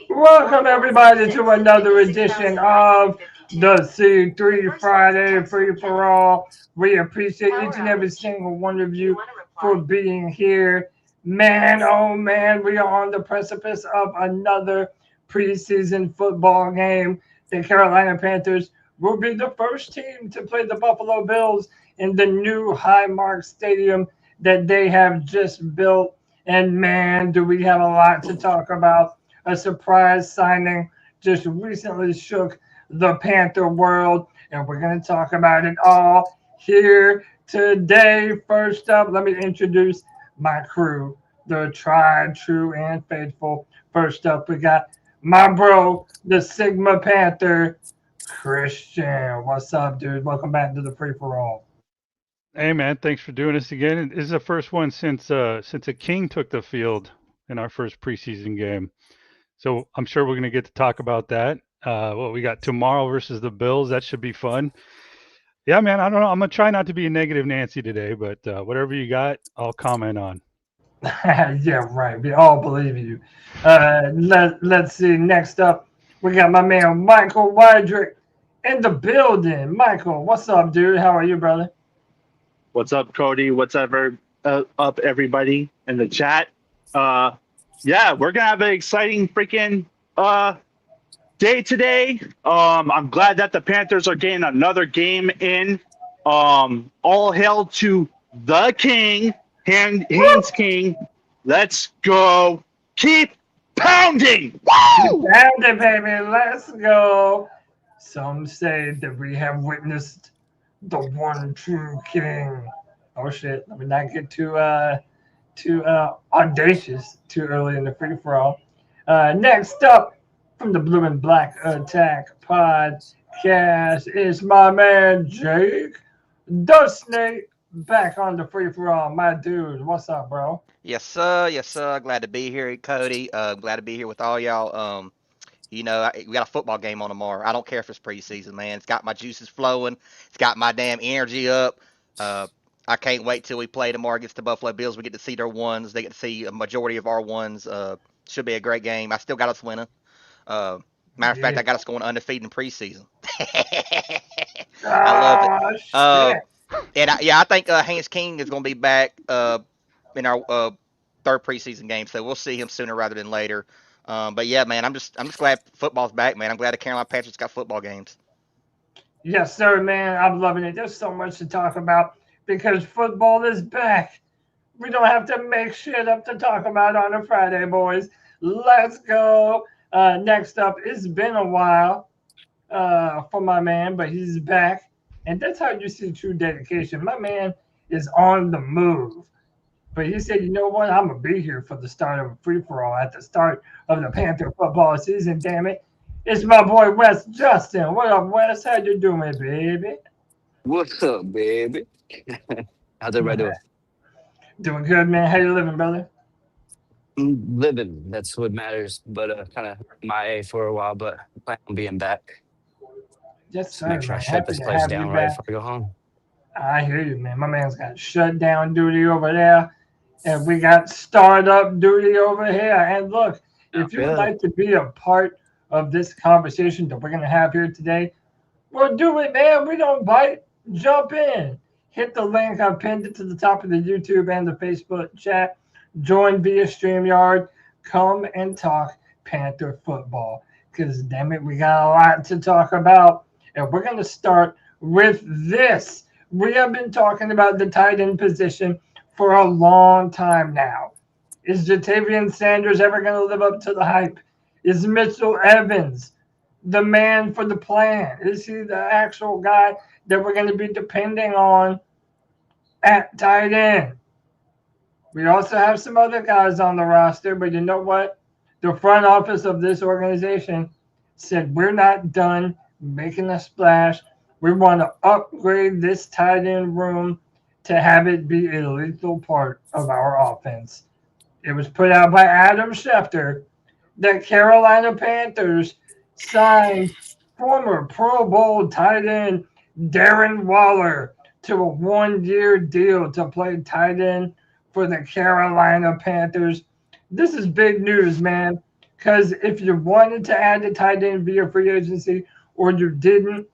Welcome everybody to another edition of the C3 Friday Free for All. We appreciate each and every single one of you for being here. Man, oh man, we are on the precipice of another preseason football game. The Carolina Panthers will be the first team to play the Buffalo Bills in the new Highmark Stadium that they have just built. And man, do we have a lot to talk about. A surprise signing just recently shook the Panther world, and we're going to talk about it all here today. First up, let me introduce my crew, the tried, true, and faithful. First up, we got my bro, the Sigma Panther, Christian. What's up, dude? Welcome back to the Free for All. Hey man, thanks for doing this again. This is the first one since a king took the field in our first preseason game. So I'm sure we're going to get to talk about that. What we got tomorrow versus the Bills, that should be fun. Yeah, man, I don't know. I'm gonna try not to be a negative Nancy today, but whatever you got, I'll comment on. Yeah, right. We all believe you. Let's see. Next up, we got my man Michael Wydrick in the building. Michael, what's up, dude? How are you, brother? What's up, Cody? What's up, everybody in the chat? Yeah, we're gonna have an exciting freaking day today. I'm glad that the Panthers are getting another game in. All hail to the King, Haynes King. Let's go. Keep pounding. Woo! Pound it, baby. Let's go. Some say that we have witnessed the one true king. Oh shit! Let me not get too audacious too early in the free for all. Next up from the Blue and Black Attack podcast is my man Jake the Snake back on the free for all. My dude, what's up, bro? Yes, sir. Yes, sir. Glad to be here, Cody. Glad to be here with all y'all. We got a football game on tomorrow. I don't care if it's preseason, man. It's got my juices flowing. It's got my damn energy up. Uh, I can't wait till we play tomorrow against the Buffalo Bills. We get to see their ones. They get to see a majority of our ones. Should be a great game. I still got us winning. Uh, Matter of fact, Yeah. I got us going undefeated in preseason. I love it. Ah, Uh, shit. I think Haynes King is going to be back in our third preseason game, so we'll see him sooner rather than later. But yeah, man, I'm just glad football's back, man. I'm glad the Carolina Panthers got football games. Yes, sir, man. I'm loving it. There's so much to talk about because football is back. We don't have to make shit up to talk about on a Friday, boys. Let's go. Next up, it's been a while for my man, but he's back. And that's how you see true dedication. My man is on the move. But he said, you know what? I'm going to be here for the start of a free for all at the start of the Panther football season, damn it. It's my boy Wes Justin. What up, Wes? How you doing, baby? What's up, baby? How's everybody doing? Doing good, man. How you living, brother? Living, that's what matters. But kind of MIA for a while, but I plan on being back. Yes, Just make sir, sure I man. shut Happy this to place have you down right back. before I go home. I hear you, man. My man's got shutdown duty over there, and we got startup duty over here. And look, Oh, if you would yeah. like to be a part of this conversation that we're going to have here today, well, do it, man. We don't bite. Jump in. Hit the link. I've pinned it to the top of the YouTube and the Facebook chat. Join via StreamYard. Come and talk Panther football. Because, damn it, we got a lot to talk about. And we're going to start with this. We have been talking about the tight end position for a long time now. Is Jatavian Sanders ever going to live up to the hype? Is Mitchell Evans the man for the plan? Is he the actual guy that we're going to be depending on at tight end? We also have some other guys on the roster, but you know what? The front office of this organization said we're not done making a splash. We want to upgrade this tight end room to have it be a lethal part of our offense. It was put out by Adam Schefter that Carolina Panthers signed former Pro Bowl tight end Darren Waller to a 1-year deal to play tight end for the Carolina Panthers. this is big news, man. Because if you wanted to add the tight end via free agency or you didn't,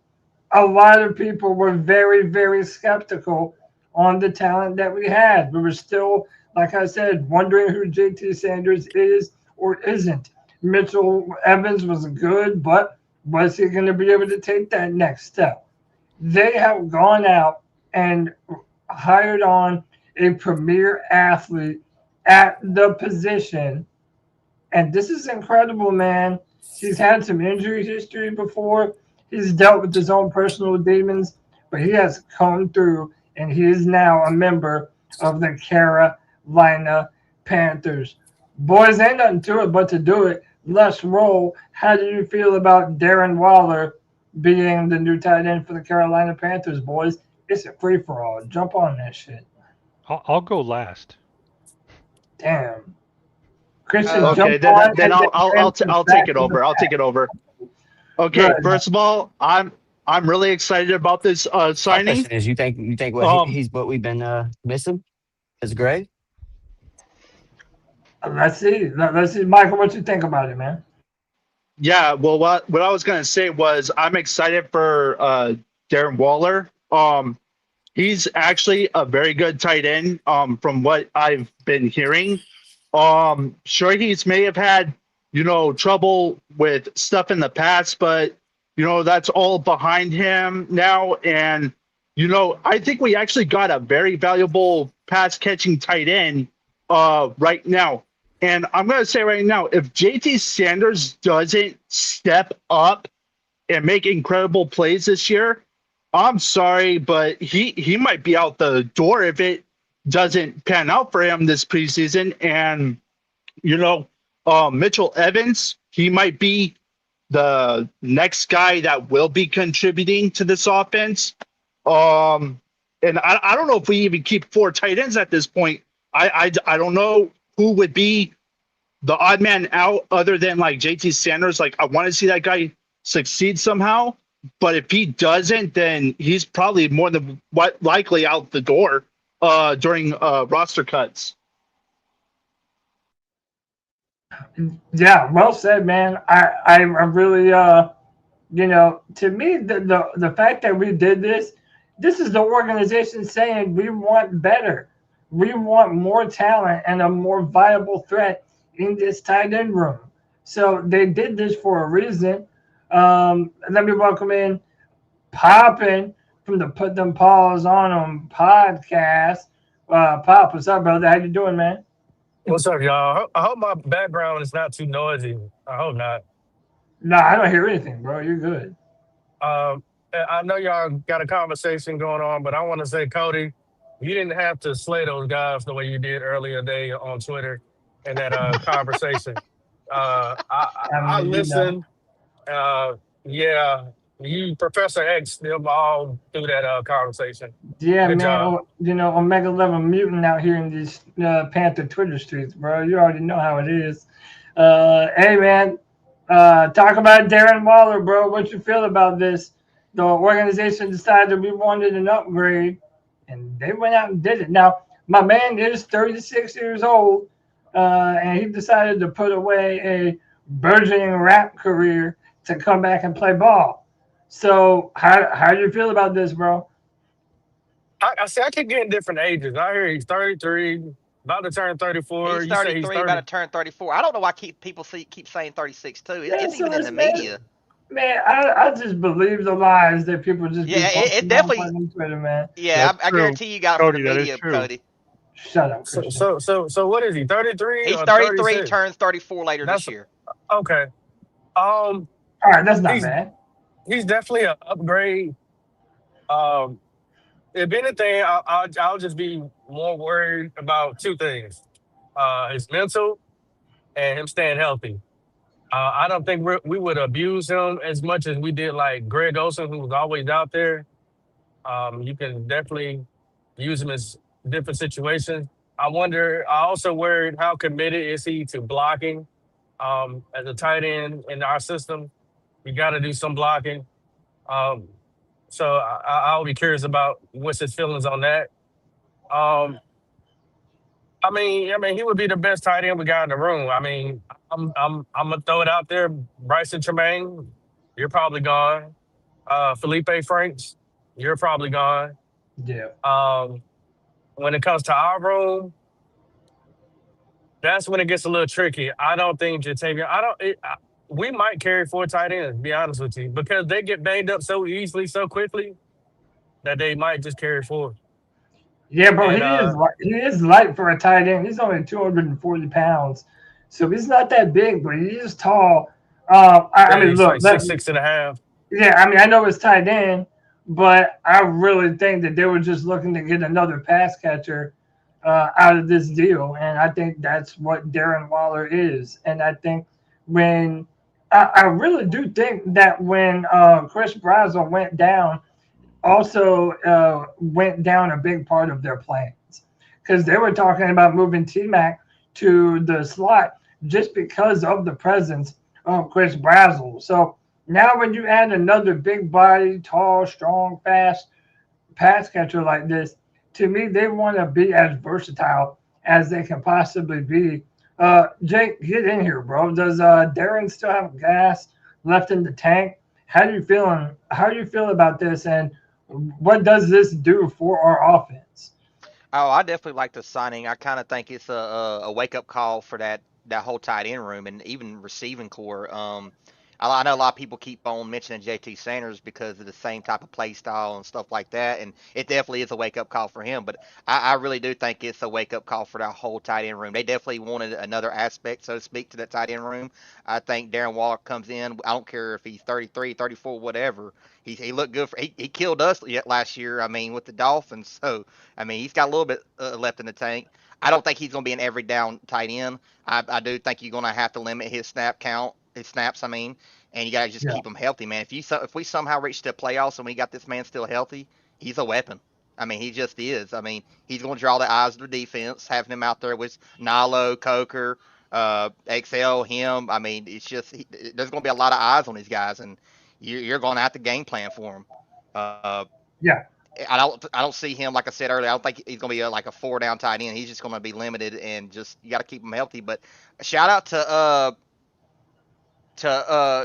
a lot of people were very, very skeptical on the talent that we had. We were still, like I said, wondering who JT Sanders is or isn't. Mitchell Evans was good, but was he going to be able to take that next step? They have gone out and hired on a premier athlete at the position. And this is incredible, man. He's had some injury history before. He's dealt with his own personal demons, but he has come through, and he is now a member of the Carolina Panthers. Boys, ain't nothing to it but to do it. Let's roll. How do you feel about Darren Waller being the new tight end for the Carolina Panthers, boys? It's a free for all. Jump on that shit. I'll go last. Damn. Christian, Okay, jump on. then and I'll then take it over. I'll take it over. Okay, Good. first of all, I'm really excited about this My signing. question is, you think he's what we've been missing is great? Let's see. Let's see, Michael. What you think about it, man? Yeah, well, what I was gonna say was I'm excited for Darren Waller. He's actually a very good tight end. From what I've been hearing, sure he's may have had trouble with stuff in the past, but that's all behind him now. And I think we actually got a very valuable pass catching tight end right now. And I'm going to say right now, if JT Sanders doesn't step up and make incredible plays this year, I'm sorry, but he might be out the door if it doesn't pan out for him this preseason. And, Mitchell Evans, he might be the next guy that will be contributing to this offense. And I don't know if we even keep 4 tight ends at this point. I don't know who would be the odd man out other than like JT Sanders. Like, I want to see that guy succeed somehow, but if he doesn't, then he's probably more than likely out the door during roster cuts. Yeah, well said, man. I really to me the fact that we did this is the organization saying we want better. We want more talent and a more viable threat in this tight end room. So they did this for a reason. Let me welcome in Poppin from the Put Them Paws on Them podcast. Pop, what's up, brother? How you doing, man? What's up, y'all? I hope my background is not too noisy. I hope not. No, I don't hear anything, bro. You're good. I know y'all got a conversation going on, but I want to say, Cody, you didn't have to slay those guys the way you did earlier today on Twitter in that conversation. I listened. Yeah, you, Professor X, them all through that conversation. Yeah, Good man. job. Omega level mutant out here in these Panther Twitter streets, bro. You already know how it is. Hey, man. Talk about Darren Waller, bro. What you feel about this? The organization decided we wanted an upgrade, and they went out and did it. Now, my man is 36 years old, and he decided to put away a burgeoning rap career to come back and play ball. So, how do you feel about this, bro? I see. I keep getting different ages. I hear he's 33, about to turn 34. He's You say he's 33, 30. about to turn 34. I don't know why people keep saying 36 too. Yeah, It's even in the man, media. Man, I just believe the lies that people just be Yeah, it posting definitely. on Twitter, man. Yeah, That's I true. guarantee you got it from Cody, the that is media, true. Cody. Shut up, Christian. So what is he? 33 He's or 33, 36? turns 34 later That's this year. okay. All right, that's not he's bad. he's definitely an upgrade. If anything, I'll just be more worried about 2 things: his mental and him staying healthy. I don't think we would abuse him as much as we did like Greg Olsen, who was always out there. You can definitely use him as different situations. I also worried how committed is he to blocking as a tight end in our system. You got to do some blocking. So I'll be curious about what's his feelings on that. I mean, he would be the best tight end we got in the room. I mean, I'm gonna throw it out there. Bryson Tremaine, you're probably gone. Felipe Franks, you're probably gone. Yeah. Um, when it comes to our room, that's when it gets a little tricky. I don't think Jatavian. We might carry 4 tight ends. To be honest with you, because they get banged up so easily, so quickly that they might just carry 4. Yeah, bro, And he is light for a tight end. He's only 240 pounds, so he's not that big, but he is tall. I mean, he's look, like 6'6.5". yeah, I mean, I know it's tight end, but I really think that they were just looking to get another pass catcher out of this deal, and I think that's what Darren Waller is. And I think when I really do think that when Chris Brazel went down, also went down a big part of their plans because they were talking about moving T-Mac to the slot just because of the presence of Chris Brazel. So now when you add another big body, tall, strong, fast pass catcher like this, to me, they want to be as versatile as they can possibly be. Jake, get in here, bro. Does Darren still have gas left in the tank? How do you feeling? How do you feel about this? And what does this do for our offense? Oh, I definitely like the signing. I kind of think it's a wake up call for that whole tight end room and even receiving core. I know a lot of people keep on mentioning JT Sanders because of the same type of play style and stuff like that, and it definitely is a wake up call for him. But I really do think it's a wake up call for that whole tight end room. They definitely wanted another aspect, so to speak, to that tight end room. I think Darren Waller comes in. I don't care if he's 33, 34, whatever. He looked good he killed us last year. I mean, with the Dolphins. So I mean, he's got a little bit left in the tank. I don't think he's going to be an every down tight end. I do think you're going to have to limit his snap count, his snaps. I mean, and you got to just Yeah, keep him healthy, man. If we somehow reach the playoffs and we got this man still healthy, he's a weapon. I mean, he just is. I mean, he's going to draw the eyes of the defense, having him out there with Nilo, Coker, XL, him. I mean, it's just there's going to be a lot of eyes on these guys, and you're going to have to game plan for them. Uh, yeah, I don't see him, like I said earlier. I don't think he's going to be like a 4 down tight end. He's just going to be limited, and just you got to keep him healthy. But shout out to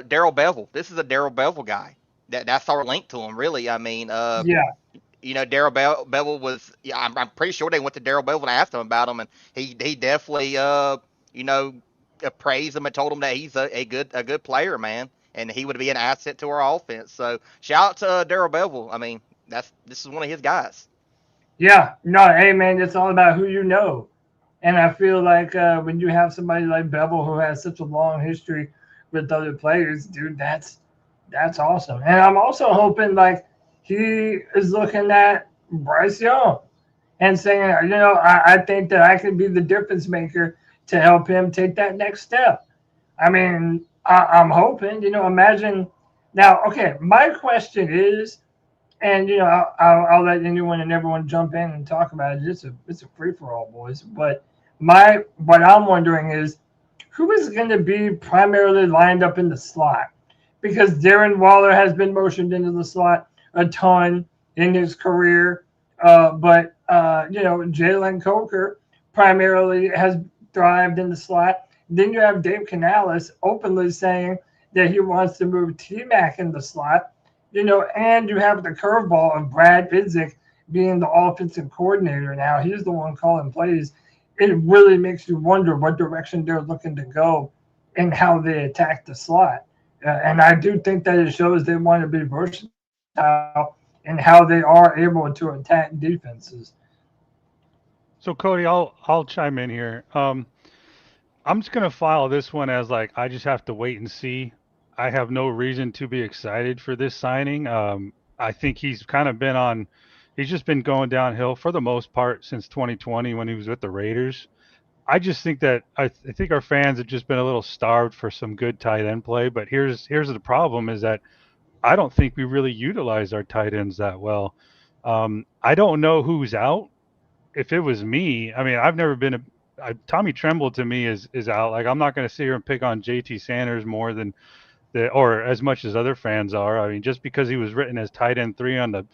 Daryl Bevel. This is a Daryl Bevel guy. That's our link to him, really. I mean, yeah, Daryl Bevel was. Yeah, I'm pretty sure they went to Daryl Bevel and asked him about him, and he definitely you know praised him and told him that he's a good player, man, and he would be an asset to our offense. So shout out to Daryl Bevel. I mean, this is one of his guys. yeah. No, hey man, it's all about who you know. And I feel like when you have somebody like Bevel who has such a long history with other players, dude, that's awesome. And I'm also hoping like he is looking at Bryce Young and saying, I think that I can be the difference maker to help him take that next step. I mean, I'm hoping, imagine now. Okay, my question is, and I'll let anyone and everyone jump in and talk about it. It's a free for all, boys. But what I'm wondering is who is going to be primarily lined up in the slot, because Darren Waller has been motioned into the slot a ton in his career, but Jalen Coker primarily has thrived in the slot. Then you have Dave Canales openly saying that he wants to move T-Mac in the slot. And you have the curveball of Brad Idzik being the offensive coordinator now. He's the one calling plays. It really makes you wonder what direction they're looking to go and how they attack the slot. And I do think that it shows they want to be versatile in how they are able to attack defenses. So Cody, I'll chime in here. I'm just gonna file this one as like I just have to wait and see. I have no reason to be excited for this signing. I think he's just been going downhill for the most part since 2020 when he was with the Raiders. I just think that I think our fans have just been a little starved for some good tight end play. But here's the problem is that I don't think we really utilize our tight ends that well. I don't know who's out. If it was me, I mean, I've never been Tommy Tremble to me is out. Like I'm not going to sit here and pick on JT Sanders more than or as much as other fans are. I mean, just because he was written as tight end 3 on the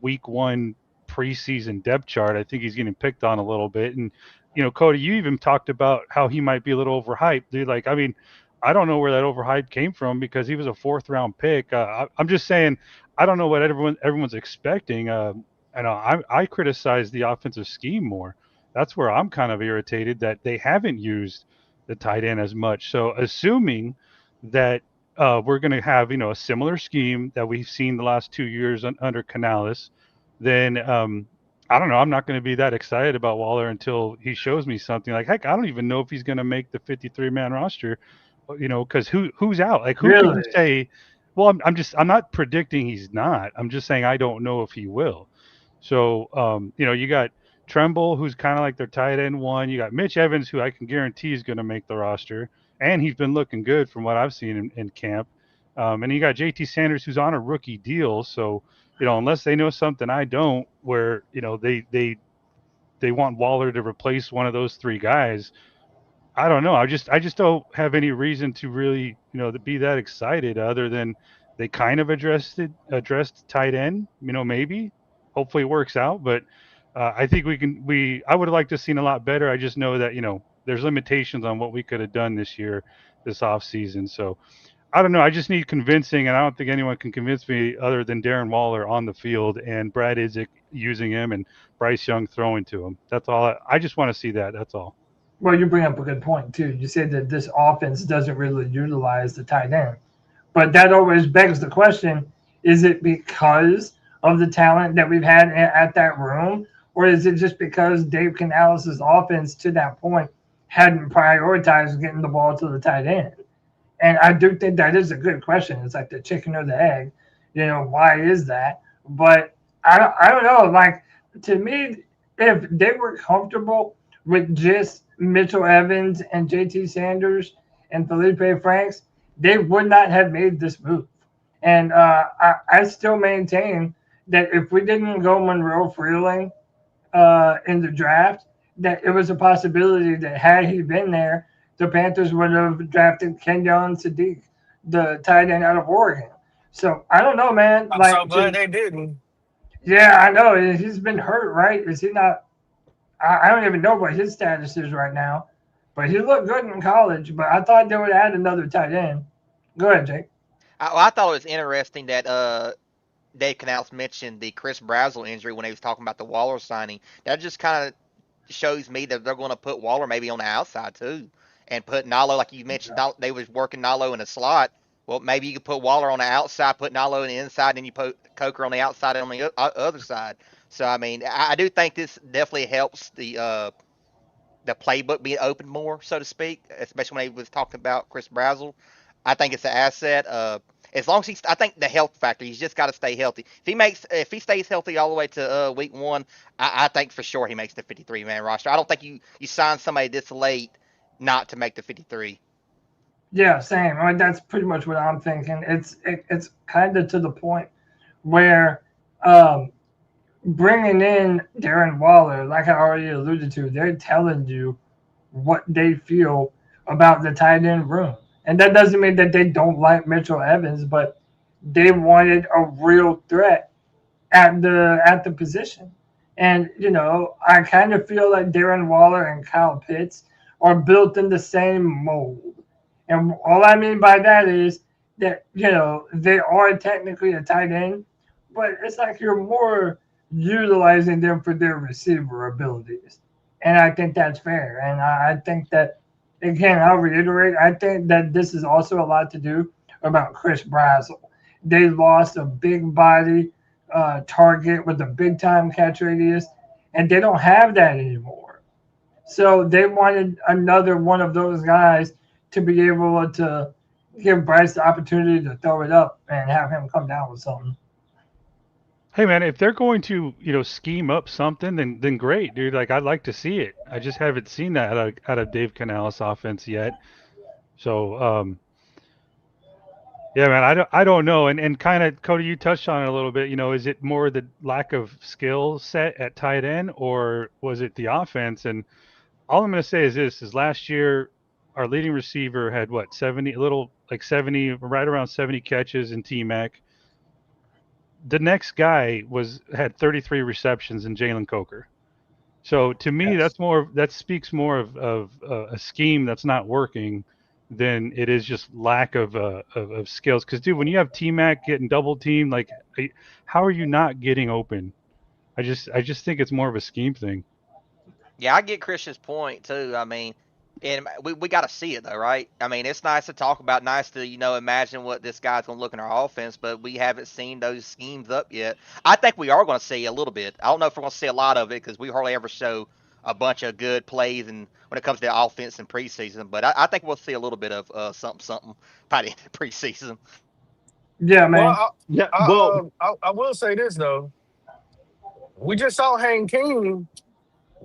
week 1 preseason depth chart, I think he's getting picked on a little bit. And Cody, you even talked about how he might be a little overhyped, dude. Like, I mean, I don't know where that overhype came from because he was a fourth round pick. I'm just saying, I don't know what everyone's expecting. I criticize the offensive scheme more. That's where I'm kind of irritated that they haven't used the tight end as much. So assuming that we're going to have a similar scheme that we've seen the last 2 years under Canales, then I don't know. I'm not going to be that excited about Waller until he shows me something. Like, heck, I don't even know if he's going to make the 53-man roster, because who's out? Like, who can you Really? say? Well, I'm not predicting he's not. I'm just saying I don't know if he will. So, you got Tremble, who's kind of like their tight end one. You got Mitch Evans, who I can guarantee is going to make the roster, and he's been looking good from what I've seen in camp. And you got JT Sanders, who's on a rookie deal. So, unless they know something I don't, where they want Waller to replace one of those three guys. I don't know. I just don't have any reason to really to be that excited other than they kind of addressed tight end. Maybe hopefully it works out, but I think I would have liked to have seen a lot better. I just know that there's limitations on what we could have done this off season. So I don't know. I just need convincing, and I don't think anyone can convince me other than Darren Waller on the field and Brad Idzik using him and Bryce Young throwing to him. That's all. I just want to see that. That's all. Well, you bring up a good point too. You said that this offense doesn't really utilize the tight end, but that always begs the question: is it because of the talent that we've had at that room, or is it just because Dave Canales' offense to that point hadn't prioritized getting the ball to the tight end? And I do think that is a good question. It's like the chicken or the egg. Why is that? But I don't know. Like, to me, if they were comfortable with just Mitchell Evans and JT Sanders and Felipe Franks, they would not have made this move. And I still maintain that if we didn't go Monroe Freeling in the draft, that it was a possibility that had he been there, the Panthers would have drafted Kenyon Sadiq, the tight end out of Oregon. So I don't know, man. I'm Like, so glad they didn't. yeah, I know he's been hurt, right? Is he not? I don't even know what his status is right now, but he looked good in college. But I thought they would add another tight end. Go ahead, Jake. I thought it was interesting that Dave Canales mentioned the Chris Brazzell injury when he was talking about the Waller signing. That just kind of shows me that they're going to put Waller maybe on the outside too, and put Nalo, like you mentioned, they was working Nalo in a slot. Well, maybe you could put Waller on the outside, put Nalo on the inside, and you put Coker on the outside and on the other side. So I mean, I do think this definitely helps the playbook being open more, so to speak, especially when he was talking about Chris Brazzell. I think it's an asset. As long as I think the health factor, he's just got to stay healthy. If he stays healthy all the way to week one, I think for sure he makes the 53-man roster. I don't think you sign somebody this late not to make the 53. Yeah, same. I mean, that's pretty much what I'm thinking. It's kind of to the point where bringing in Darren Waller, like I already alluded to, they're telling you what they feel about the tight end room. And that doesn't mean that they don't like Mitchell Evans, but they wanted a real threat at the position. And I kind of feel like Darren Waller and Kyle Pitts are built in the same mold. And all I mean by that is that they are technically a tight end, but it's like you're more utilizing them for their receiver abilities. And I think that's fair. And I think that, again, I'll reiterate, I think that this is also a lot to do about Chris Brazzell. They lost a big body target with a big time catch radius, and they don't have that anymore. So they wanted another one of those guys to be able to give Bryce the opportunity to throw it up and have him come down with something. Hey man, if they're going to scheme up something, then great, dude. Like, I'd like to see it. I just haven't seen that out of Dave Canales' offense yet. So yeah, man, I don't know. And kind of, Cody, you touched on it a little bit. Is it more the lack of skill set at tight end, or was it the offense? And all I'm going to say is this: is last year our leading receiver had what 70, a little like 70, right around 70 catches in T-Mac. The next guy had 33 receptions in Jalen Coker. So to me, Yes. that speaks more of a scheme that's not working than it is just lack of skills. Because dude, when you have T-Mac getting double teamed, like how are you not getting open? I just think it's more of a scheme thing. Yeah, I get Christian's point too. I mean, and we got to see it though, right? I mean, it's nice to talk about, nice to imagine what this guy's going to look in our offense, but we haven't seen those schemes up yet. I think we are going to see a little bit. I don't know if we're going to see a lot of it because we hardly ever show a bunch of good plays and when it comes to offense in preseason. But I think we'll see a little bit of something by the end of preseason. Yeah, man. Well, Yeah. Well, I will say this though. We just saw Haynes King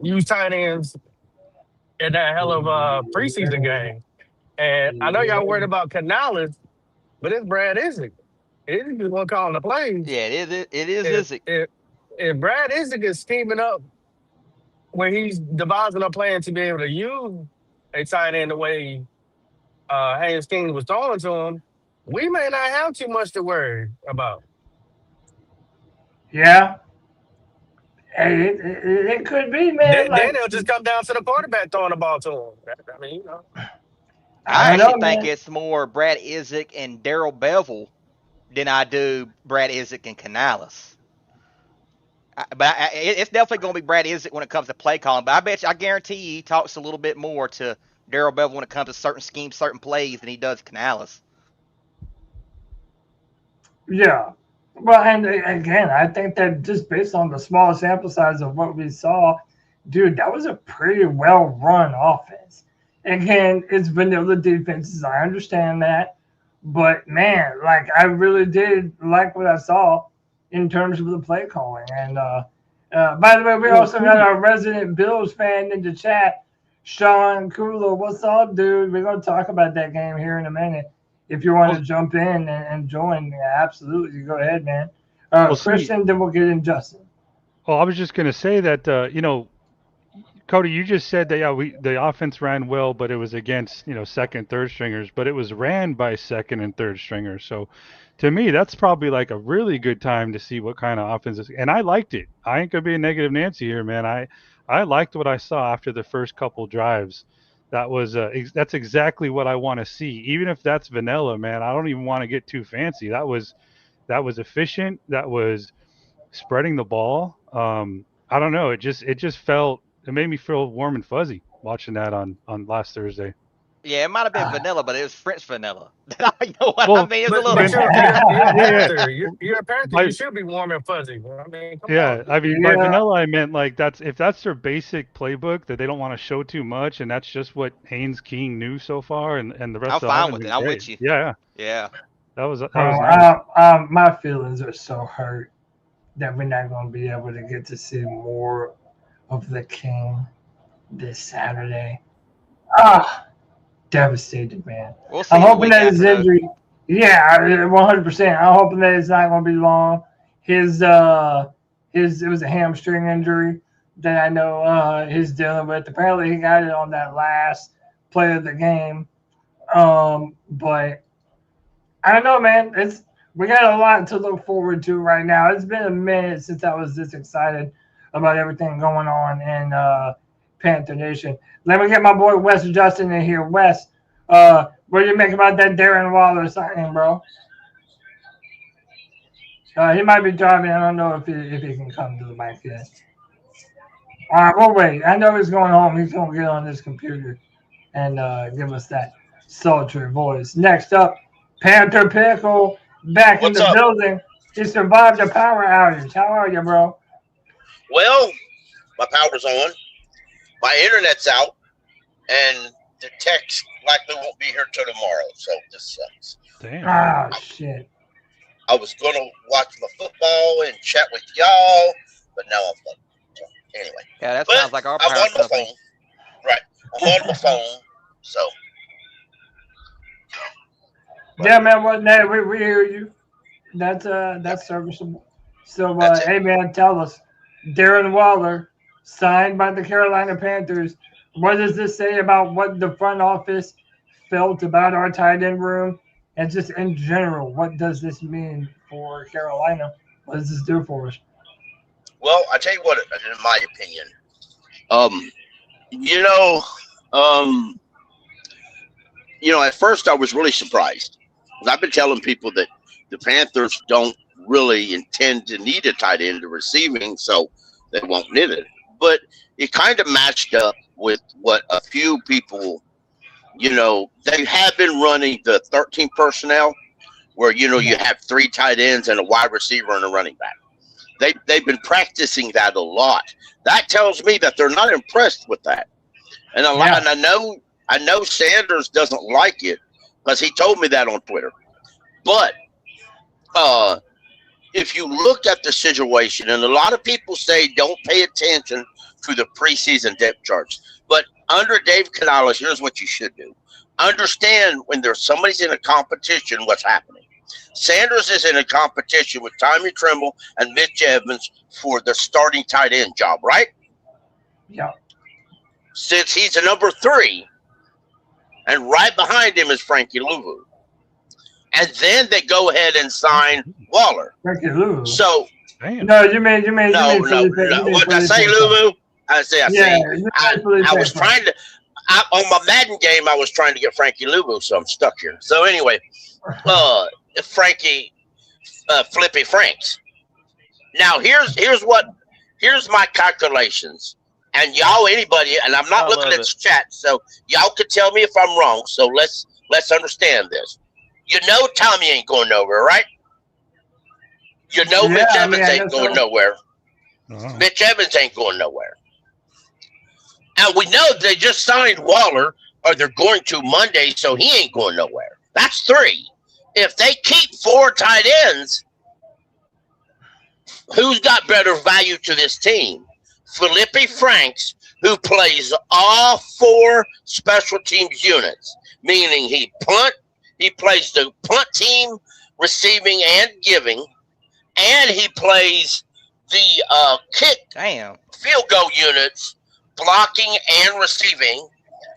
use tight ends in that hell of a preseason game. And I know y'all worried about Canales, but it's Brad Isaac. Isaac is one calling the plays. Yeah, it is If, Izzy. if, if Brad Isaac is scheming up where he's devising a plan to be able to use a tight end the way Haynes King was throwing to him, we may not have too much to worry about. Yeah. Hey, it could be, man. Then Like, it'll just come down to the quarterback throwing the ball to him. I mean, I I don't actually know, think man. it's more Brad Izzik and Daryl Bevel than I do Brad Izzik and Canales. But it's definitely going to be Brad Izzik when it comes to play calling. But I guarantee you he talks a little bit more to Daryl Bevel when it comes to certain schemes, certain plays than he does Canales. Yeah. Well, and again, I think that just based on the small sample size of what we saw, dude, that was a pretty well run offense. Again, it's vanilla defenses. I understand that. But man, like I really did like what I saw in terms of the play calling. And by the way, we well, also got our resident Bills fan in the chat, Sean Kula. What's up, dude? We're gonna talk about that game here in a minute. If you want to Well, jump in and join, yeah, absolutely, go ahead, man. see, Christian, then we'll get in Justin. well, I was just gonna say that Cody, you just said that the offense ran well, but it was against second, third stringers, but it was ran by second and third stringers. So, to me, that's probably like a really good time to see what kind of offense is. And I liked it. I ain't gonna be a negative Nancy here, man. I liked what I saw after the first couple drives. That's exactly what I want to see. Even if that's vanilla, man, I don't even want to get too fancy. That was efficient. That was spreading the ball. I don't know. It made me feel warm and fuzzy watching that on last Thursday. Yeah, it might have been Ah, vanilla, but it was French vanilla. You know what I Well, mean? It's a but little. but Van, you're a yeah, yeah, Panther. You're a Panther. You by, should be warm and fuzzy. I mean, come yeah. on. I mean, by yeah, vanilla, I meant like if that's their basic playbook that they don't want to show too much, and that's just what Haynes King knew so far, and the rest I'm of the fine offense with it. been I'm great. with you. Yeah, yeah. Yeah. That was bro. nice. My feelings are so hurt that we're not going to be able to get to see more of the King this Saturday. Ah, devastated, man. We'll I'm see him the hoping week that his after, though. injury, yeah, 100%. I'm hoping that it's not going to be long. His it was a hamstring injury that I know he's dealing with. Apparently, he got it on that last play of the game. But I don't know, man. We got a lot to look forward to right now. It's been a minute since I was this excited about everything going on in Panther Nation. Let me get my boy Wes Justin in here. Wes, what do you make about that Darren Waller signing, bro? He might be driving. I don't know if he can come to the mic yet. All right, we'll wait. I know he's going home. He's going to get on his computer and give us that sultry voice. Next up, Panther Pickle back in What's the up? building. He survived the power outage. How are you, bro? Well, my power's on, my internet's out, and the text likely won't be here till tomorrow. So this sucks. Damn. Ah, shit. I was gonna watch my football and chat with y'all, but now I'm fucked. So anyway, Yeah, that but sounds like our I'm power on my company. phone. Right, I'm on my phone. So Yeah, man. What? Nah, we hear you. That's serviceable. So, that's it. hey, man, tell us, Darren Waller signed by the Carolina Panthers. What does this say about what the front office felt about our tight end room, and just in general, what does this mean for Carolina? What does this do for us? Well, I tell you what, in my opinion, Um, you know, um, at first I was really surprised. 'Cause I've been telling people that the Panthers don't really intend to need a tight end to receiving, so they won't need it. But it kind of matched up with what a few people, they have been running the 13 personnel where, you have 3 tight ends and a wide receiver and a running back. They've been practicing that a lot. That tells me that they're not impressed with that. And and I know Sanders doesn't like it because he told me that on Twitter. But if you look at the situation, and a lot of people say don't pay attention to the preseason depth charts, but under Dave Canales, here's what you should do. Understand when there's somebody's in a competition, what's happening. Sanders is in a competition with Tommy Tremble and Mitch Evans for the starting tight end job, right? Yeah. Since he's a number 3, and right behind him is Frankie Louvu. And then they go ahead and sign Waller. Frankie Louvu. So no, you mean no. What did I say, Louvu? I was trying to. On my Madden game, I was trying to get Frankie Louvu, so I'm stuck here. So anyway, Frankie Flippy Franks. Now here's my calculations, and y'all, anybody, and I'm not looking at the chat, so y'all could tell me if I'm wrong. So let's understand this. Tommy ain't going nowhere, right? Mitch Evans ain't going nowhere. Mitch Evans ain't going nowhere. And we know they just signed Waller, or they're going to Monday, so he ain't going nowhere. That's 3. If they keep 4 tight ends, who's got better value to this team? Felipe Franks, who plays all 4 special teams units, meaning he plays the punt team, receiving and giving, and he plays the kick field goal units, blocking and receiving,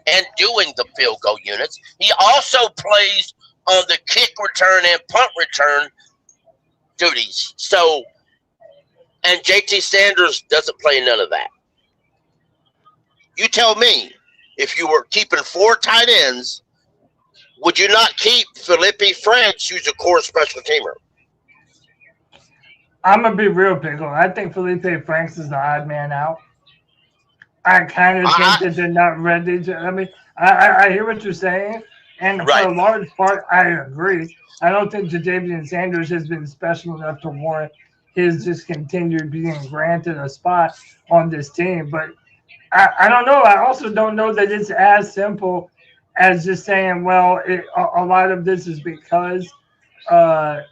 and doing the field goal units. He also plays on the kick return and punt return duties. So, and JT Sanders doesn't play none of that. You tell me, if you were keeping 4 tight ends, would you not keep Felipe Franks, who's a core special teamer? I'm going to be real big on. I think Felipe Franks is the odd man out. I kind of think that they're not ready to. I mean, I hear what you're saying, and for a large part, I agree. I don't think Jadavian Sanders has been special enough to warrant his just continued being granted a spot on this team. But I don't know. I also don't know that it's as simple as just saying, well, a lot of this is because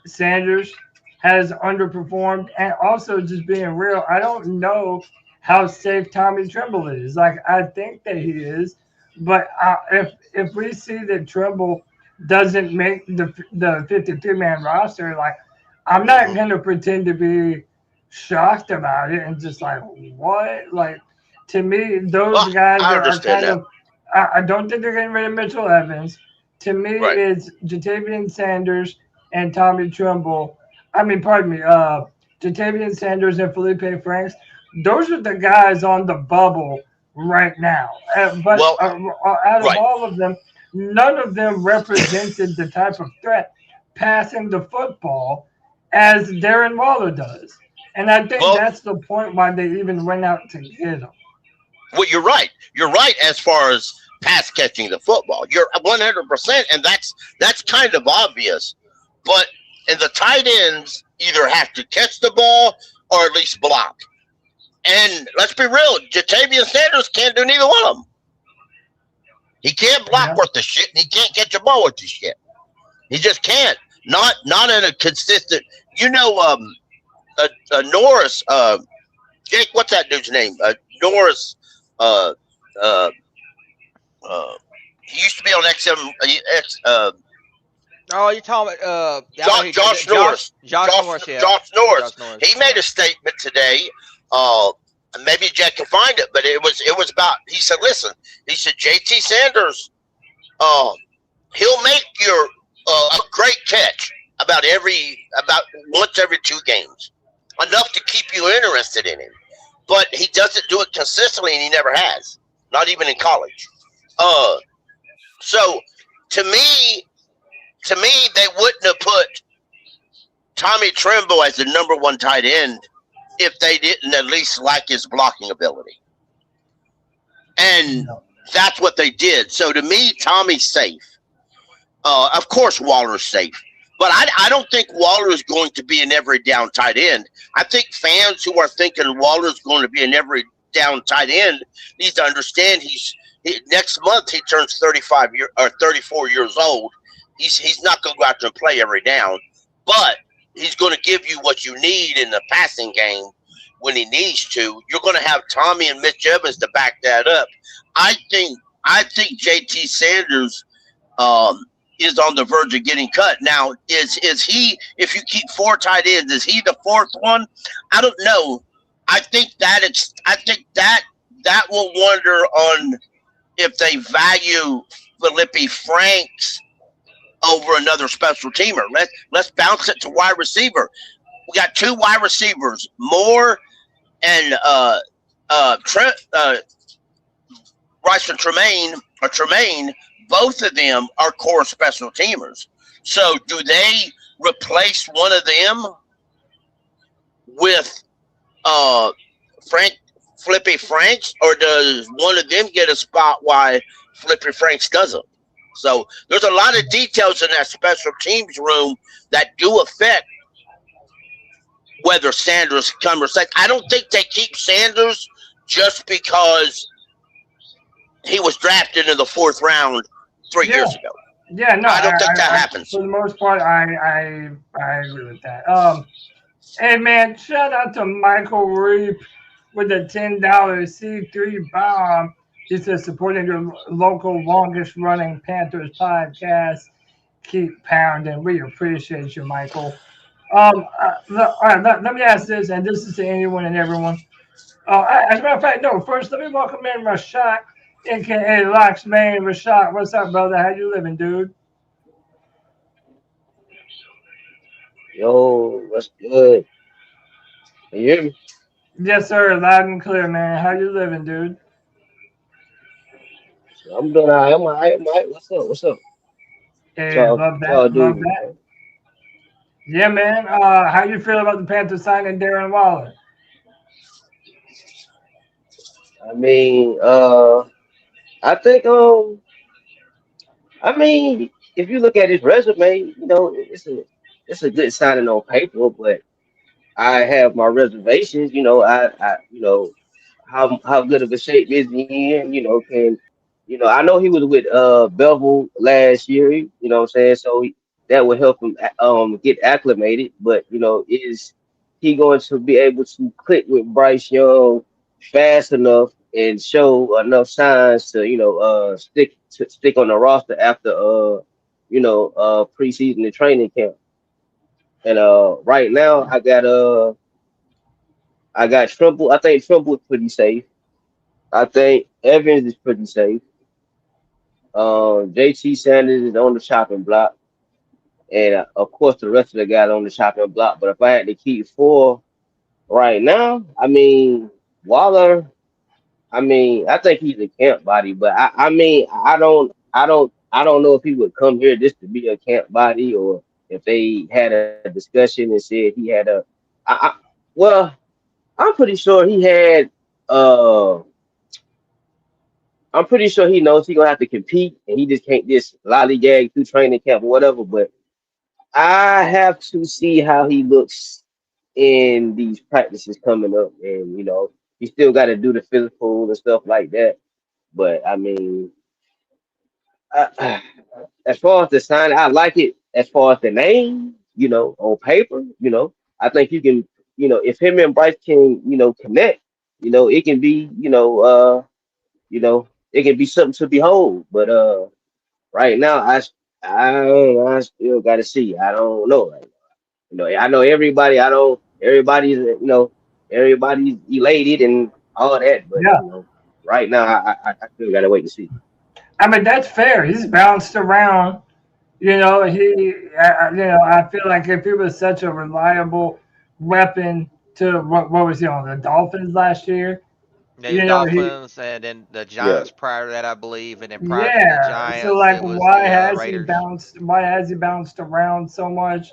Sanders has underperformed, and also just being real, I don't know how safe Tommy Tremble is. Like, I think that he is, but if we see that Tremble doesn't make the 53-man roster, like, I'm not going to pretend to be shocked about it and just like, what? Like, to me, those guys are kind of, I don't think they're getting rid of Mitchell Evans. To me, it's Jatavian Sanders and Tommy Tremble. Jatavian Sanders and Felipe Franks. Those are the guys on the bubble right now. But out of all of them, none of them represented the type of threat passing the football as Darren Waller does. And I think that's the point why they even went out to get him. Well, you're right. You're right as far as pass catching the football. You're 100%, and that's kind of obvious. But and the tight ends either have to catch the ball or at least block. And let's be real, Jatavian Sanders can't do neither one of them. He can't block worth the shit, and he can't catch a ball worth the shit. He just can't. Not in a consistent. Norris. Jake, what's that dude's name? Norris. He used to be on XM. You're talking about Josh Norris. Josh Norris. He made a statement today. Maybe Jack can find it, but it was about. He said, "Listen," he said, "JT Sanders, he'll make your a great catch about once every 2 games, enough to keep you interested in him. but he doesn't do it consistently, and he never has, not even in college. So to me, they wouldn't have put Tommy Tremble as the number 1 tight end if they didn't at least like his blocking ability. And that's what they did. So to me, Tommy's safe. Of course, Waller's safe. But I don't think Waller is going to be an every down tight end. I think fans who are thinking Waller's going to be an every down tight end need to understand next month he turns 34 years old. He's not going to go out there and play every down, but he's going to give you what you need in the passing game when he needs to. You're going to have Tommy and Mitch Evans to back that up. I think JT Sanders is on the verge of getting cut. Now, is he, if you keep 4 tight ends, is he the 4th one? I don't know. I think that will wonder on if they value Felipe Franks over another special teamer. Let's bounce it to wide receiver. We got 2 wide receivers, Moore and Bryson Tremaine. Both of them are core special teamers. So do they replace one of them with Flippy Franks, or does one of them get a spot while Flippy Franks doesn't? So there's a lot of details in that special teams room that do affect whether Sanders comes or second. I don't think they keep Sanders just because he was drafted in the 4th round 3 years ago. Yeah, no, I don't think that happens. For the most part, I agree with that. Hey man, shout out to Michael Reap with a $10 C3 bomb. He says supporting your local longest running Panthers podcast. Keep pounding. We appreciate you, Michael. All right, let me ask this, and this is to anyone and everyone. As a matter of fact, no. First, let me welcome in Rashad, a.k.a. Locks Man. Rashad, what's up, brother? How you living, dude? Yo, what's good? Can you hear me? Yes, sir. Loud and clear, man. How you living, dude? I'm doing all right. I'm all right. What's up? Hey, love that. Love that. Man. Yeah, man. How you feel about the Panthers signing Darren Waller? I mean, I think if you look at his resume, it's a good signing on paper, but I have my reservations. How good of a shape is he in? I know he was with Bevel last year. You know what I'm saying? So that would help him get acclimated. But is he going to be able to click with Bryce Young fast enough and show enough signs to stick on the roster after preseason and training camp? And right now I got Tremble. I think Tremble is pretty safe. I think Evans is pretty safe. JT Sanders is on the chopping block. And of course the rest of the guys on the chopping block. But if I had to keep 4 right now, Waller, I think he's a camp body, but I don't know if he would come here just to be a camp body, or if they had a discussion and said he had I'm pretty sure he had I'm pretty sure he knows he's gonna have to compete, and he just can't just lollygag through training camp or whatever. But I have to see how he looks in these practices coming up, and he still got to do the physical and stuff like that. But as far as the sign, I like it. As far as the name, on paper, I think you can, if him and Bryce can, connect, it can be, it can be something to behold. But right now, I still got to see. I don't know. I know everybody. Everybody's, everybody's elated and all that. But right now, I still got to wait to see. That's fair. He's bounced around. I feel like if he was such a reliable weapon to what was he on the Dolphins last year? The You know, Dolphins, and then the Giants prior to that, I believe, and then prior to the yeah. So Giants, like, it was the Raiders. why has he bounced around so much?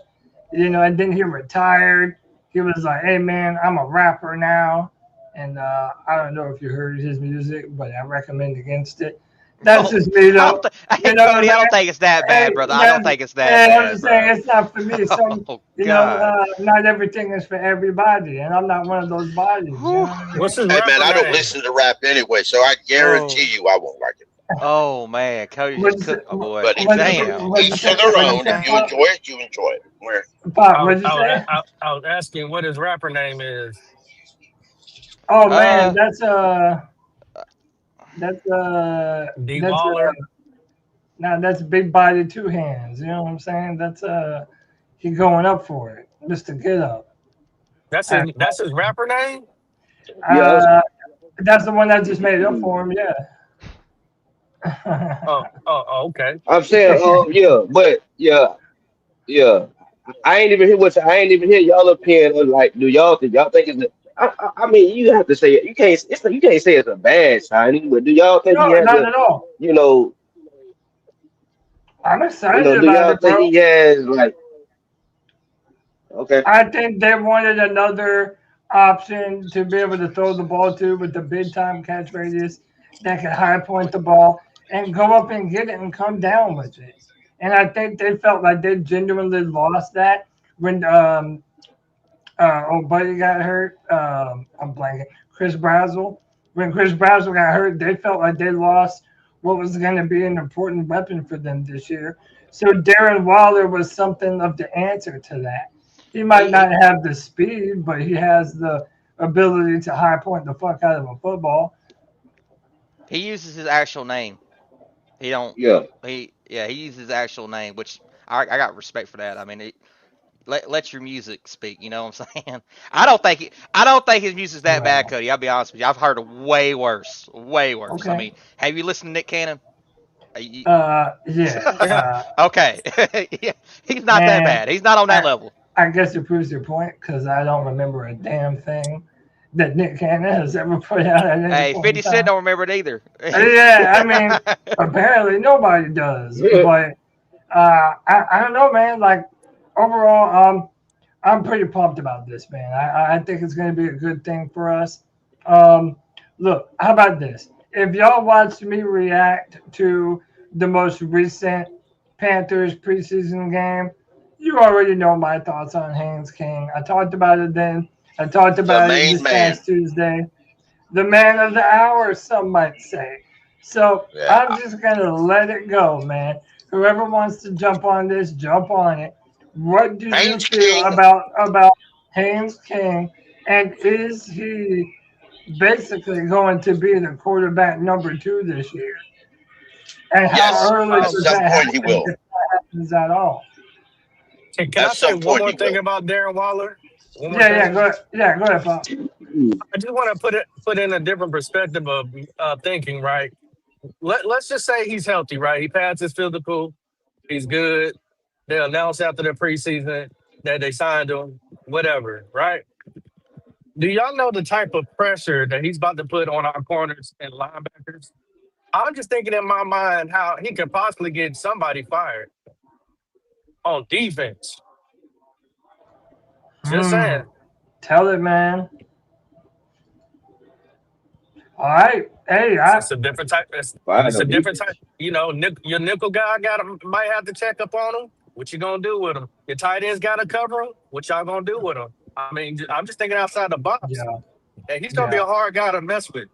You know, and then he retired. He was like, "Hey man, I'm a rapper now," and I don't know if you heard his music, but I recommend against it. That's just me though. Hey, Cody, I don't think it's that bad, brother. I don't think it's that I'm bad, just bro. saying it's not for me. Some, Oh, you God. know, not everything is for everybody, and I'm not one of those bodies. You know what I mean? What's his Hey, rapper man, I don't name? listen to rap anyway, so I guarantee you I won't like it. Oh, man. Cody What'd just you cooked say? my boy. But Damn. each to their own. If you enjoy it, you enjoy it. Where Pop, I, what'd you I, was, say? I was asking what his rapper name is. Oh man, that's D Waller. now that's big body, two hands. You know what I'm saying? That's he going up for it, Mr. Get Up. That's his rapper name? That's the one that just made it up for him. Yeah. Okay. I'm saying, yeah. I ain't even hear y'all opinion on like, do y'all think it's I mean, you have to say it. You can't say it's a bad signing, but do y'all think No, he has not at all. you know, I'm excited do about y'all it, think bro. he has like okay. I think they wanted another option to be able to throw the ball to with the big time catch radius that can high point the ball and go up and get it and come down with it. And I think they felt like they genuinely lost that when old buddy got hurt. I'm blanking. Chris Brazzell. When Chris Brazzell got hurt, they felt like they lost what was going to be an important weapon for them this year. So Darren Waller was something of the answer to that. He might not have the speed, but he has the ability to high point the fuck out of a football. He uses his actual name. He don't. Yeah. He uses his actual name, which I got respect for that. I mean, let your music speak. You know what I'm saying? I don't think his music's that bad, Cody. I'll be honest with you. I've heard of way worse. Way worse. Okay. I mean, have you listened to Nick Cannon? Yeah. Okay. Yeah, he's not that bad. He's not on that level. I guess it proves your point because I don't remember a damn thing that Nick Cannon has ever put out at any Hey, point 50 in time. Cent don't remember it either. Yeah, I mean, apparently nobody does. Yeah. But I don't know, man. Like overall, I'm pretty pumped about this, man. I think it's going to be a good thing for us. Look, how about this? If y'all watched me react to the most recent Panthers preseason game, you already know my thoughts on Haynes King. I talked about it then. I talked about it this past Tuesday. The man of the hour, some might say. So I'm just going to let it go, man. Whoever wants to jump on this, jump on it. What do you feel about Haynes King? And is he basically going to be the quarterback number 2 this year? And how early does that happen? He will. If that happens at all? Can I say one more thing about Darren Waller? Go ahead, Pop. I just want to put in a different perspective of thinking, right? Let's just say he's healthy, right? He passed his physical. He's good. They announced after the preseason that they signed him, whatever, right? Do y'all know the type of pressure that he's about to put on our corners and linebackers? I'm just thinking in my mind how he could possibly get somebody fired on defense. Just saying. Tell it, man. All right. Hey, it's a different type. It's a different type. You know, your nickel guy might have to check up on him. What you gonna do with him? Your tight ends got to cover him. What y'all gonna do with him? I mean, I'm just thinking outside the box. Yeah. And he's gonna be a hard guy to mess with.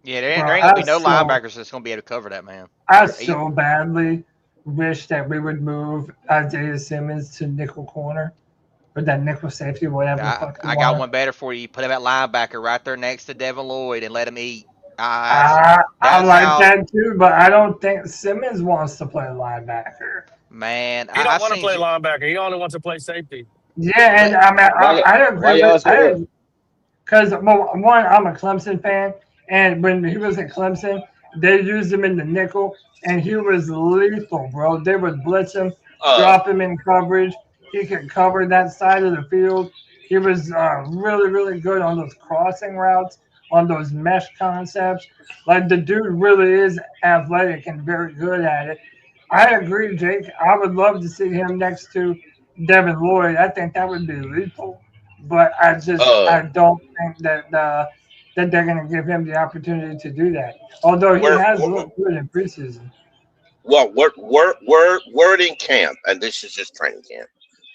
Yeah, there ain't gonna be no linebackers that's gonna be able to cover that, man. I so badly wish that we would move Isaiah Simmons to nickel corner. Or that nickel safety, whatever. I got one better for you. Put him at linebacker right there next to Devin Lloyd and let him eat. I like that too, but I don't think Simmons wants to play linebacker. Man, he don't want to play linebacker. He only wants to play safety. Yeah, and I mean, I agree with because one, I'm a Clemson fan, and when he was at Clemson, they used him in the nickel, and he was lethal, bro. They would blitz him, drop him in coverage. He could cover that side of the field. He was really, really good on those crossing routes, on those mesh concepts. Like the dude really is athletic and very good at it. I agree, Jake. I would love to see him next to Devin Lloyd. I think that would be lethal. But I don't think that they're going to give him the opportunity to do that. Although he Where, has looked good in preseason. well, word in camp, and this is just training camp.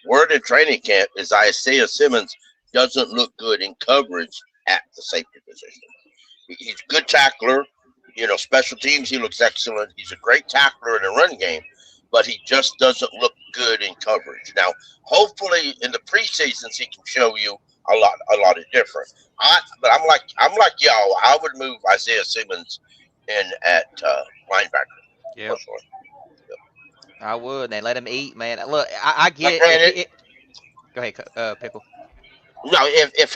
Word in training camp is Isaiah Simmons doesn't look good in coverage at the safety position. He's a good tackler. Special teams, he looks excellent. He's a great tackler in the run game, but he just doesn't look good in coverage. Now, hopefully, in the preseasons, he can show you a lot of different. But I'm like y'all. I would move Isaiah Simmons in at linebacker. Yeah, Personally. I would. And let him eat, man. Look, I get Like, granted, it. Go ahead, Pickle. no, if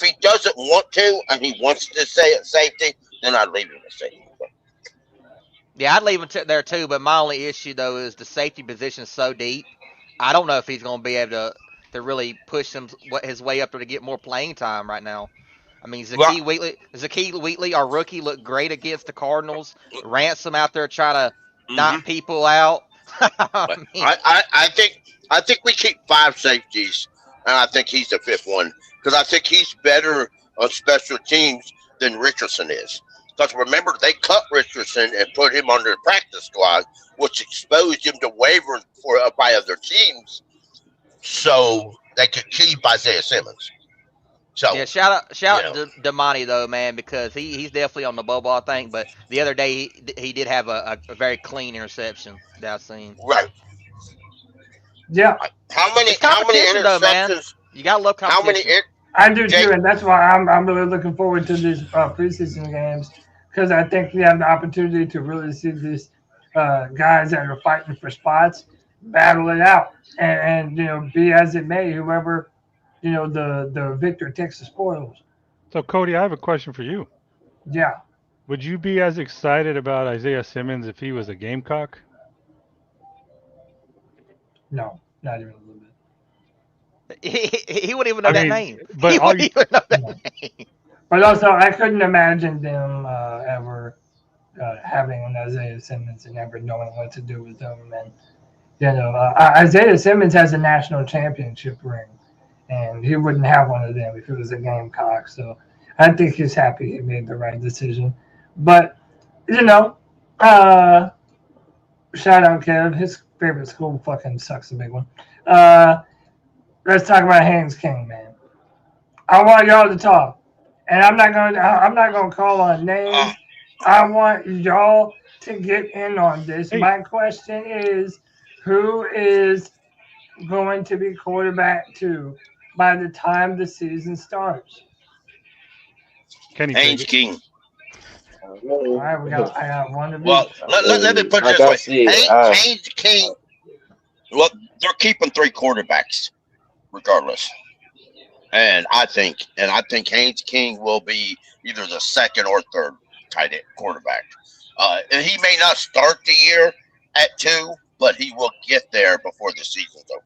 he doesn't want to and he wants to stay at safety, then I'd leave him at safety. Yeah, I'd leave him there too. But my only issue though is the safety position is so deep. I don't know if he's going to be able to really push his way up there to get more playing time right now. I mean, Well, Zakeem Wheatley, our rookie, looked great against the Cardinals. Ransom out there trying to knock mhm. people out. I But mean, I think we keep 5 safeties, and I think he's the 5th one because I think he's better on special teams than Richardson is. Because remember, they cut Richardson and put him on their practice squad, which exposed him to waivers by other teams, so they could keep Isaiah Simmons. So yeah, shout you out know, to Damani though, man, because he's definitely on the bubble, I think. But the other day he did have a very clean interception that I've seen. right? Yeah, It's How many competition though, man. interceptions? You gotta love How many? competition. I do Jake, too, and that's why I'm really looking forward to these preseason games because I think we have the opportunity to really see these guys that are fighting for spots battle it out, and be as it may, whoever the victor takes the spoils. So, Cody, I have a question for you. Yeah, Would you be as excited about Isaiah Simmons if he was a Gamecock? no, not even a little bit. He wouldn't even I know that mean, name. but He all wouldn't you, even know that No. name. But also, I couldn't imagine them ever having an Isaiah Simmons and never knowing what to do with him. And Isaiah Simmons has a national championship ring, and he wouldn't have one of them if it was a Gamecock. So I think he's happy he made the right decision. But uh, shout out Kev. His favorite school fucking sucks a big one. Uh, let's talk about Haynes King, man. I want y'all to talk, and I'm not going to call on names. uh, I want y'all to get in on this. hey, My question is, who is going to be quarterback 2 by the time the season starts? Kenny Haynes Pickett. King. All right, I got one of Well, each. let me put it Like this I way: said, Haynes King. Well, they're keeping 3 quarterbacks regardless. And I think Haynes King will be either the 2nd or 3rd tight end quarterback. And he may not start the year at 2, but he will get there before the season's over.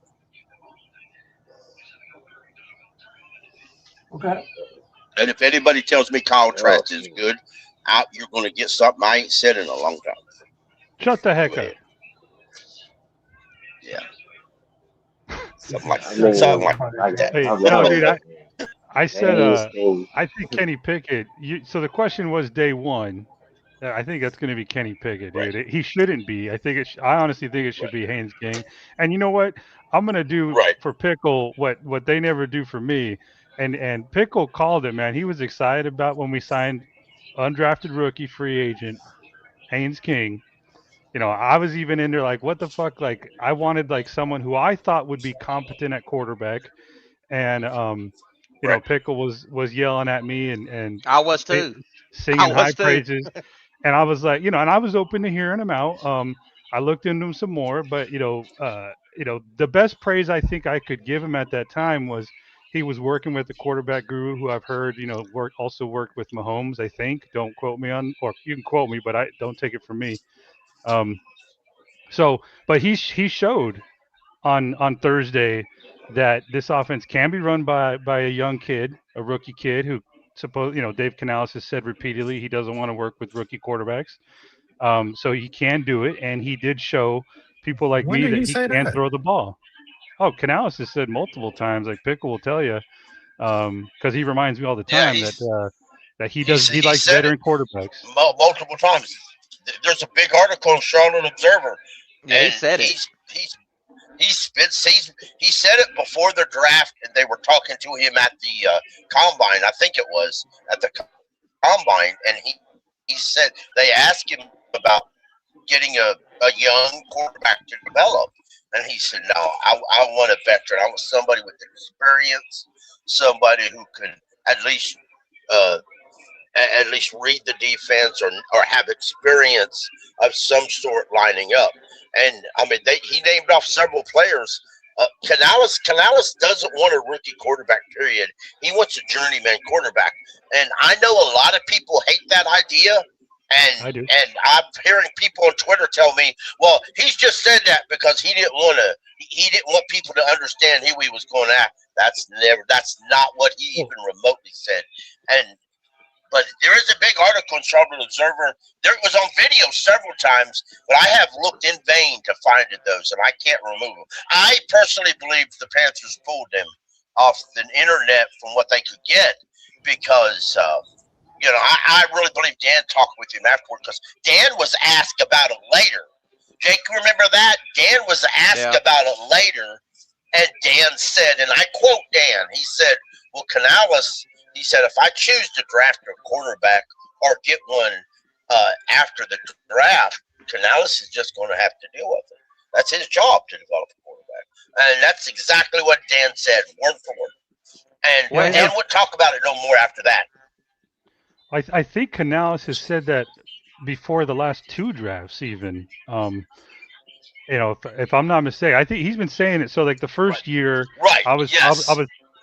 Okay. And if anybody tells me Kyle oh, Trask is good, you're going to get something I ain't said in a long time. Shut the heck Go up. ahead. Yeah, This something is like I such something a mean, like funny I game. got, Hey, I'm no, out. dude, I said, Haynes King. I think Kenny Pickett. So the question was day one. I think that's going to be Kenny Pickett, right, dude. He shouldn't be. I think I honestly think it should right, be Haynes King. And you know what? I'm going to do right. for Pickle what they never do for me. And Pickle called it, man. He was excited about when we signed undrafted rookie free agent Haynes King. I was even in there like, what the fuck? Like, I wanted like someone who I thought would be competent at quarterback, and Right. Pickle was yelling at me and I was say, too. I singing high was too. praises, and I was like, and I was open to hearing him out. I looked into him some more, but the best praise I think I could give him at that time was he was working with the quarterback guru who I've heard, worked with Mahomes. I think. Don't quote me on, or you can quote me, but I don't take it from me. Um, but he showed on Thursday that this offense can be run by a young kid, a rookie kid who Dave Canales has said repeatedly he doesn't want to work with rookie quarterbacks. So he can do it, and he did show people like When me did that he he say can that? throw the ball. Oh, Canales has said multiple times, like Pickle will tell you, because he reminds me all the Yeah, time that he he likes said it veteran quarterbacks. multiple times. There's a big article in Charlotte Observer, Yeah, he and said it. he said it before the draft, and they were talking to him at the combine. I think it was at the combine, and he said they asked him about getting a young quarterback to develop, and he said, "No, I want a veteran. I want somebody with experience, somebody who can at least." Uh, at least read the defense or have experience of some sort lining up. And I mean, he named off several players. Canales doesn't want a rookie quarterback, period. He wants a journeyman quarterback. And I know a lot of people hate that idea. I do. And I'm hearing people on Twitter tell me, well, he's just said that because he didn't want people to understand who he was going at. That's not what he even remotely said. But there is a big article in Charlotte Observer. There was on video several times, but I have looked in vain to find those, and I can't remove them. I personally believe the Panthers pulled him off the internet from what they could get because, I really believe Dan talked with him afterward because Dan was asked about it later. Jake, remember that? Dan was asked about it later, and Dan said, and I quote Dan, he said, well, Canales, he said, if I choose to draft a quarterback or get one after the draft, Canales is just going to have to deal with it. That's his job to develop a quarterback. And that's exactly what Dan said, word for word. And Dan would talk about it no more after that. I think Canales has said that before the last two drafts, even. If I'm not mistaken, I think he's been saying it. So like the first year, right?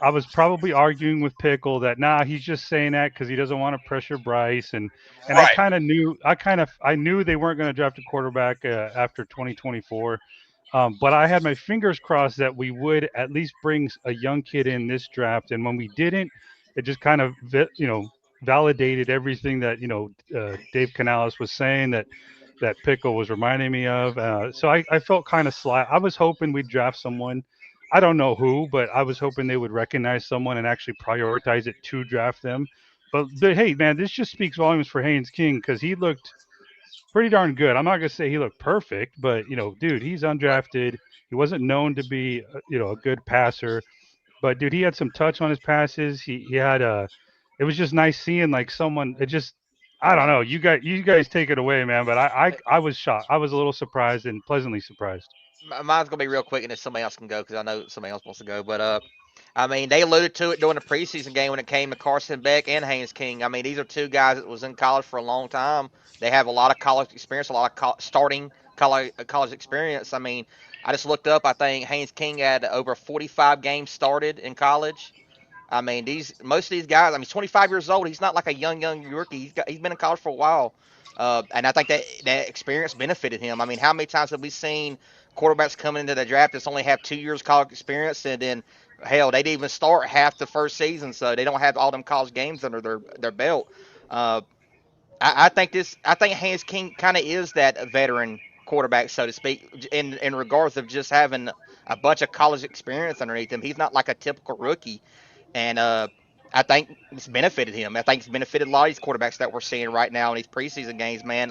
I was probably arguing with Pickle that he's just saying that because he doesn't want to pressure Bryce, and right. I knew they weren't going to draft a quarterback after 2024, but I had my fingers crossed that we would at least bring a young kid in this draft, and when we didn't, it just kind of validated everything that Dave Canales was saying that Pickle was reminding me of. So I felt kind of sly. I was hoping we'd draft someone. I don't know who, but I was hoping they would recognize someone and actually prioritize it to draft them. But hey, man, this just speaks volumes for Haynes King because he looked pretty darn good. I'm not gonna say he looked perfect, but dude, he's undrafted. He wasn't known to be a good passer, but dude, he had some touch on his passes. He had it was just nice seeing like someone. It just I don't know. You guys take it away, man. But I was shocked. I was a little surprised and pleasantly surprised. Mine's gonna be real quick, and if somebody else can go, because I know somebody else wants to go. But I mean, they alluded to it during the preseason game when it came to Carson Beck and Haynes King. I mean, these are two guys that was in college for a long time. They have a lot of college experience, a lot of starting college experience. I mean, I just looked up. I think Haynes King had over 45 games started in college. I mean, most of these guys. I mean, he's 25 years old. He's not like a young rookie. He's been in college for a while, and I think that experience benefited him. I mean, how many times have we seen quarterbacks coming into the draft that's only have 2 years college experience, and then hell, they didn't even start half the first season, so they don't have all them college games under their belt. Uh, I think Haynes King kind of is that veteran quarterback, so to speak, in regards of just having a bunch of college experience underneath him. He's not like a typical rookie. And I think it's benefited him. I think it's benefited a lot of these quarterbacks that we're seeing right now in these preseason games, man.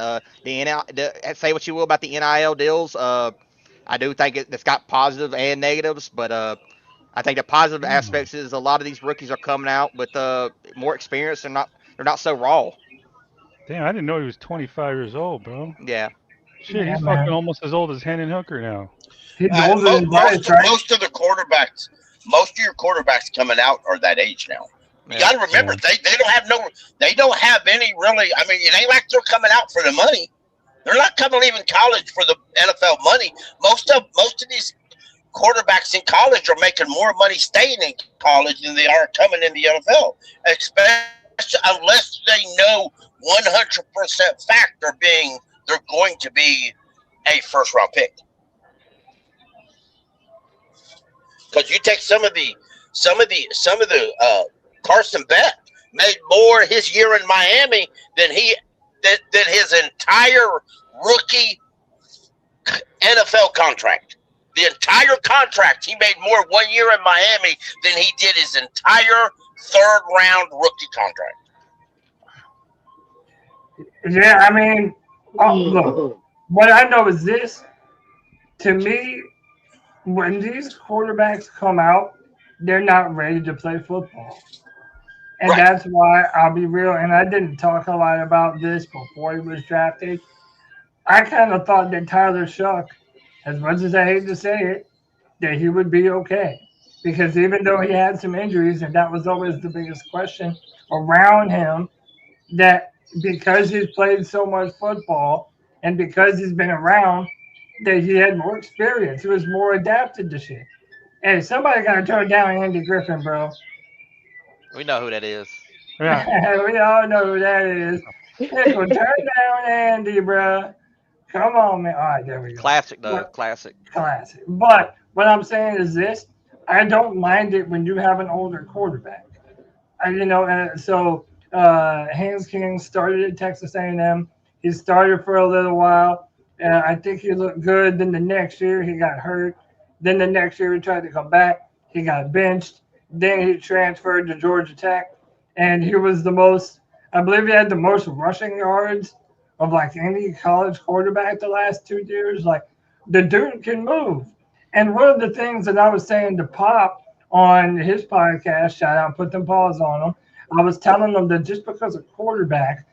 Say what you will about the NIL deals. I do think it's got positive and negatives, but I think the positive aspects is a lot of these rookies are coming out with more experience. They're not so raw. Damn, I didn't know he was 25 years old, bro. Yeah. Shit, Yeah, he's man. fucking almost as old as Hendon Hooker now. He's older than Bryce, right? Most of the quarterbacks, most of your quarterbacks coming out are that age now. You got to remember, they don't have any really. I mean, it ain't like they're coming out for the money. They're not coming leaving college for the NFL money. Most of these quarterbacks in college are making more money staying in college than they are coming in the NFL, especially unless they know 100% factor being they're going to be a first round pick. Because you take some of the Carson Beck made more his year in Miami than his entire rookie NFL contract. The entire contract, he made more 1 year in Miami than he did his entire third-round rookie contract. Yeah, I mean, look, what I know is this. To me, when these quarterbacks come out, they're not ready to play football. And Right. that's why I'll be real. And I didn't talk a lot about this before he was drafted. I kind of thought that Tyler Shuck, as much as I hate to say it, that he would be okay. Because even though he had some injuries, and that was always the biggest question around him, that because he's played so much football and because he's been around, that he had more experience. He was more adapted to shit. Hey, somebody got to turn down Andy Griffin, bro. We know who that is. Yeah. We all know who that is. Pickle, turn down Andy, bro. Come on, man. All right, there we go. Classic, though. But, Classic. classic. But what I'm saying is this. I don't mind it when you have an older quarterback. So Haynes King started at Texas A&M. He started for a little while. I think he looked good. Then the next year he got hurt. Then the next year he tried to come back. He got benched. Then he transferred to Georgia Tech. And he was I believe he had the most rushing yards of like any college quarterback the last 2 years. Like the dude can move. And one of the things that I was saying to Pop on his podcast, shout out, put them paws on him. I was telling them that just because a quarterback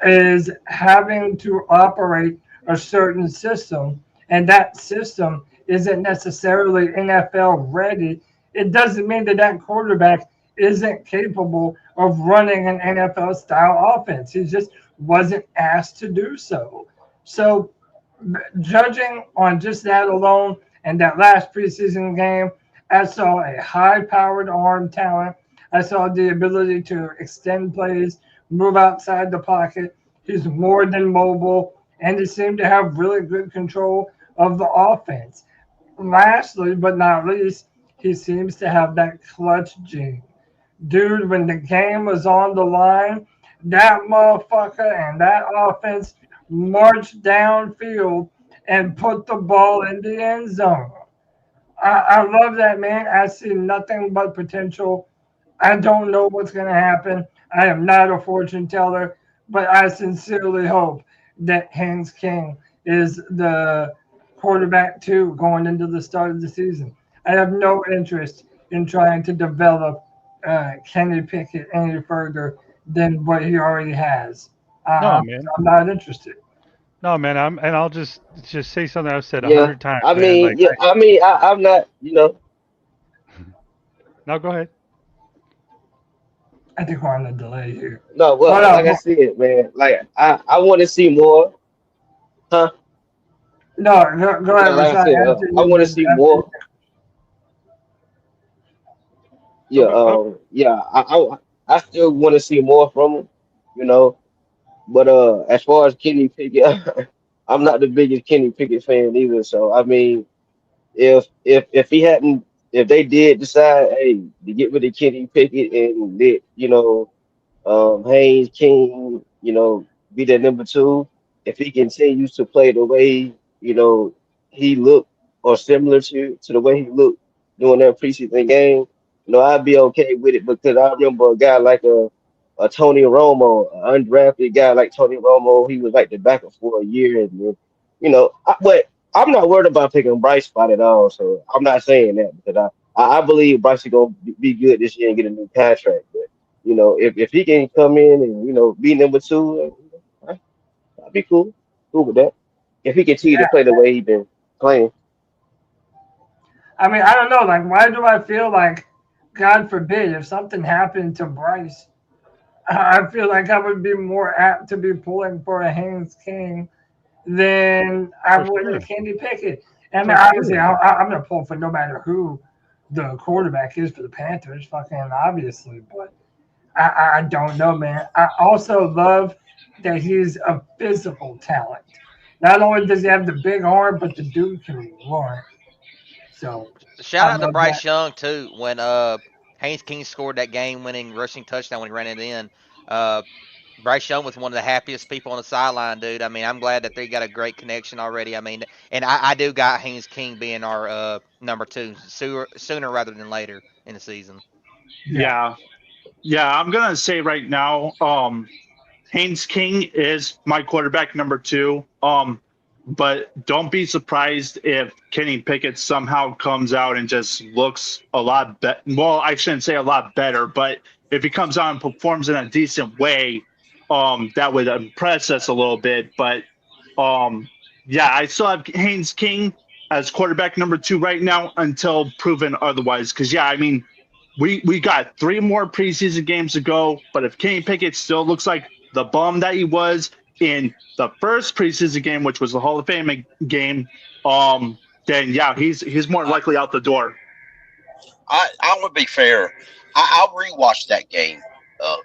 is having to operate a certain system, and that system isn't necessarily NFL ready, it doesn't mean that quarterback isn't capable of running an NFL style offense. He just wasn't asked to do so. So, judging on just that alone, and that last preseason game, I saw a high-powered arm talent. I saw the ability to extend plays, move outside the pocket. He's more than mobile, and he seemed to have really good control of the offense. Lastly, but not least, he seems to have that clutch gene. Dude, when the game was on the line, that motherfucker and that offense marched downfield and put the ball in the end zone. I love that, man. I see nothing but potential. I don't know what's going to happen. I am not a fortune teller, but I sincerely hope that Haynes King is the quarterback too going into the start of the season. I have no interest in trying to develop Kenny Pickett any further than what he already has. No, man. I'm not interested. No, man. I'll just say something I've said 100 times. I mean, man. Like, I'm not, No, go ahead. I think we're on a delay here. No, well, like I said, man, like I want to see more, huh? No, go ahead. Like I said, I want to see more. Yeah, I still want to see more from him, you know. But as far as Kenny Pickett, I'm not the biggest Kenny Pickett fan either. So I mean, if he hadn't, if they did decide, hey, to get rid of Kenny Pickett and let Haynes King, be that number 2, if he continues to play the way he looked or similar to the way he looked during that preseason game, I'd be okay with it because I remember a guy like a Tony Romo, an undrafted guy like Tony Romo, he was like the backup for a year, and but I'm not worried about picking Bryce spot at all. So I'm not saying that because I believe Bryce is gonna be good this year and get a new contract. But if he can come in and be number 2, I'd be cool with that. If he continue to play the way he's been playing. I mean, I don't know. Like, why do I feel like, God forbid, if something happened to Bryce, I feel like I would be more apt to be pulling for a Haynes King than I would a Kenny Pickett. And obviously, I'm going to pull for no matter who the quarterback is for the Panthers, fucking obviously. But I don't know, man. I also love that he's a physical talent. Not only does he have the big arm, but the dude can run. So Shout I out to love Bryce that. Young too when Haynes King scored that game-winning rushing touchdown when he ran it in. Uh, Bryce Young was one of the happiest people on the sideline, dude. I mean, I'm glad that they got a great connection already. I mean, and I do got Haynes King being our number 2 sooner rather than later in the season. Yeah. Yeah, I'm gonna say right now, Haynes King is my quarterback number 2. But don't be surprised if Kenny Pickett somehow comes out and just looks a lot better. Well, I shouldn't say a lot better, but if he comes out and performs in a decent way, that would impress us a little bit. But yeah, I still have Haynes King as quarterback number 2 right now until proven otherwise. Because yeah, I mean, we got 3 more preseason games to go. But if Kenny Pickett still looks like the bum that he was in the first preseason game, which was the Hall of Fame game, then yeah, he's more likely out the door. I would be fair. I'll rewatch that game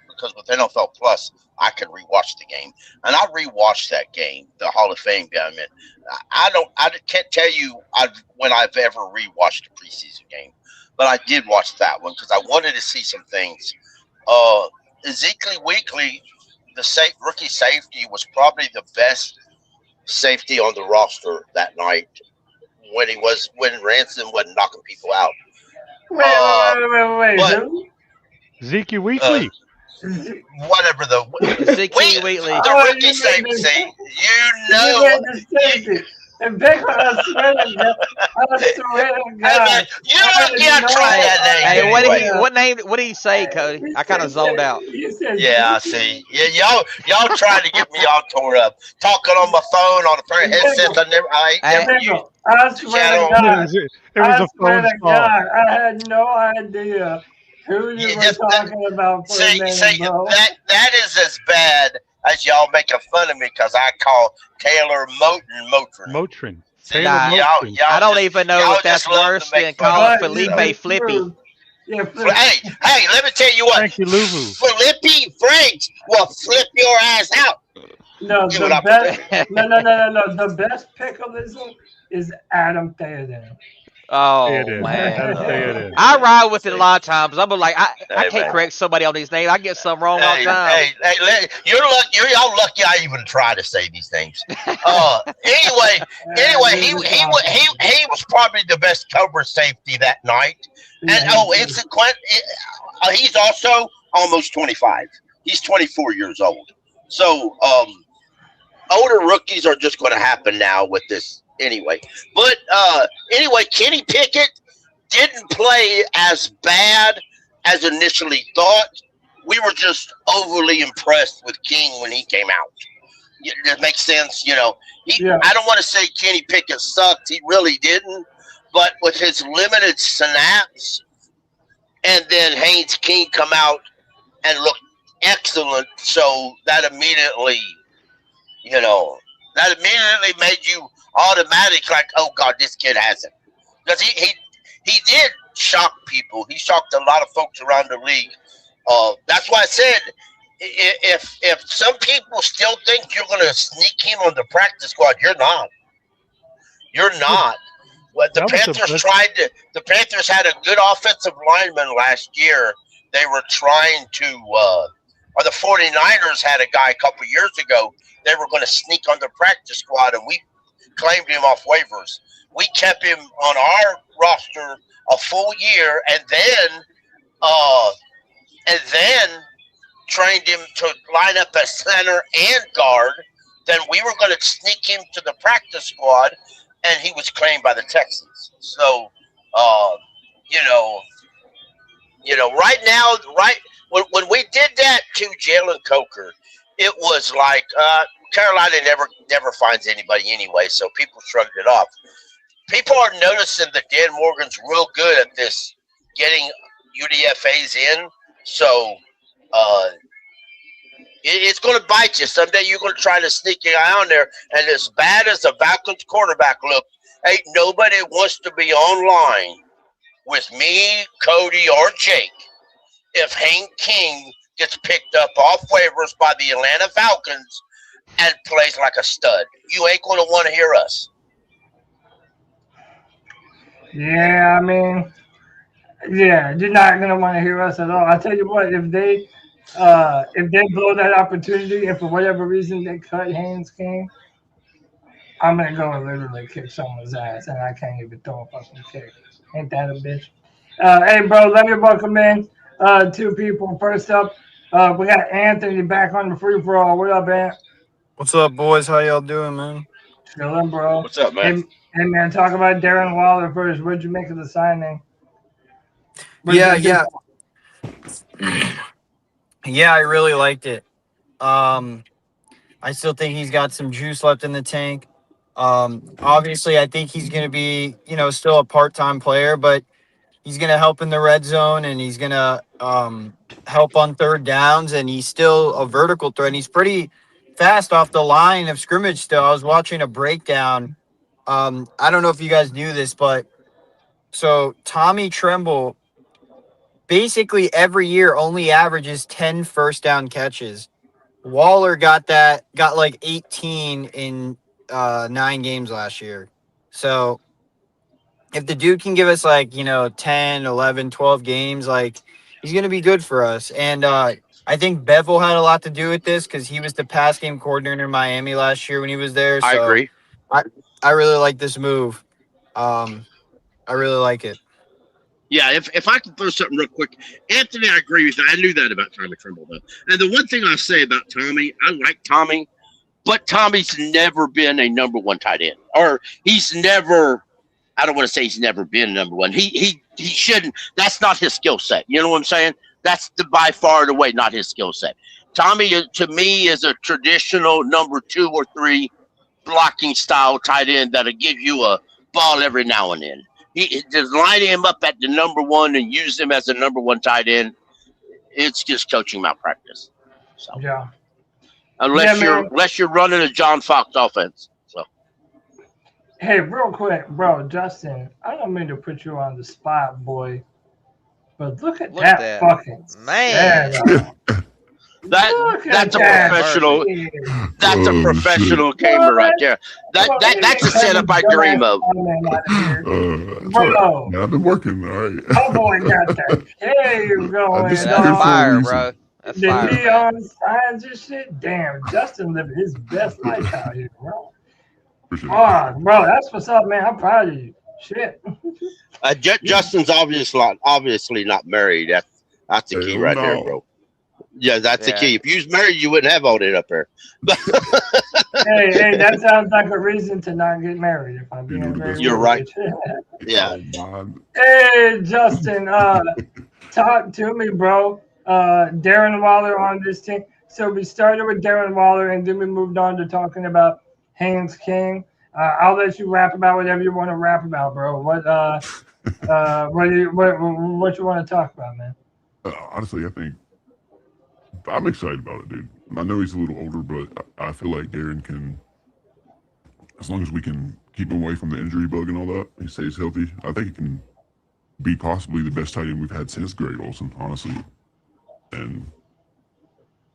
because with NFL Plus, I can rewatch the game, and I rewatched that game, the Hall of Fame game. And I can't tell you when I've ever rewatched a preseason game, but I did watch that one because I wanted to see some things. Ezekiel Weekly, the rookie safety, was probably the best safety on the roster that night when Ransom wasn't knocking people out. Wait. but- Who? Zeke Weekly. Whatever the Ezekiel Wheatley. the rookie safety, you know. And Vic, I swear to God, Hey, man, you don't get to try that name. Hey, anyway. what did he say, Cody? I kind of zoned out. Yeah, I see. Yeah, y'all trying to get me all tore up. Talking on my phone on a pair of headsets. I never used. I swear to God, It was a phone call. I had no idea who you were talking about for a minute, bro. That is as bad as y'all making fun of me because I call Taylor Motrin. Taylor Nah, Motrin. I don't even know if that's worse than calling Felipe Flippy. Yeah, Hey, let me tell you what. Frankie Louvu. Flippy Franks will flip your ass out. No, Give the it up. best. No. The best pickleism is Adam Theoden. Oh Theoden. man, Adam Theoden. I ride with it a lot of times. I'm like, I Hey, can't man. correct somebody on these names. I get something wrong all the time. Hey, you're lucky I even try to say these things. Anyway, he was probably the best cover safety that night. And he's also almost 25. He's 24 years old. So older rookies are just going to happen now with this anyway. But anyway, Kenny Pickett didn't play as bad as initially thought. We were just overly impressed with King when he came out. That makes sense, you know. I don't want to say Kenny Pickett sucked. He really didn't. But with his limited snaps, and then Haynes King come out and look excellent, so that immediately made you automatic like, oh God, this kid has it. Because he did shock people. He shocked a lot of folks around the league. That's why I said if some people still think you're going to sneak him on the practice squad, you're not. You're not. Well, the Panthers had a good offensive lineman last year. They were trying to, or the 49ers had a guy a couple years ago. They were going to sneak on the practice squad, and we claimed him off waivers. We kept him on our roster a full year, and then trained him to line up as center and guard. Then we were going to sneak him to the practice squad, and he was claimed by the Texans. So, right now, when we did that to Jalen Coker, it was like Carolina never finds anybody anyway, so people shrugged it off. People are noticing that Dan Morgan's real good at this, getting UDFAs in. So it's going to bite you. Someday you're going to try to sneak your eye on there. And as bad as the Falcons quarterback look, ain't nobody wants to be online with me, Cody, or Jake if Haynes King gets picked up off waivers by the Atlanta Falcons and plays like a stud. You ain't going to want to hear us. Yeah, I mean, yeah, you're not gonna want to hear us at all. I tell you what, if they blow that opportunity, and for whatever reason they cut Haynes King, I'm gonna go and literally kick someone's ass, and I can't even throw a fucking kick. Ain't that a bitch? Hey, bro, let me welcome in two people. First up, we got Anthony back on the free for all. What up, Ant? What's up, boys? How y'all doing, man? Chilling, bro. What's up, man? Hey, man, talk about Darren Waller first. What'd you make of the signing? Yeah. Yeah, I really liked it. I still think he's got some juice left in the tank. Obviously, I think he's going to be, still a part-time player, but he's going to help in the red zone, and he's going to help on third downs, and he's still a vertical threat. And he's pretty fast off the line of scrimmage still. I was watching a breakdown. I don't know if you guys knew this, but so Tommy Tremble basically every year only averages 10 first down catches. Waller got like 18 in 9 games last year. So if the dude can give us 10, 11, 12 games, he's going to be good for us. And I think Bevel had a lot to do with this because he was the pass game coordinator in Miami last year when he was there. So I agree. I really like this move. I really like it. Yeah, if I can throw something real quick, Anthony, I agree with you. I knew that about Tommy Tremble, though. And the one thing I'll say about Tommy, I like Tommy, but Tommy's never been a number one tight end. Or he's never, I don't want to say he's never been number one. He shouldn't. That's not his skill set. You know what I'm saying? That's by far and away not his skill set. Tommy, to me, is a traditional number 2 or 3 blocking style tight end that'll give you a ball every now and then. He just line him up at the number 1 and use him as a number 1 tight end. It's just coaching malpractice. So Yeah. unless man. you're running a John Fox offense. So Hey, real quick, bro, Justin, I don't mean to put you on the spot, boy, but look at that fucking man. That's a professional. That's a professional gamer right there. That's a setup I dream of. Bro, I've been working. All right. oh boy, got that cave going. That's That's fire, bro. That's The fire. neon signs and shit. Damn, Justin living his best life out here, bro. Appreciate it. Oh, bro, that's what's up, man. I'm proud of you. Shit. Justin's obviously not married. That's the key right there, bro. Yeah, that's the key. If you was married, you wouldn't have all that up there. Hey, that sounds like a reason to not get married. If I'm being very You're right. Yeah. Hey, Justin, talk to me, bro. Darren Waller on this team. So we started with Darren Waller, and then we moved on to talking about Haynes King. I'll let you rap about whatever you want to rap about, bro. What you want to talk about, man? Honestly, I think I'm excited about it, dude. I know he's a little older, but I feel like Darren can, as long as we can keep him away from the injury bug and all that, he stays healthy. I think he can be possibly the best tight end we've had since Greg Olsen, honestly. And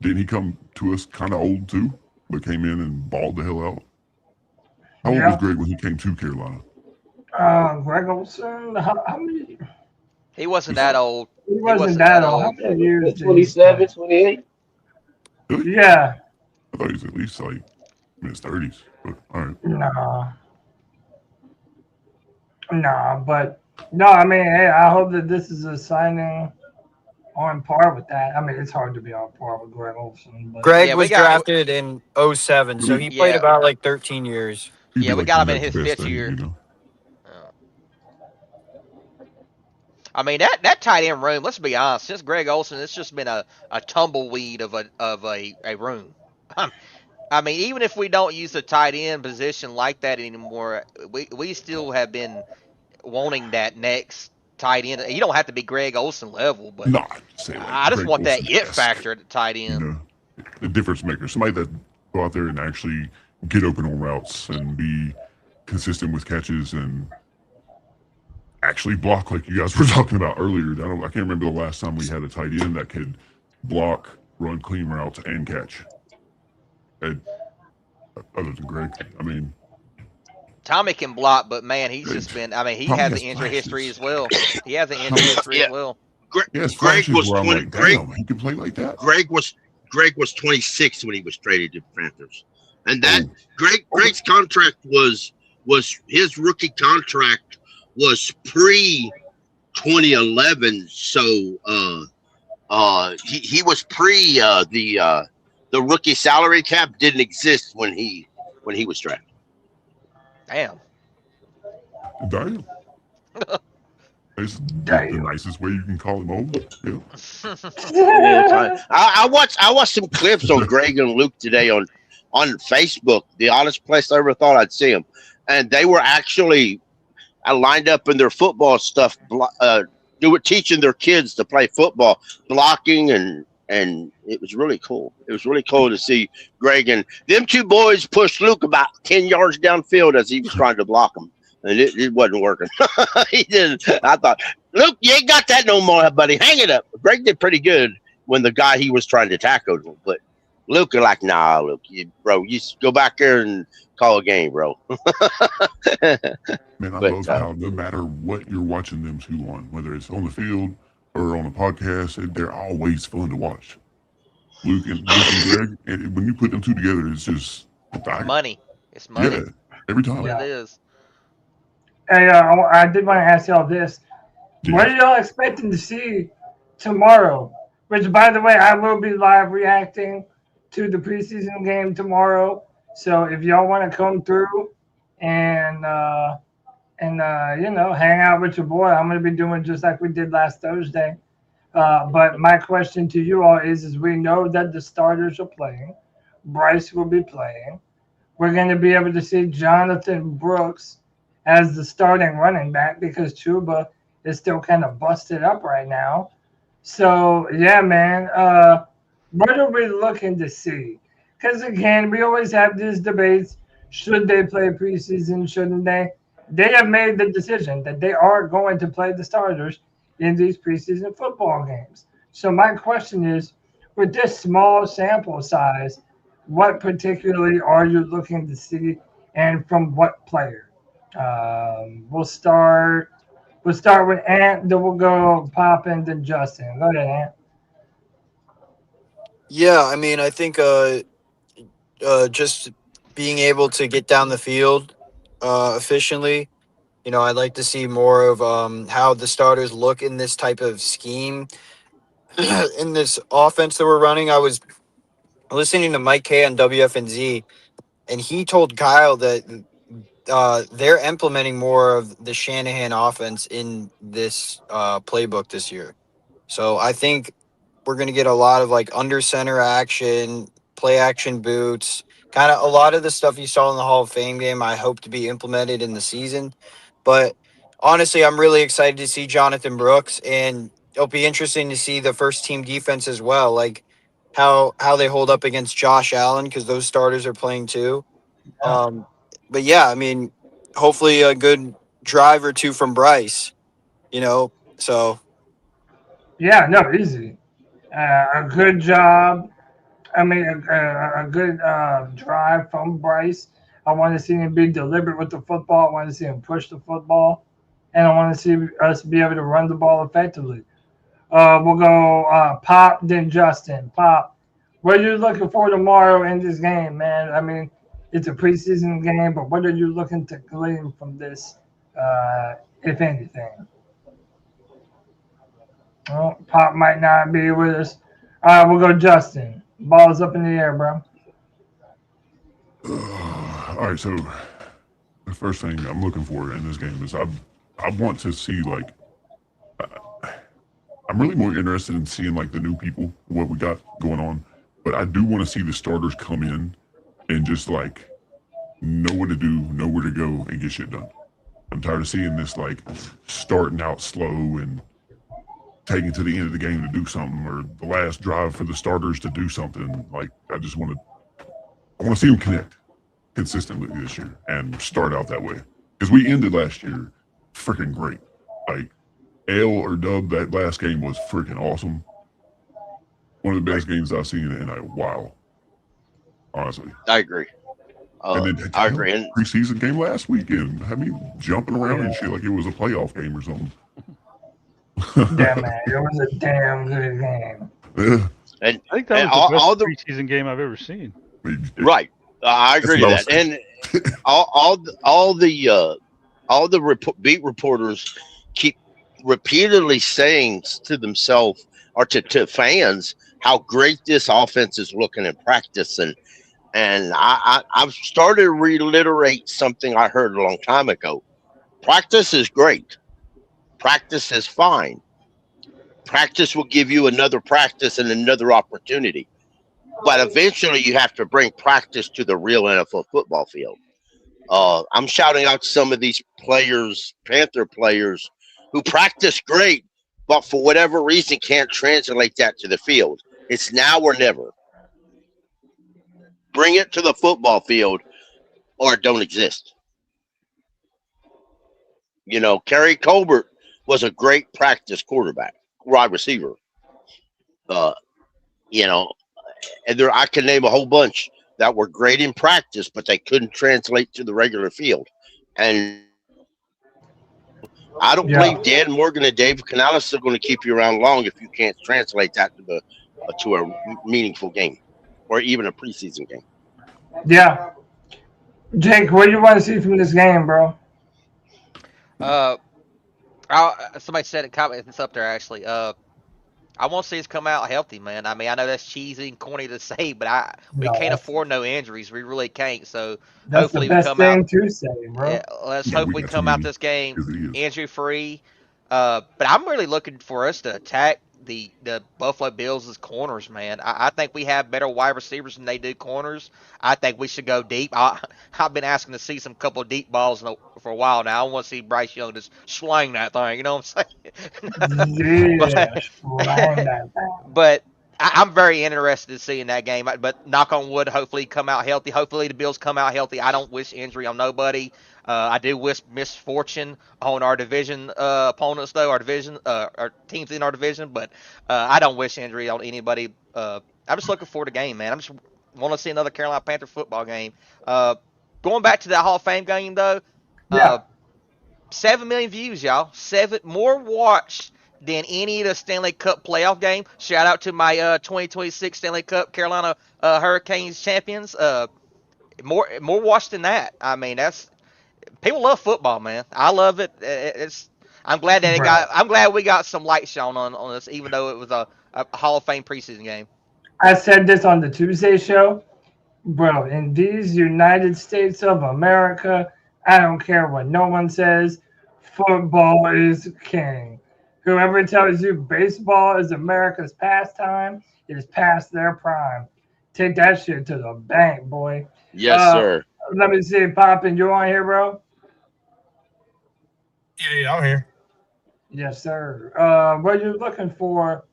didn't he come to us kind of old too, but came in and balled the hell out? How old was Greg when he came to Carolina? Greg Olsen, how many? He wasn't that old. He wasn't that old. How many years? 27, 28? Yeah. I thought he was at least like in his 30s. But all right. No, I mean, hey, I hope that this is a signing on par with that. I mean, it's hard to be on par with Greg Olsen. But Greg was drafted in 07, so he played about 13 years. Yeah, we got him in his 5th year. You know? I mean that tight end room. Let's be honest. Since Greg Olsen, it's just been a tumbleweed of a room. I mean, even if we don't use the tight end position like that anymore, we still have been wanting that next tight end. You don't have to be Greg Olsen level, but I just want that it factor at the tight end. You know, the difference maker, somebody that go out there and actually get open on routes and be consistent with catches and actually block like you guys were talking about earlier. I can't remember the last time we had a tight end that could block, run clean routes, and catch. And other than Greg, I mean, Tommy can block, but man, he's just been. I mean, he Tommy has has an injury history flashes. as well. He has an injury history Yeah. as well. He has Greg flashes was where I'm 20. like, Greg damn, he can play like that. Greg was 26 when he was traded to the Panthers, and that Oh. Greg's contract was his rookie contract was pre 2011. So he was pre the rookie salary cap didn't exist when he was drafted. Damn. Damn. It's the nicest way you can call him old. Yeah. Yeah, I watched some clips on Greg and Luke today on Facebook. The honest place I ever thought I'd see them, and they were actually lined up in their football stuff, teaching their kids to play football, blocking, and it was really cool. It was really cool to see Greg and them two boys push Luke about 10 yards downfield as he was trying to block him. And it wasn't working. He didn't. I thought, Luke, you ain't got that no more, buddy. Hang it up. Greg did pretty good when the guy he was trying to tackle him. But Luke is like, nah, Luke, you go back there and call a game, bro. Man, I love how no matter what you're watching them two on, whether it's on the field or on a podcast, they're always fun to watch. Luke and Greg, and when you put them two together, it's just money. It's money. Yeah, every time. What it is. Hey, I did want to ask y'all this. Yeah. What are y'all expecting to see tomorrow? Which, by the way, I will be live reacting to the preseason game tomorrow. So if y'all want to come through and hang out with your boy, I'm going to be doing just like we did last Thursday. But my question to you all is we know that the starters are playing. Bryce will be playing. We're going to be able to see Jonathan Brooks as the starting running back because Chuba is still kind of busted up right now. So, yeah, man, what are we looking to see? Because, again, we always have these debates. Should they play preseason? Shouldn't they? They have made the decision that they are going to play the starters in these preseason football games. So my question is, with this small sample size, what particularly are you looking to see and from what player? We'll start with Ant, then we'll go Pop and then Justin. Go ahead, Ant. Yeah, I mean, I think just being able to get down the field efficiently. You know, I'd like to see more of how the starters look in this type of scheme. In this offense that we're running, I was listening to Mike K on WFNZ, and he told Kyle that they're implementing more of the Shanahan offense in this playbook this year. So I think we're going to get a lot of like under center action, play action boots, kind of a lot of the stuff you saw in the Hall of Fame game. I hope to be implemented in the season. But honestly, I'm really excited to see Jonathan Brooks, and it'll be interesting to see the first team defense as well, like how they hold up against Josh Allen because those starters are playing too. But yeah, I mean, hopefully a good drive or two from Bryce, so. Yeah, no, easy. A good job. I mean, a good drive from Bryce. I want to see him be deliberate with the football. I want to see him push the football. And I want to see us be able to run the ball effectively. We'll go Pop, then Justin. Pop, what are you looking for tomorrow in this game, man? I mean, it's a preseason game, but what are you looking to glean from this, if anything? Oh, Pop might not be with us. All right, we'll go Justin. Ball's up in the air, bro. All right, so the first thing I'm looking for in this game is I want to see, like, I'm really more interested in seeing, like, the new people, what we got going on. But I do want to see the starters come in and just, like, know what to do, know where to go, and get shit done. I'm tired of seeing this, like, starting out slow and taking to the end of the game to do something, or the last drive for the starters to do something. Like, I want to see them connect consistently this year and start out that way. Because we ended last year freaking great. Like, L or dub, that last game was freaking awesome. One of the best games I've seen in a while. Honestly. I agree. And then I agree. And preseason game last weekend. Had me jumping around and shit like it was a playoff game or something. Yeah, man, it was a damn good game. Yeah. and, I think that and was the best all the preseason game I've ever seen. right. I agree to what I that. was And all the beat reporters keep repeatedly saying to themselves or to fans how great this offense is looking in practice. And I've started to reiterate something I heard a long time ago. Practice is great. Practice is fine. Practice will give you another practice and another opportunity. But eventually you have to bring practice to the real NFL football field. I'm shouting out some of these players, Panther players, who practice great, but for whatever reason can't translate that to the field. It's now or never. Bring it to the football field or it don't exist. You know, Kerry Colbert was a great practice quarterback, wide receiver. Uh, you know, and there I can name a whole bunch that were great in practice, but they couldn't translate to the regular field. And I don't Yeah, believe Dan Morgan and Dave Canales are going to keep you around long if you can't translate that to a meaningful game or even a preseason game. yeah. Jake, what do you want to see from this game, bro? Uh, somebody said it. Comment it's up there actually. I want to see us come out healthy, man. I mean, I know that's cheesy and corny to say, but we No, can't afford no injuries. We really can't. So that's the hopefully we best come out. thing to say, bro. Yeah, let's Yeah, hope we we got too come out many this game as it is. injury free. But I'm really looking for us to attack the Buffalo Bills as corners, man. I think we have better wide receivers than they do corners. I think we should go deep. I've been asking to see some couple of deep balls for a while now. I want to see Bryce Young just sling that thing. You know what I'm saying? Yeah, but slang that thing. but I'm very interested in seeing that game. But knock on wood, hopefully come out healthy. Hopefully the Bills come out healthy. I don't wish injury on nobody. I do wish misfortune on our division opponents, though our teams in our division. But I don't wish injury on anybody. I'm just looking forward to the game, man. I'm just want to see another Carolina Panther football game. Uh, Going back to that Hall of Fame game, though. Yeah, 7 million views, y'all. Seven more watched than any of the Stanley Cup playoff game. Shout out to my 2026 Stanley Cup Carolina Hurricanes champions. More watched than that. I mean, that's people love football, man. I love it. It's I'm glad that it bro. got. I'm glad we got some light shown on this, even though it was a Hall of Fame preseason game. I said this on the Tuesday show, bro. In these United States of America, I don't care what no one says. Football is king. Whoever tells you baseball is America's pastime is past their prime. Take that shit to the bank, boy. Yes, Uh, sir. Let me see, Poppin', you on here, bro? Yeah, I'm here. Yes, sir. What are you looking for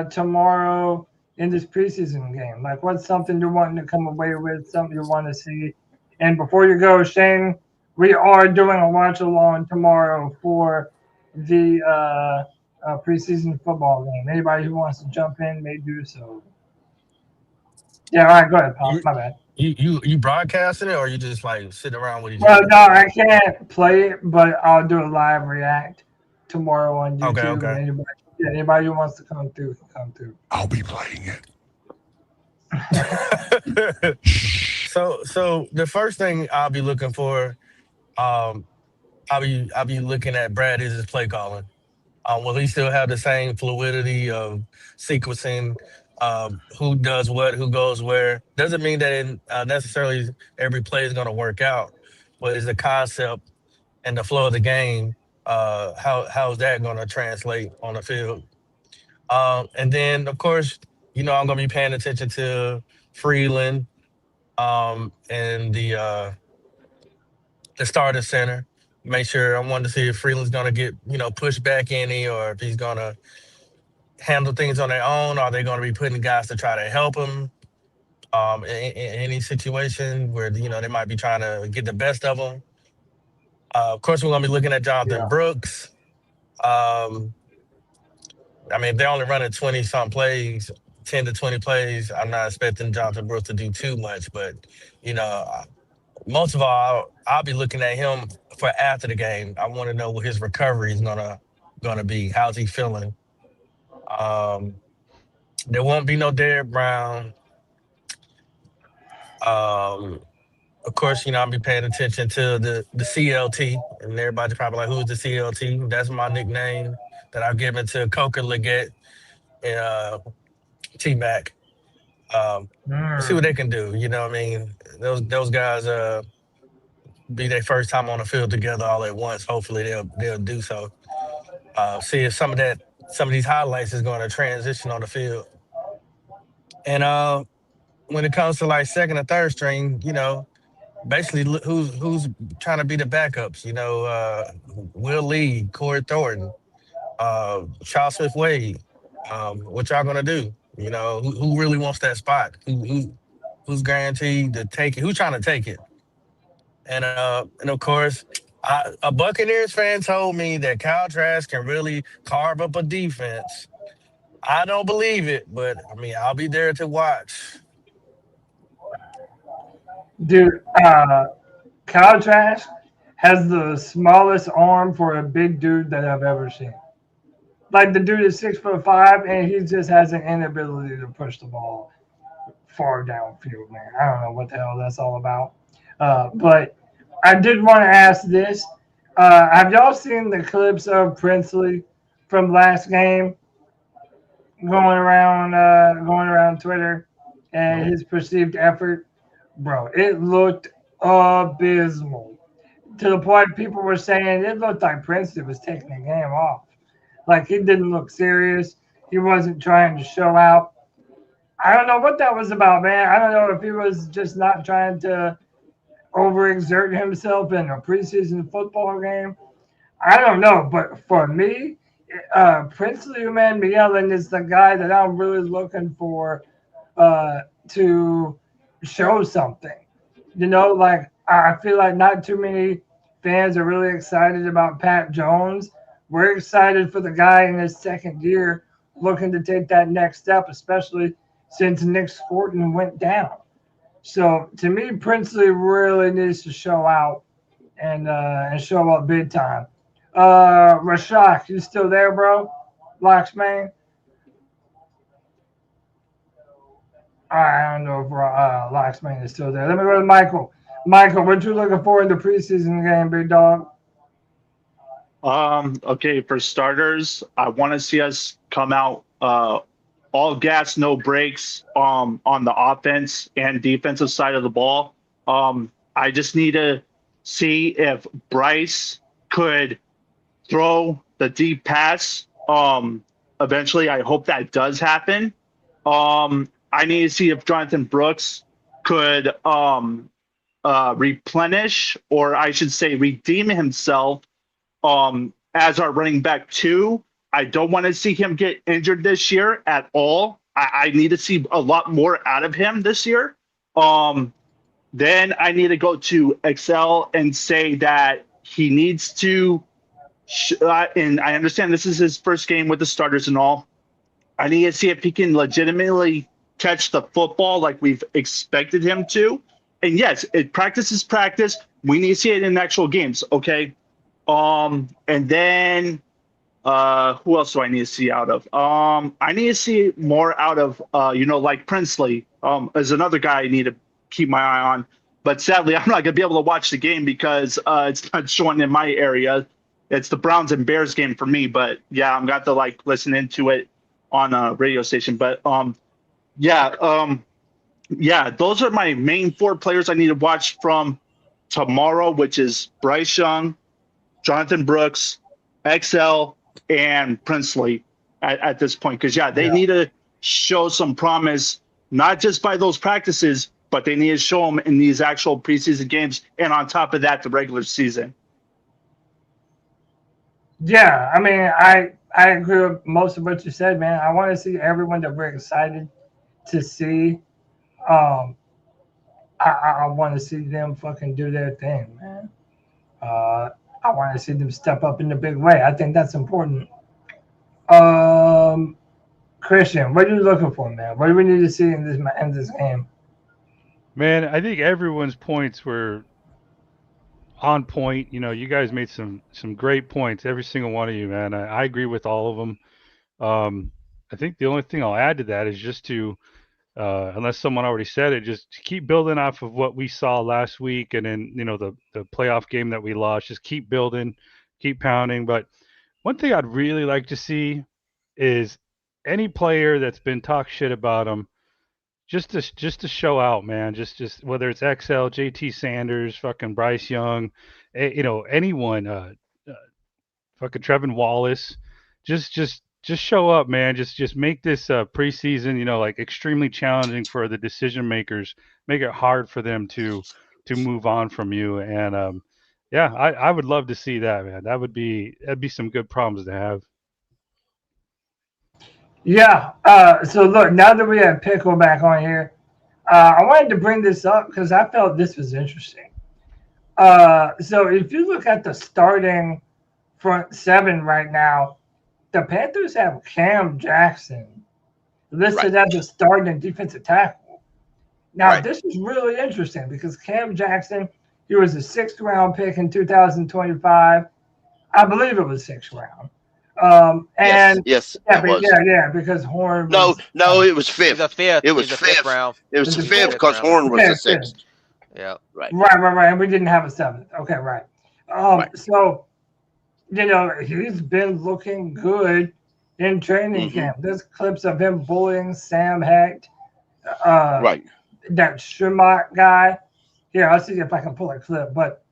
tomorrow in this preseason game? Like, what's something you're wanting to come away with, something you want to see? And before you go, Shane, we are doing a watch along tomorrow for the preseason football game. Anybody who wants to jump in may do so. Yeah, all right, go ahead, Pop. You My bad. you broadcasting it, or you just like sitting around with each Well, other? no, I can't play it, but I'll do a live react tomorrow on Okay, YouTube. okay. Anybody who wants to come through can come through. I'll be playing it. So the first thing I'll be looking for, um, I'll be looking at Brad is his play calling. Will he still have the same fluidity of sequencing, who does what, who goes where? Doesn't mean that necessarily every play is going to work out, but is the concept and the flow of the game, how's that going to translate on the field? And then, of course, I'm going to be paying attention to Freeland, and the starter center. Make sure I wanted to see if Freeland's going to get pushed back any, or if he's going to handle things on their own. Are they going to be putting guys to try to help him in any situation where they might be trying to get the best of him? Of course, we're going to be looking at Jonathan Yeah. Brooks. I mean, if they're only running 20 some plays 10 to 20 plays. I'm not expecting Jonathan Brooks to do too much, but most of all, I'll be looking at him for after the game. I want to know what his recovery is gonna be. How's he feeling? Um, there won't be no Derrick Brown. Um, of course, I'll be paying attention to the CLT, and everybody's probably like, "Who's the CLT?" That's my nickname that I've given to Coker, Leggett, and T Mac. See what they can do. You know what I mean? Those guys be their first time on the field together all at once. Hopefully they'll do so. See if some of these highlights is going to transition on the field. And when it comes to like second or third string, basically who's trying to be the backups. Will Lee, Corey Thornton, Charles Smith Wade. What y'all gonna do? Who really wants that spot? Who's guaranteed to take it? Who's trying to take it? And of course, a Buccaneers fan told me that Kyle Trask can really carve up a defense. I don't believe it, but I mean, I'll be there to watch. Dude, Kyle Trask has the smallest arm for a big dude that I've ever seen. Like the dude is 6'5", and he just has an inability to push the ball far downfield, man. I don't know what the hell that's all about. But I did want to ask this. Have y'all seen the clips of Princely from last game going around Twitter and his perceived effort? Bro, it looked abysmal. To the point people were saying it looked like Princely was taking the game off. Like he didn't look serious. He wasn't trying to show out. I don't know what that was about, man. I don't know if he was just not trying to overexert himself in a preseason football game. I don't know, but for me, Princely Uman is the guy that I'm really looking for to show something. Like I feel like not too many fans are really excited about Pat Jones. We're excited for the guy in his second year looking to take that next step, especially since Nick Scorton went down. So to me, Princely really needs to show out and show up big time. Rashak, you still there, bro? Locksman? I don't know if Locksman is still there. Let me go to Michael. Michael, what you looking for in the preseason game, big dog? Okay, for starters, I want to see us come out all gas, no brakes on the offense and defensive side of the ball. I just need to see if Bryce could throw the deep pass. Eventually, I hope that does happen. I need to see if Jonathan Brooks could replenish, or I should say redeem himself as our running back 2. I don't want to see him get injured this year at all. I need to see a lot more out of him this year. Then I need to go to Excel and say that he needs to, and I understand this is his first game with the starters and all. I need to see if he can legitimately catch the football like we've expected him to. And yes, practice is practice. We need to see it in actual games, okay? And then who else do I need to see out of? I need to see more out of like Princely is another guy I need to keep my eye on. But sadly, I'm not gonna be able to watch the game because it's not showing in my area. It's the Browns and Bears game for me. But yeah, I'm got to listen into it on a radio station. But yeah, those are my main 4 players I need to watch from tomorrow, which is Bryce Young, Jonathan Brooks, XL, and Princely at this point. Because, they need to show some promise, not just by those practices, but they need to show them in these actual preseason games. And on top of that, the regular season. Yeah, I mean, I agree with most of what you said, man. I want to see everyone that we're excited to see. I want to see them fucking do their thing, man. I want to see them step up in a big way. I think that's important. Christian, what are you looking for, man? What do we need to see in this game? Man, I think everyone's points were on point. You know, you guys made some great points, every single one of you, man. I agree with all of them. I think the only thing I'll add to that is just to, unless someone already said it, just to keep building off of what we saw last week, and then the playoff game that we lost. Just keep building, keep pounding. But one thing I'd really like to see is any player that's been talk shit about them, just to show out, man. Just whether it's XL, JT Sanders, fucking Bryce Young, anyone, fucking Trevin Wallace, just show up, man. Just make this preseason, like extremely challenging for the decision makers. Make it hard for them to move on from you. And yeah, I would love to see that, man. That'd be some good problems to have. Yeah. So look, now that we have Pickle back on here, I wanted to bring this up because I felt this was interesting. So if you look at the starting front seven right now, the Panthers have Cam Jackson listed as a starting defensive tackle. Now, this is really interesting because Cam Jackson, he was a 6th round pick in 2025. I believe it was 6th round. And yes, because Horn. No, it was 5th. It was a 5th. It was 5th round. It was the 5th because Horn was the 6th. Yeah. Right. And we didn't have a 7th. Okay, right. So, he's been looking good in training camp. There's clips of him bullying Sam Hecht. That Schumach guy. Here, I'll see if I can pull a clip. But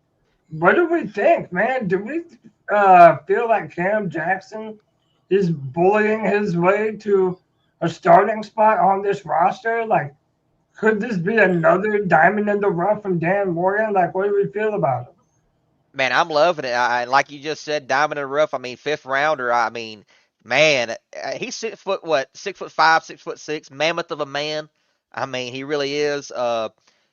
what do we think, man? Do we feel like Cam Jackson is bullying his way to a starting spot on this roster? Like, could this be another diamond in the rough from Dan Morgan? Like, what do we feel about him? Man, I'm loving it. Like you just said, diamond in the rough. I mean, 5th rounder. I mean, man, he's 6 foot 6'5", 6'6", mammoth of a man. I mean, he really is.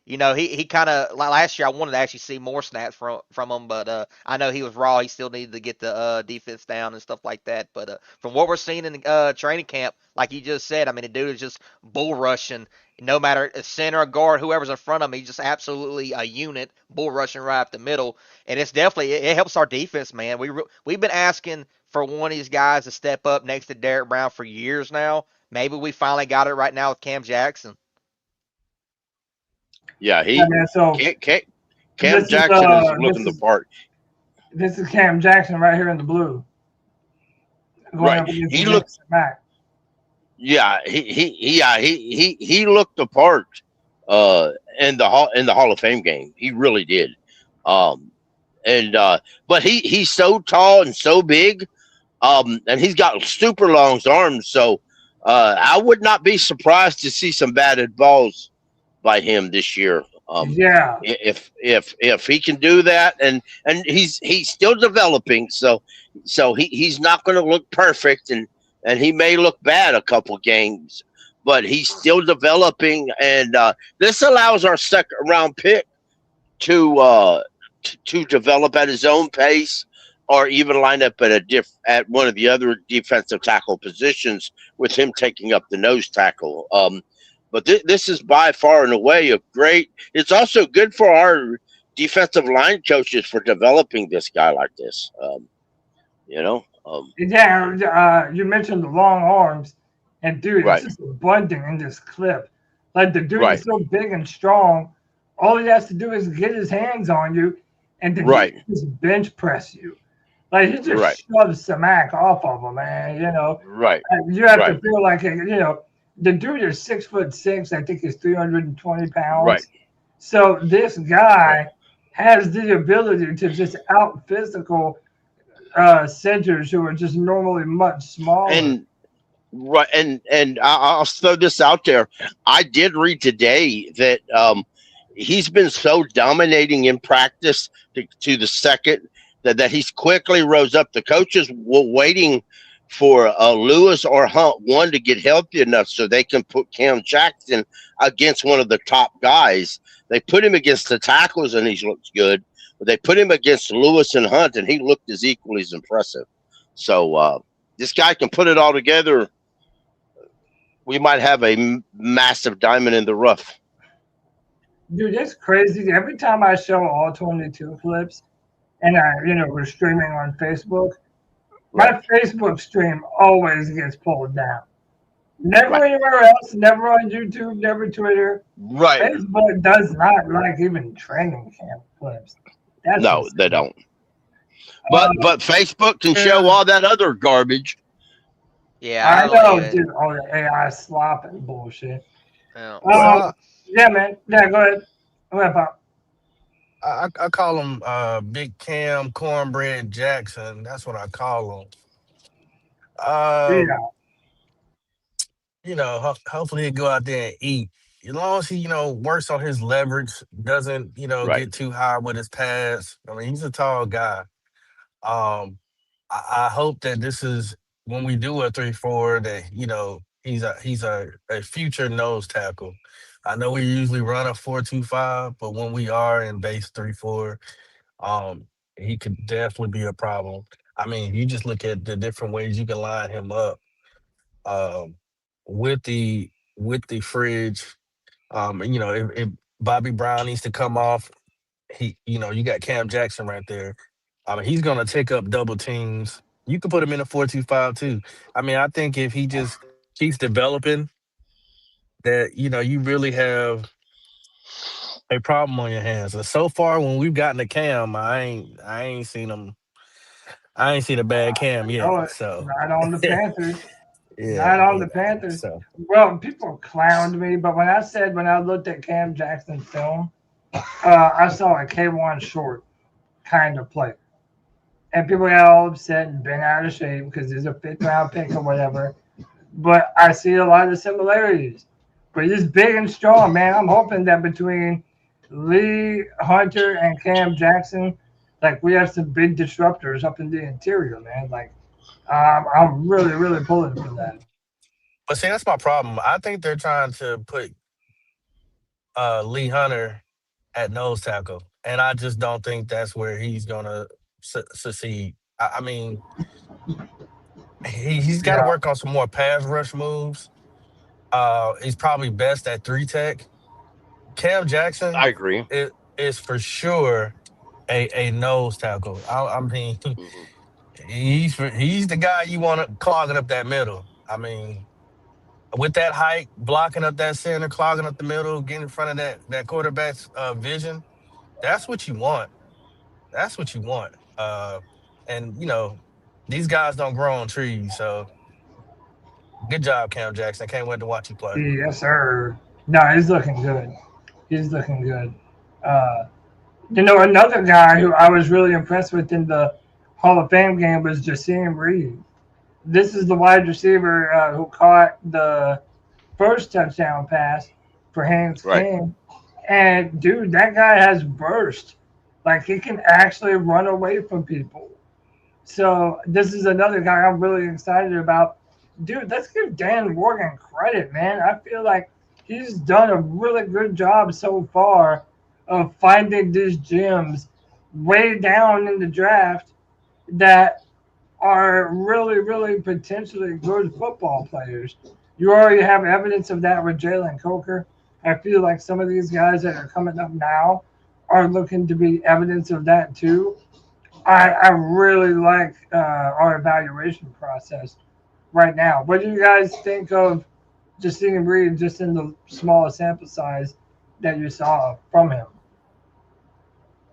He kind of last year I wanted to actually see more snaps from him, but I know he was raw. He still needed to get the defense down and stuff like that. But from what we're seeing in training camp, like you just said, I mean, the dude is just bull rushing. No matter a center or guard, whoever's in front of him, he's just absolutely a unit, bull rushing right up the middle. And it's definitely it helps our defense, man. We've been asking for one of these guys to step up next to Derek Brown for years now. Maybe we finally got it right now with Cam Jackson. Yeah, Cam Jackson is looking the part. This is Cam Jackson right here in the blue. He looked back. Yeah, he looked the part in the Hall of Fame game. He really did. But he's so tall and so big, and he's got super long arms. So I would not be surprised to see some batted balls by him this year. If he can do that, and he's still developing, so he's not going to look perfect, and he may look bad a couple games, but he's still developing, and this allows our 2nd round pick to develop at his own pace, or even line up at one of the other defensive tackle positions with him taking up the nose tackle. But this is by far and away a great. It's also good for our defensive line coaches for developing this guy like this. You mentioned the long arms, and dude, it's just abundant in this clip. Like the dude is so big and strong. All he has to do is get his hands on you, and then just bench press you. Like he just shoves smack off of him, man. You have to feel like the dude is 6'6". I think he's 320 pounds. Right. So this guy has the ability to just out physical centers who are just normally much smaller. And I'll throw this out there. I did read today that he's been so dominating in practice to the second that he's quickly rose up. The coaches were waiting for Lewis or Hunt one to get healthy enough so they can put Cam Jackson against one of the top guys. They put him against the tackles and he looks good, but they put him against Lewis and Hunt and he looked as equally as impressive. So this guy can put it all together we might have a massive diamond in the rough. Dude, it's crazy. Every time I show all 22 clips, and we're streaming on Facebook, Right. my Facebook stream always gets pulled down. Never Right. anywhere else, never on YouTube, never Twitter. Right. Facebook does not like even training camp clips. That's No, insane. they don't. But Facebook can show all that other garbage. Yeah, I don't know, even. dude. All the AI slop and bullshit. Yeah. Well, Yeah, man. Yeah, go ahead. Wrap up. I call him Big Cam Cornbread Jackson. That's what I call him. Yeah. Hopefully he'll go out there and eat. As long as he, works on his leverage, doesn't, Right. get too high with his pass. I mean, he's a tall guy. Um, I hope that this is when we do a 3-4 that he's a future nose tackle. I know we usually run a 4-2-5, but when we are in base 3-4, he could definitely be a problem. I mean, you just look at the different ways you can line him up um, with the fridge. If Bobby Brown needs to come off, you got Cam Jackson right there. I mean, he's gonna take up double teams. You can put him in a 4-2-5 too. I mean, I think if he just keeps developing, that you really have a problem on your hands. And so far, when we've gotten to Cam, I ain't seen him. I ain't seen a bad Cam yet. No, So not on the Panthers. yeah, Not on yeah. the Panthers. So Well, people clowned me, but when I looked at Cam Jackson's film, I saw a K1 short kind of player. And people got all upset and bent out of shape because he's a fifth round pick or whatever. But I see a lot of similarities. But he's big and strong, man. I'm hoping that between Lee Hunter and Cam Jackson, like we have some big disruptors up in the interior, man. Like I'm really, really pulling for that. but see, that's my problem. I think they're trying to put Lee Hunter at nose tackle, and I just don't think that's where he's gonna succeed. I mean, he's got to Yeah, work on some more pass rush moves. He's probably best at 3 tech. Cam Jackson I agree. is for sure a nose tackle. I mean, Hmm. he's the guy you want to clogging up that middle. I mean, with that height, blocking up that center, clogging up the middle, getting in front of that quarterback's vision. That's what you want. That's what you want. And these guys don't grow on trees. So good job, Cam Jackson. Can't wait to watch you play. yes, sir. No, he's looking good. He's looking good. Uh, another guy who I was really impressed with in the Hall of Fame game was Jasim Reed. This is the wide receiver who caught the first touchdown pass for Haynes Right. King. And dude, that guy has burst. Like he can actually run away from people. So this is another guy I'm really excited about. Dude, let's give Dan Morgan credit, man. I feel like he's done a really good job so far of finding these gems way down in the draft that are really, really potentially good football players. You already have evidence of that with Jalen Coker. I feel like some of these guys that are coming up now are looking to be evidence of that too. I really like our evaluation process right now. What do you guys think of Justine Reed just in the small sample size that you saw from him?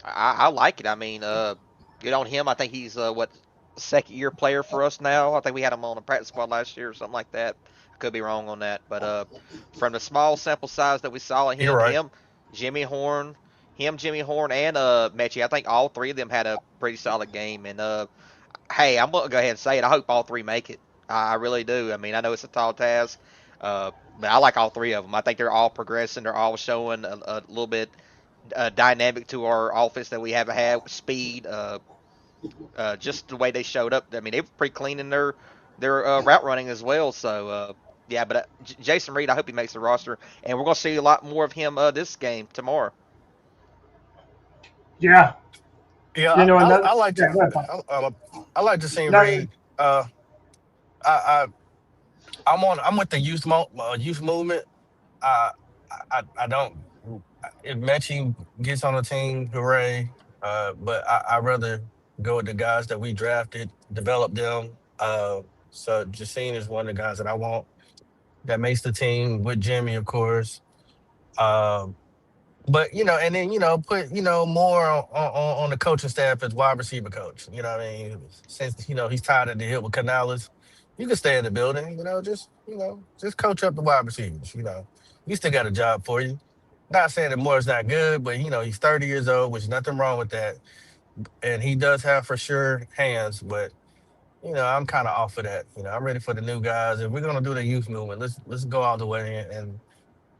I like it. I mean, good on him. I think he's what, second year player for us now. I think we had him on the practice squad last year or something like that. I could be wrong on that, but from the small sample size that we saw You're right. Jimmy Horn, Jimmy Horn, and Mechie, I think all three of them had a pretty solid game. And hey, I'm gonna go ahead and say it. I hope all three make it. I really do. I mean, I know it's a tall task, but I like all three of them. I think they're all progressing. They're all showing a little bit dynamic to our offense that we haven't had. Speed, just the way they showed up. I mean, they were pretty clean in their route running as well. So yeah, but Jason Reed, I hope he makes the roster, and we're gonna see a lot more of him this game tomorrow. Yeah, Yeah, another. I like Yeah, to go ahead, Pop. I like to see No, Reed. I I'm with the youth movement. Uh, I don't. If Mechie gets on the team, hooray! But I rather go with the guys that we drafted, develop them. So Jacine is one of the guys that I want that makes the team with Jimmy, of course. Um, but and then put more on the coaching staff as wide receiver coach. You know what I mean? Since he's tied at the hip with Canales, you can stay in the building. Just coach up the wide receivers. We still got a job for you. Not saying that Moore's not good, but he's 30 years old, which nothing wrong with that, and he does have for sure hands. But I'm kind of off of that. I'm ready for the new guys. If we're gonna do the youth movement, let's go all the way and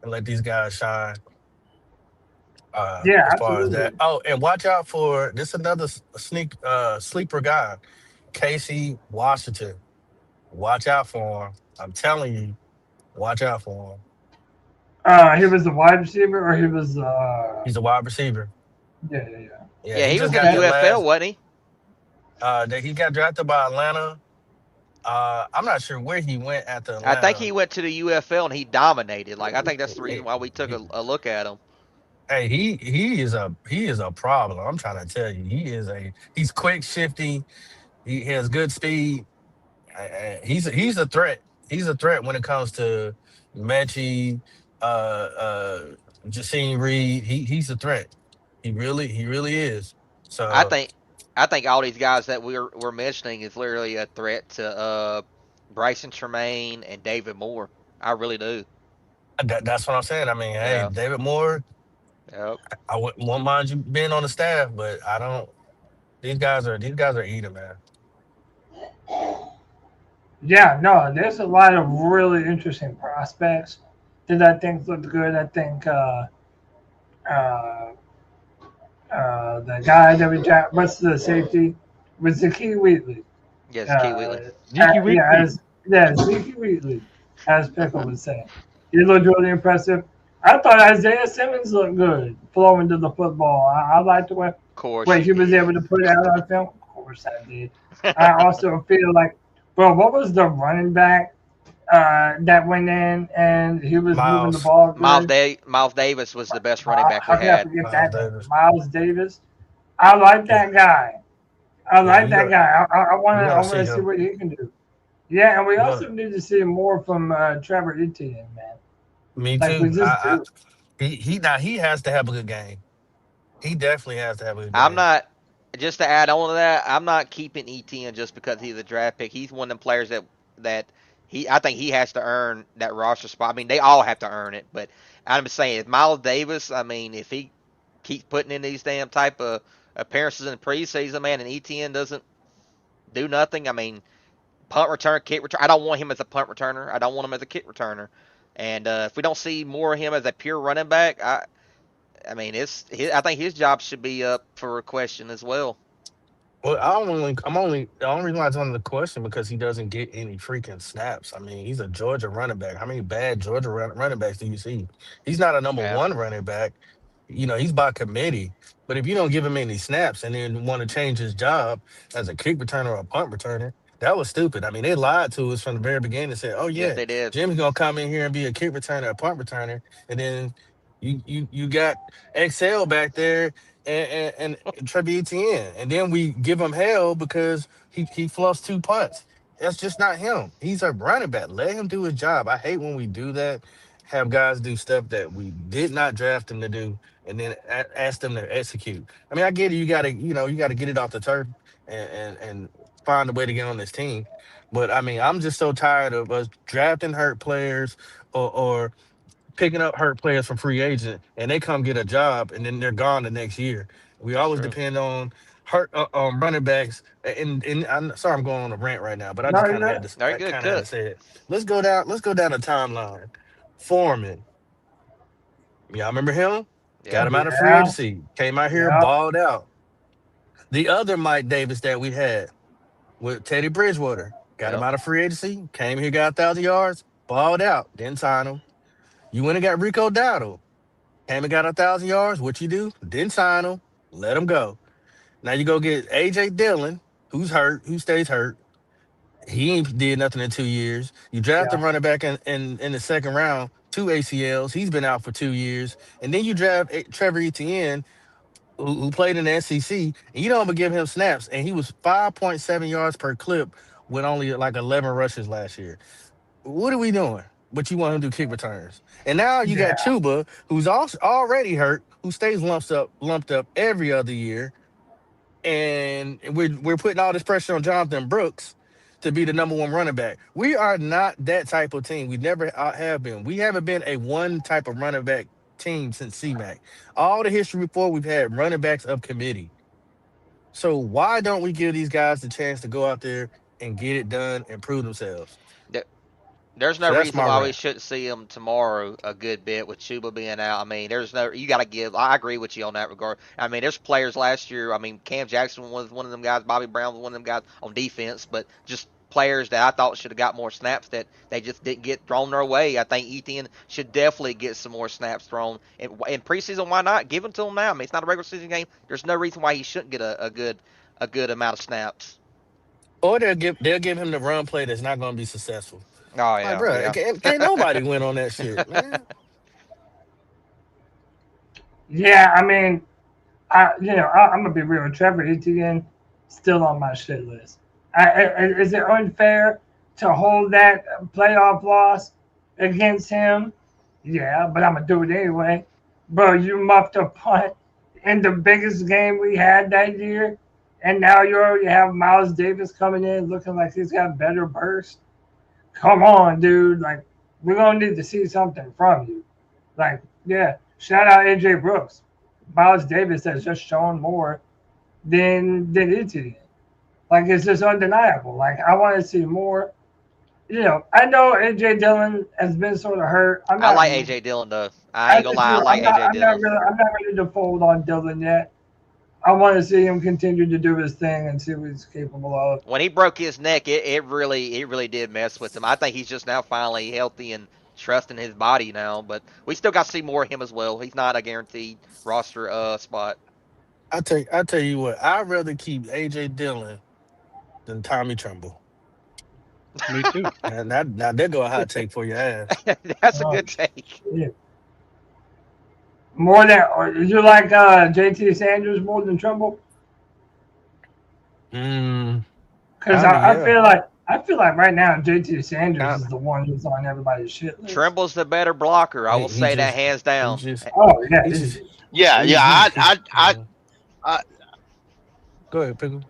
let these guys shine. Yeah, As far as that. absolutely. Oh, and watch out for this another sleeper guy, Casey Washington. Watch out for him. I'm telling you, watch out for him. He was the wide receiver, or he was. He's a wide receiver. Yeah, yeah, yeah. Yeah, Yeah, he he was just in the got the Okay. UFL, last. wasn't he? That he got drafted by Atlanta. I'm not sure where he went after I think Atlanta. he went to the UFL and he dominated. Like I think that's the reason Hey, why we took he, a look at him. hey, he is a problem. I'm trying to tell you, he's quick, shifty. He has good speed. He's a threat. He's a threat when it comes to Mechie, uh, uh, Jacine Reed. He's a threat. He really is. I So think I think all these guys that we're mentioning is literally a threat to Bryson Tremaine and David Moore. I really do. that's what I'm saying. I mean, hey, Yeah. David Moore. Yep. I wouldn't mind you being on the staff, but I don't. These guys are eating, man. Yeah, no, there's a lot of really interesting prospects that I think looked good. I think uh, the guy that we got, what's the safety, was Zeke Wheatley. Yes, Key Wheatley. Uh, Zeke yeah, Wheatley. Zeke Wheatley, as Pickle would say. He looked really impressive. I thought Isaiah Simmons looked good flowing to the football. I liked the Of course way you he was did. able to put it out on film. Of course I did. I also feel like, bro, what was the running back that went in and he was moving the Miles, ball good? Miles Davis was the best running back we How can I had. forget Miles that name? Davis. Miles Davis. I like Yeah, that guy. I yeah. like that guy. I want You to. gotta I want see to see him. what he can do. Yeah, and we You got also need to see more from Trevor Etienne, man. me Like we too. just do. He has to have a good game. He definitely has to have a good I'm game. not just to add on to that. I'm not keeping ETN just because he's a draft pick. He's one of them players that I think he has to earn that roster spot. I mean, they all have to earn it, but I'm just saying, if Miles Davis, I mean, if he keeps putting in these damn type of appearances in the preseason, man, and ETN doesn't do nothing, I mean, punt return, kick return. I don't want him as a punt returner. I don't want him as a kick returner. And if we don't see more of him as a pure running back, I mean, I think his job should be up for a question as well. Well, the only reason why it's on the question because he doesn't get any freaking snaps. I mean, he's a Georgia running back. How many bad Georgia running backs do you see? He's not a number Yeah, one running back. He's by committee. But if you don't give him any snaps and then want to change his job as a kick returner or a punt returner, that was stupid. I mean, they lied to us from the very beginning and said, "Oh yes, yeah, they did. Jim's gonna come in here and be a kick returner, a punt returner," and then you got XL back there and Trevor Etienne, and then we give him hell because he fluffs two punts. That's just not him. He's a running back. Let him do his job. I hate when we do that. Have guys do stuff that we did not draft them to do, and then ask them to execute. I mean, I get it. You got to get it off the turf and find a way to get on this team. But I mean, I'm just so tired of us drafting hurt players or picking up hurt players from free agent and they come get a job and then they're gone the next year. We That's always true. depend on hurt running backs. And I'm sorry I'm going on a rant right now, but I No, just you're good. Very I good kind of had to cook. say it. Let's go down the timeline. Foreman, y'all remember him? Got Yep. him out of free Yeah, agency. Came out here, yeah. balled out. The other Mike Davis that we had with Teddy Bridgewater. Got him Yep. out of free agency. Came here, got 1,000 yards, balled out. Didn't sign him. You went and got Rico Dowdle. Came and got 1,000 yards. What you do? Didn't sign him. Let him go. Now you go get AJ Dillon, who stays hurt. He ain't did nothing in 2 years. You draft a Yeah. running back in the second round, 2 ACLs. He's been out for 2 years. And then you draft Trevor Etienne, who played in the SEC, and you don't even give him snaps. And he was 5.7 yards per clip with only like 11 rushes last year. What are we doing? But you want him to do kick returns. And now you got Yeah. Chuba, who's also already hurt, who stays lumped up every other year. And we're putting all this pressure on Jonathan Brooks to be the number one running back. We are not that type of team. We never have been. We haven't been a one type of running back team since C-Mac. All the history before, we've had running backs of committee. So why don't we give these guys the chance to go out there and get it done and prove themselves? There's no So that's reason my why we rant. shouldn't see him tomorrow a good bit with Chuba being out. I mean, you got to give. I agree with you on that regard. I mean, there's players last year. I mean, Cam Jackson was one of them guys. Bobby Brown was one of them guys on defense, but just players that I thought should have got more snaps that they just didn't get thrown their way. I think Etienne should definitely get some more snaps thrown in preseason. Why not give them to him now? I mean, it's not a regular season game. There's no reason why he shouldn't get a good amount of snaps. Or they'll give him the run play that's not going to be successful. Oh Like, yeah, bro, yeah. can't nobody win on that shit, man. Yeah, I mean, I'm gonna be real. Trevor Etienne still on my shit list. Is it unfair to hold that playoff loss against him? Yeah, but I'm gonna do it anyway. Bro, you muffed a punt in the biggest game we had that year, and now you already have Miles Davis coming in looking like he's got better burst. Come on, dude. Like, we're gonna need to see something from you. Like, yeah, shout out AJ Brooks. Miles Davis has just shown more than Etienne. Like, it's just undeniable. Like, I want to see more. I know AJ Dillon has been sort of hurt. I like AJ Dillon though. I ain't gonna lie, I like AJ Dillon. I'm not ready to fold on Dillon yet. I want to see him continue to do his thing and see what he's capable of. When he broke his neck, it really did mess with him. I think he's just now finally healthy and trusting his body now. But we still got to see more of him as well. He's not a guaranteed roster spot. I tell you what, I'd rather keep AJ Dillon than Tommy Tremble. Me too. And now there go a hot take for your ass. That's a good take. Yeah. More than you like JT Sanders more than Trumbull? Mm, Because kinda, I yeah. feel like right now JT Sanders Kinda. is the one who's on everybody's shit list. Tremble's the better blocker. I will He say that just hands he down. just Oh yeah, he just Yeah, he, yeah. he, I go ahead, Pickle.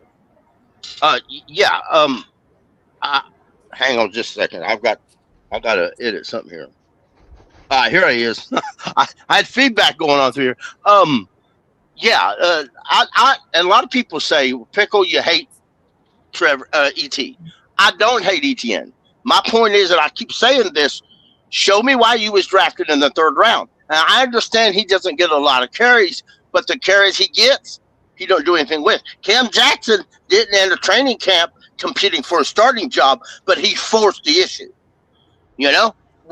yeah. Hang on just a second. I gotta edit something here. Here he is. I had feedback going on through here. Yeah. And a lot of people say, Pickle, you hate Trevor Et. I don't hate Etienne. My point is, and I keep saying this, show me why you was drafted in the third round. Now, I understand he doesn't get a lot of carries, but the carries he gets, he don't do anything with. Cam Jackson didn't enter training camp competing for a starting job, but he forced the issue.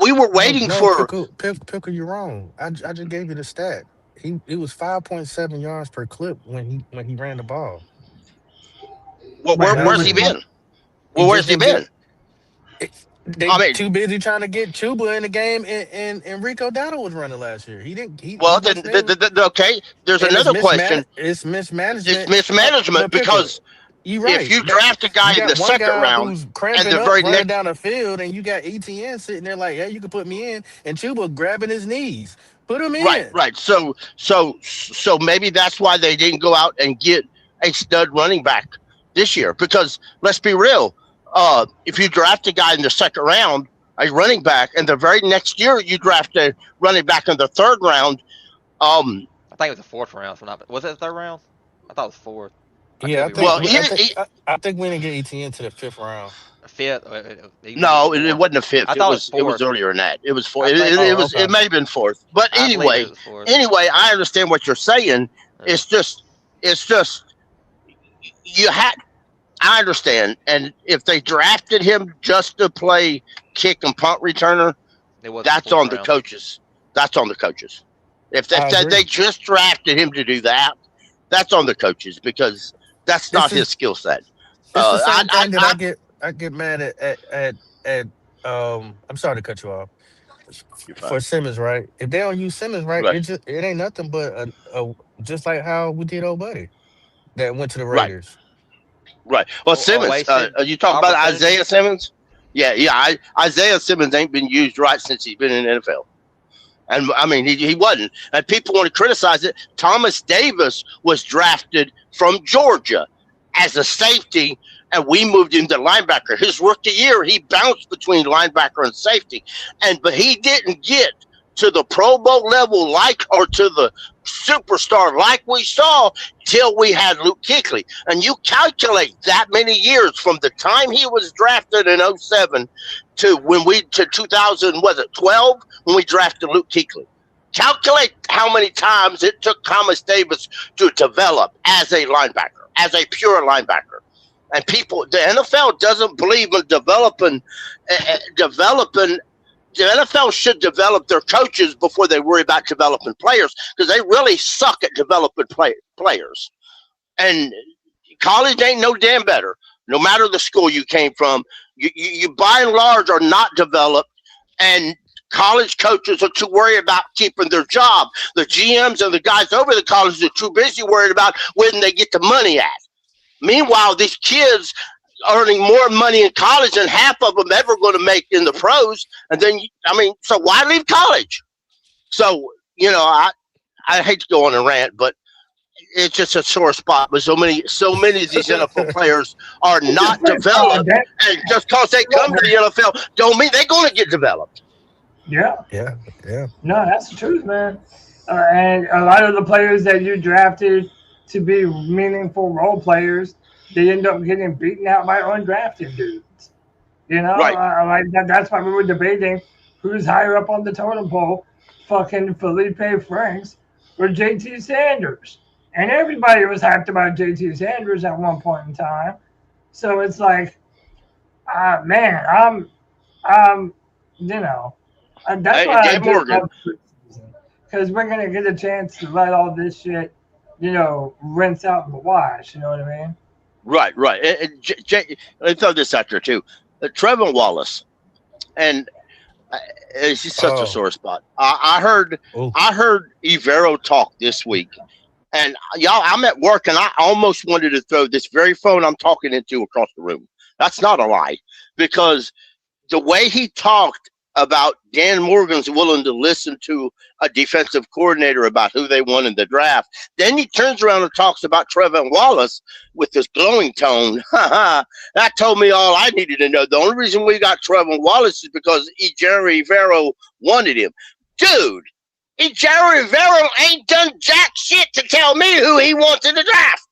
We were waiting No, for. Pickle, you're wrong. I just gave you the stat. It was 5.7 yards per clip when he ran the ball. Well, Right, where's he been? He Well, where's just he didn't been? They too busy trying to get Chuba in the game, and Rico Dowdle was running last year. He didn't. Well, wasn't in. okay. There's And another question. It's mismanagement. It's mismanagement But Pickle, because you right. if you draft a guy You in the got one second guy round who's and cramping the up, very running next, down the field, and you got ETN sitting there like, hey, you can put me in, and Chuba grabbing his knees. Put him in. right. So maybe that's why they didn't go out and get a stud running back this year. Because let's be real, if you draft a guy in the second round, a running back, and the very next year you draft a running back in the third round. I think it was the fourth round. Was it the third round? I thought it was fourth. Yeah, I think we didn't get ETN to the fifth round. Fifth? No, it wasn't a fifth. I thought It was earlier than that. It was fourth. Okay. It may have been fourth. But anyway, I understand what you're saying. It's just you had. I understand, and if they drafted him just to play kick and punt returner, that's on the coaches. That's on the coaches. If they just drafted him to do that, that's on the coaches because that's not his skill set. It's the same thing that I get. I get mad at I'm sorry to cut you off. You're For fine. Simmons, right? If they don't use Simmons, right, Right. it ain't nothing but just like how we did old buddy that went to the Right. Raiders. Right. Well, A Simmons, wasted are you talking about opportunity. Isaiah Simmons? Yeah. Isaiah Simmons ain't been used right since he's been in the NFL. And I mean, he wasn't. And people want to criticize it. Thomas Davis was drafted from Georgia as a safety, and we moved him to linebacker. His rookie year, he bounced between linebacker and safety, but he didn't get to the Pro Bowl level or to the superstar like we saw till we had Luke Kuechly. And you calculate that many years from the time he was drafted in 07 to 2000, was it 12 when we drafted Luke Kuechly? Calculate how many times it took Thomas Davis to develop as a linebacker, as a pure linebacker. And the NFL doesn't believe in developing. The NFL should develop their coaches before they worry about developing players, because they really suck at developing players. And college ain't no damn better. No matter the school you came from, you by and large are not developed, and college coaches are too worried about keeping their job. The GMs and the guys over the colleges are too busy worried about when they get the money at. Meanwhile, these kids earning more money in college than half of them ever going to make in the pros. And then, so why leave college? So, I hate to go on a rant, but it's just a sore spot. But so many of these NFL players are not developed, and just because they come to the NFL don't mean they're going to get developed. Yeah. No, that's the truth, man. And a lot of the players that you drafted to be meaningful role players, they end up getting beaten out by undrafted dudes. Right. Like that's why we were debating who's higher up on the totem pole, fucking Felipe Franks or JT Sanders. And everybody was hyped about JT Sanders at one point in time. So it's like, man, that's why I do love preseason, because we're going to get a chance to let all this shit, rinse out in the wash. You know what I mean? Right. Let me throw this out there too. Trevor Wallace, and it's just such a sore spot. I heard Evero talk this week, and y'all, I'm at work, and I almost wanted to throw this very phone I'm talking into across the room. That's not a lie, because the way he talked about Dan Morgan's willing to listen to a defensive coordinator about who they want in the draft. Then he turns around and talks about Trevor Wallace with this glowing tone. That told me all I needed to know. The only reason we got Trevor Wallace is because Jerry Rivero wanted him. Dude, Jerry Rivero ain't done jack shit to tell me who he wants in the draft.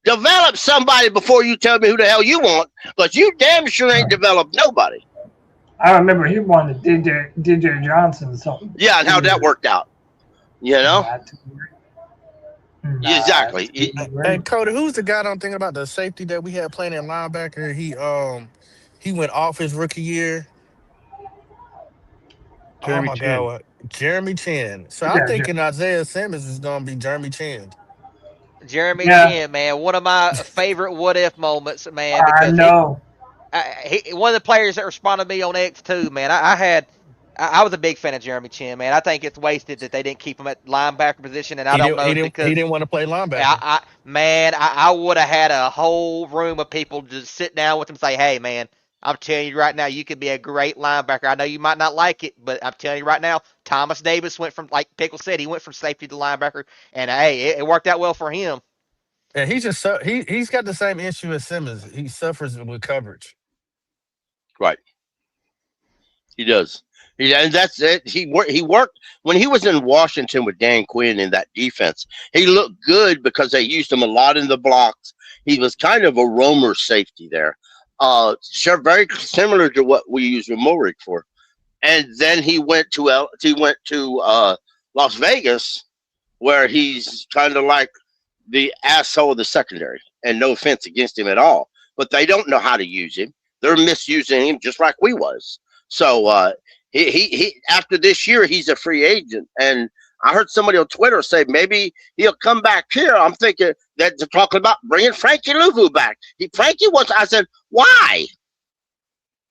Develop somebody before you tell me who the hell you want, but you damn sure ain't developed nobody. I remember he wanted DJ Johnson or something. Yeah, and how that worked out. Exactly. Hey, Cody, who's the guy I'm thinking about? The safety that we had playing in linebacker. He went off his rookie year. Jeremy Chin. Jeremy Chin. So I'm thinking Isaiah Simmons is going to be Jeremy Chin. Jeremy Chin, man, one of my favorite what if moments, man. Because I know. One of the players that responded to me on X too, man. I was a big fan of Jeremy Chin, man. I think it's wasted that they didn't keep him at linebacker position, and I don't know because he didn't want to play linebacker. I would have had a whole room of people just sit down with him and say, "Hey, man, I'm telling you right now, you could be a great linebacker. I know you might not like it, but I'm telling you right now, Thomas Davis went from, like Pickle said, he went from safety to linebacker, and hey, it worked out well for him." And he's got the same issue as Simmons. He suffers with coverage. Right. He does. And that's it. He worked when he was in Washington with Dan Quinn in that defense. He looked good because they used him a lot in the blocks. He was kind of a roamer safety there. Very similar to what we use Morik for. And then he went to Las Vegas, where he's kind of like the asshole of the secondary. And no offense against him at all, but they don't know how to use him. They're misusing him just like we was. So he after this year, he's a free agent, and I heard somebody on Twitter say maybe he'll come back here. I'm thinking that they're talking about bringing Frankie Louvu back. Frankie wants. I said, why?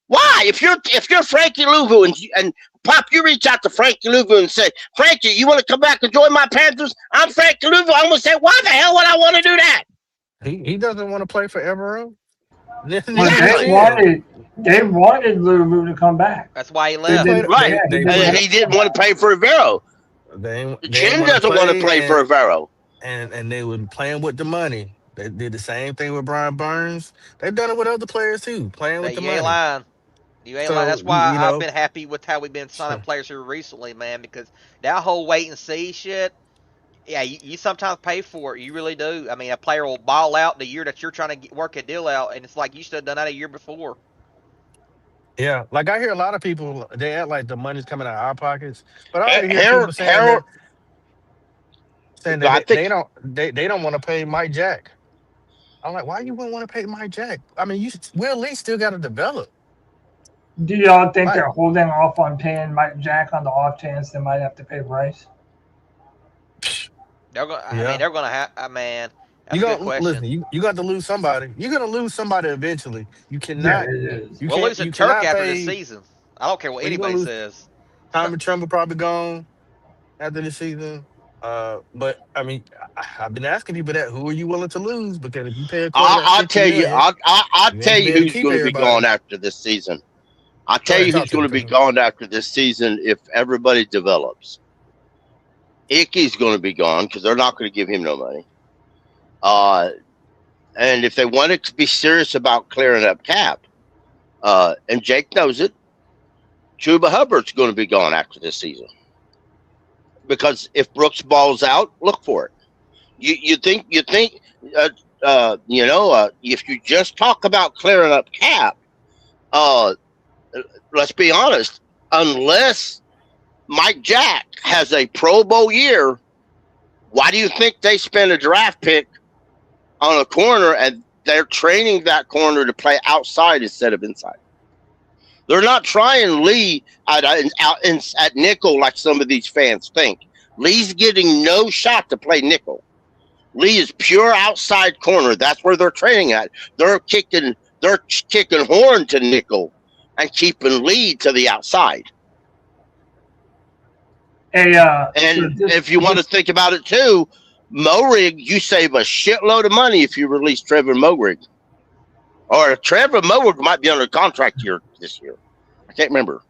Why? If you're Frankie Louvu and Pop, you reach out to Frankie Louvu and say, Frankie, you want to come back and join my Panthers? I'm Frankie Louvu. I'm gonna say, why the hell would I want to do that? He doesn't want to play for Evero. They wanted Louvu to come back. That's why he left. Right. He didn't want to play for Evero. Jim doesn't want to play for Evero. And they were playing with the money. They did the same thing with Brian Burns. They've done it with other players too, playing with the money. You ain't lying. You ain't lying. That's why I've been happy with how we've been signing players here recently, man, because that whole wait and see shit, yeah, you sometimes pay for it. You really do. I mean, a player will ball out the year that you're trying to work a deal out, and it's like you should have done that a year before. Yeah, like I hear a lot of people, they act like the money's coming out of our pockets, but I hear people saying that they don't want to pay Mike Jack. I'm like, why you wouldn't want to pay Mike Jack? I mean, Will Lee still got to develop. Do y'all think they're holding off on paying Mike Jack on the off chance they might have to pay Bryce? They're going. I mean, they're going to have. Man, that's you a good question. Listen, you got to lose somebody. You're going to lose somebody eventually. You cannot. We'll lose a Turk after the season. I don't care what anybody says. Tommy Trumbull probably gone after the season. But I mean, I've been asking people that. Who are you willing to lose? Because if you pay a quarterback, I'll tell you. I'll tell you who's going to be gone after this season. I'll tell you who's going to be gone after this season if everybody develops. Icky's going to be gone because they're not going to give him no money. And if they wanted to be serious about clearing up cap, and Jake knows it, Chuba Hubbard's going to be gone after this season. Because if Brooks balls out, look for it. You think if you just talk about clearing up cap, let's be honest, unless Mike Jack has a Pro Bowl year, why do you think they spend a draft pick on a corner and they're training that corner to play outside instead of inside? They're not trying Lee at nickel like some of these fans think. Lee's getting no shot to play nickel. Lee is pure outside corner. That's where they're training at. They're kicking Horn to nickel and keeping Lee to the outside. And if you want to think about it too, Morig, you save a shitload of money if you release Trevor Morig. Or Trevor Morig might be under contract this year. I can't remember.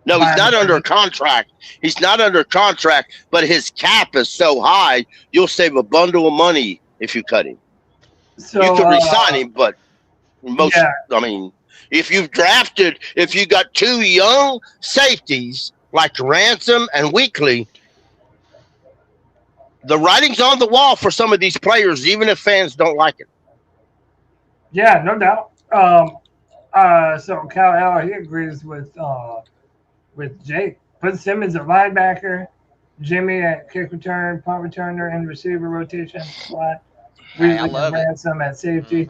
No, he's not under contract. He's not under contract, but his cap is so high, you'll save a bundle of money if you cut him. So, you can resign him, but I mean, if you got two young safeties like Ransom and Weekly, the writing's on the wall for some of these players, even if fans don't like it. Yeah, no doubt. So Cal L, he agrees with Jake. Put Simmons at linebacker, Jimmy at kick return, punt returner, and receiver rotation slot. I love Ransom at safety.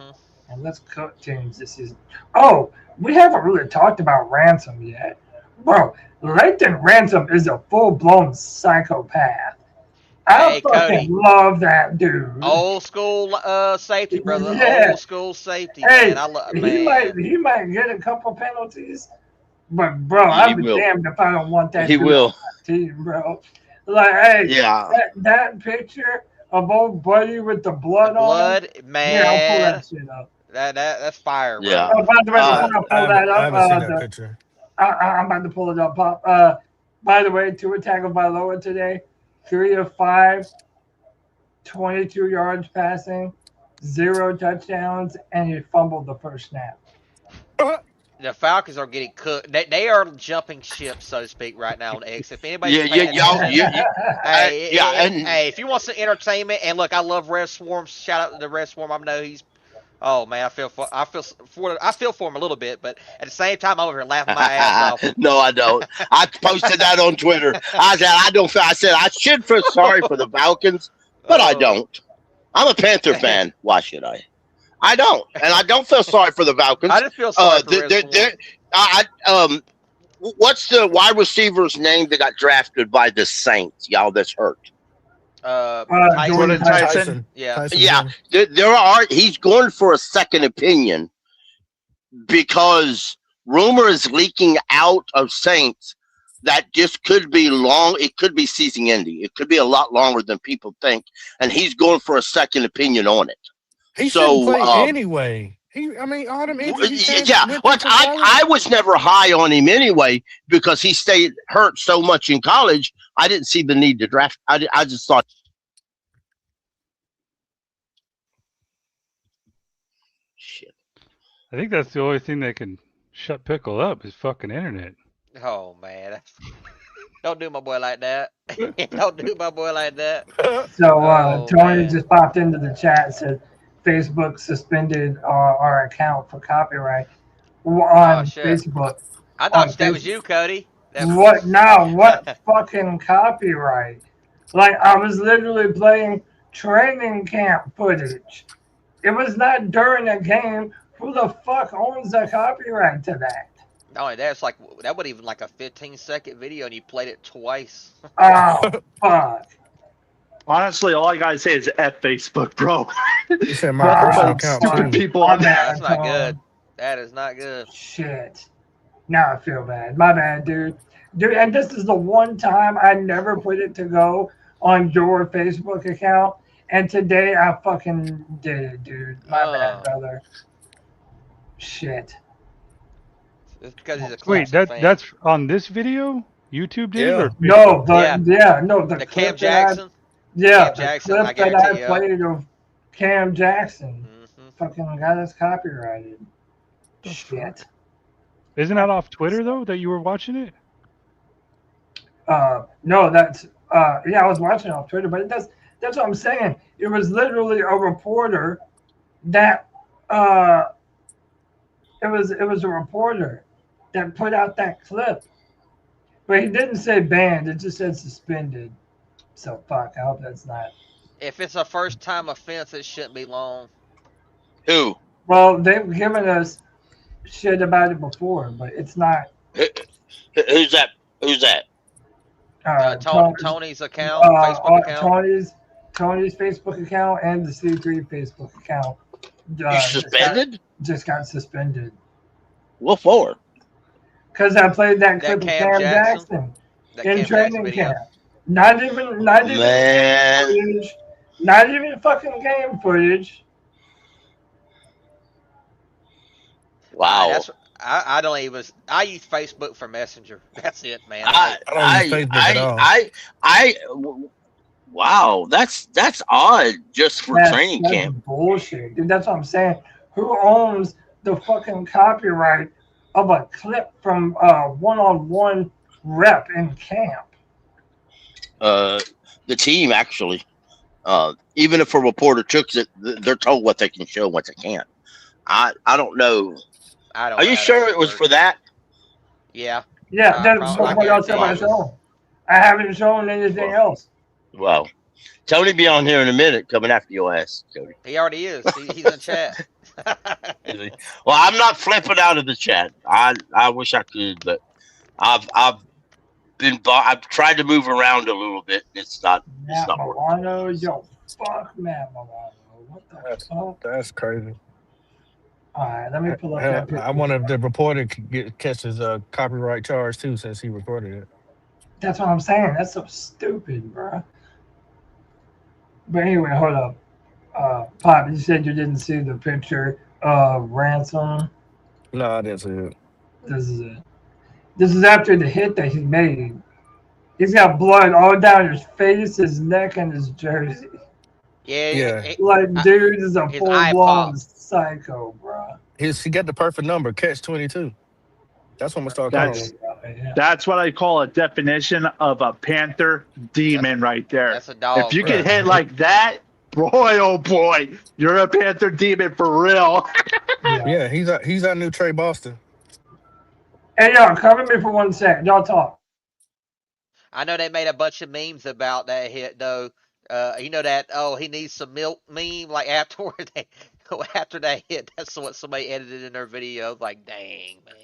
And let's cut teams this season. Oh, we haven't really talked about Ransom yet. Bro, Leighton Ransom is a full-blown psychopath. I fucking love that dude. Old school safety, brother. Yeah. Old school safety. Hey, man. He might get a couple penalties, but bro, I'd be damned if I don't want that. He will. Team, bro. Like, hey, that picture of old buddy with the blood on him. Man. Yeah, I'll pull that shit up. That's fire, bro. Yeah. By the way, I'll pull that up. I haven't seen that picture. I'm about to pull it up, Pop. By the way, Tua tackled by Loa today. 3 of 5, 22 yards passing, 0 touchdowns, and he fumbled the first snap. The Falcons are getting cooked. They are jumping ship, so to speak, right now on X. If anybody's hey, if you want some entertainment, and look, I love Red Swarm. Shout out to the Red Swarm. I know he's. Oh man, I feel for him a little bit, but at the same time, I'm over here laughing my ass off. No, I don't. I posted that on Twitter. I said I should feel sorry for the Falcons, but I don't. I'm a Panther fan. Why should I? I don't, and I don't feel sorry for the Falcons. I just feel sorry for What's the wide receiver's name that got drafted by the Saints? Y'all, that's hurt. Jordan Jordan Tyson. Tyson. Yeah. Tyson's Yeah, in. there are. He's going for a second opinion because rumor is leaking out of Saints that this could be long. It could be season ending. It could be a lot longer than people think, and he's going for a second opinion on it. He So, shouldn't play anyway. All them injuries he had with him for college. I was never high on him anyway because he stayed hurt so much in college. I didn't see the need to draft. I just thought. Shit. I think that's the only thing that can shut Pickle up is fucking internet. Oh man, don't do my boy like that. Don't do my boy like that. So Oh, Tony man. just popped into the chat and said Facebook suspended our account for copyright on shit. Facebook. I thought that was you, Cody. What now? What fucking copyright? Like I was literally playing training camp footage. It was not during a game. Who the fuck owns the copyright to that? Not only that, it's like that would even like a 15-second video, and you played it twice. Oh fuck! Honestly, all I gotta say is F Facebook, bro. You said my personal account Stupid too. people on there. That's not good. That is not good. Shit. Now I feel bad. My bad, dude. Dude, and this is the one time I never put it to go on your Facebook account, and today I fucking did it, dude. My bad, brother. Shit. It's because he's a Wait, Clemson fan. that's on this video? YouTube did it? Yeah. Or No, but no, the the clip Cam that Jackson. Cam Jackson, I clip that guarantee I you. played of Cam Jackson Mm-hmm. fucking got us copyrighted. Shit. Isn't that off Twitter though that you were watching it? No, that's yeah, I was watching it on Twitter, but that's what I'm saying. It was literally a reporter that it was a reporter that put out that clip. But he didn't say banned, it just said suspended. So fuck, I hope that's not. If it's a first-time offense, it shouldn't be long. Who? Well, they've given us shit about it before, but it's not. Who's that? Who's that? Tony's account, Facebook account. Tony's Facebook account and the C3 Facebook account. You suspended? Just got suspended. What for? Because I played that That clip of Cam Cam Jackson? Jackson in training camp. Not even Man. footage. Not even fucking game footage. Wow. I don't even. I use Facebook for Messenger. That's it, man. I don't use Facebook at all. Wow, that's odd just for training that's camp. Bullshit, dude. That's what I'm saying. Who owns the fucking copyright of a clip from one-on-one rep in camp? The team actually. Even if a reporter took it, they're told what they can show and what they can't. I don't know. Are you sure it was for that? Yeah. Yeah, that's what else have I shown? I haven't shown anything else. Well, Tony be on here in a minute coming after your ass, Cody. He already is. He's in chat. Well, I'm not flipping out of the chat. I wish I could, but I've tried to move around a little bit. It's not working. Milano, yo, fuck Matt Milano. What the fuck? That's crazy. All right, let me pull up that picture. I wonder if the reporter could catch his copyright charge too, since he recorded it. That's what I'm saying. That's so stupid, bro. But anyway, hold up. Pop, you said you didn't see the picture of Ransom. No, I didn't see it. This is it. This is after the hit that he made. He's got blood all down his face, his neck, and his jersey. Yeah. Dude is a full-blown popped. psycho, bro. He got the perfect number, catch 22. That's what I'm gonna start calling. That's what I call a definition of a Panther demon right there. That's a dog. If you get hit like that, boy, oh boy, you're a Panther demon for real. Yeah, he's our new Trey Boston. Hey, y'all, cover me for 1 second. Y'all talk. I know they made a bunch of memes about that hit, though. You know that, he needs some milk meme, like after they hit. That's what somebody edited in their video. Like, dang, man.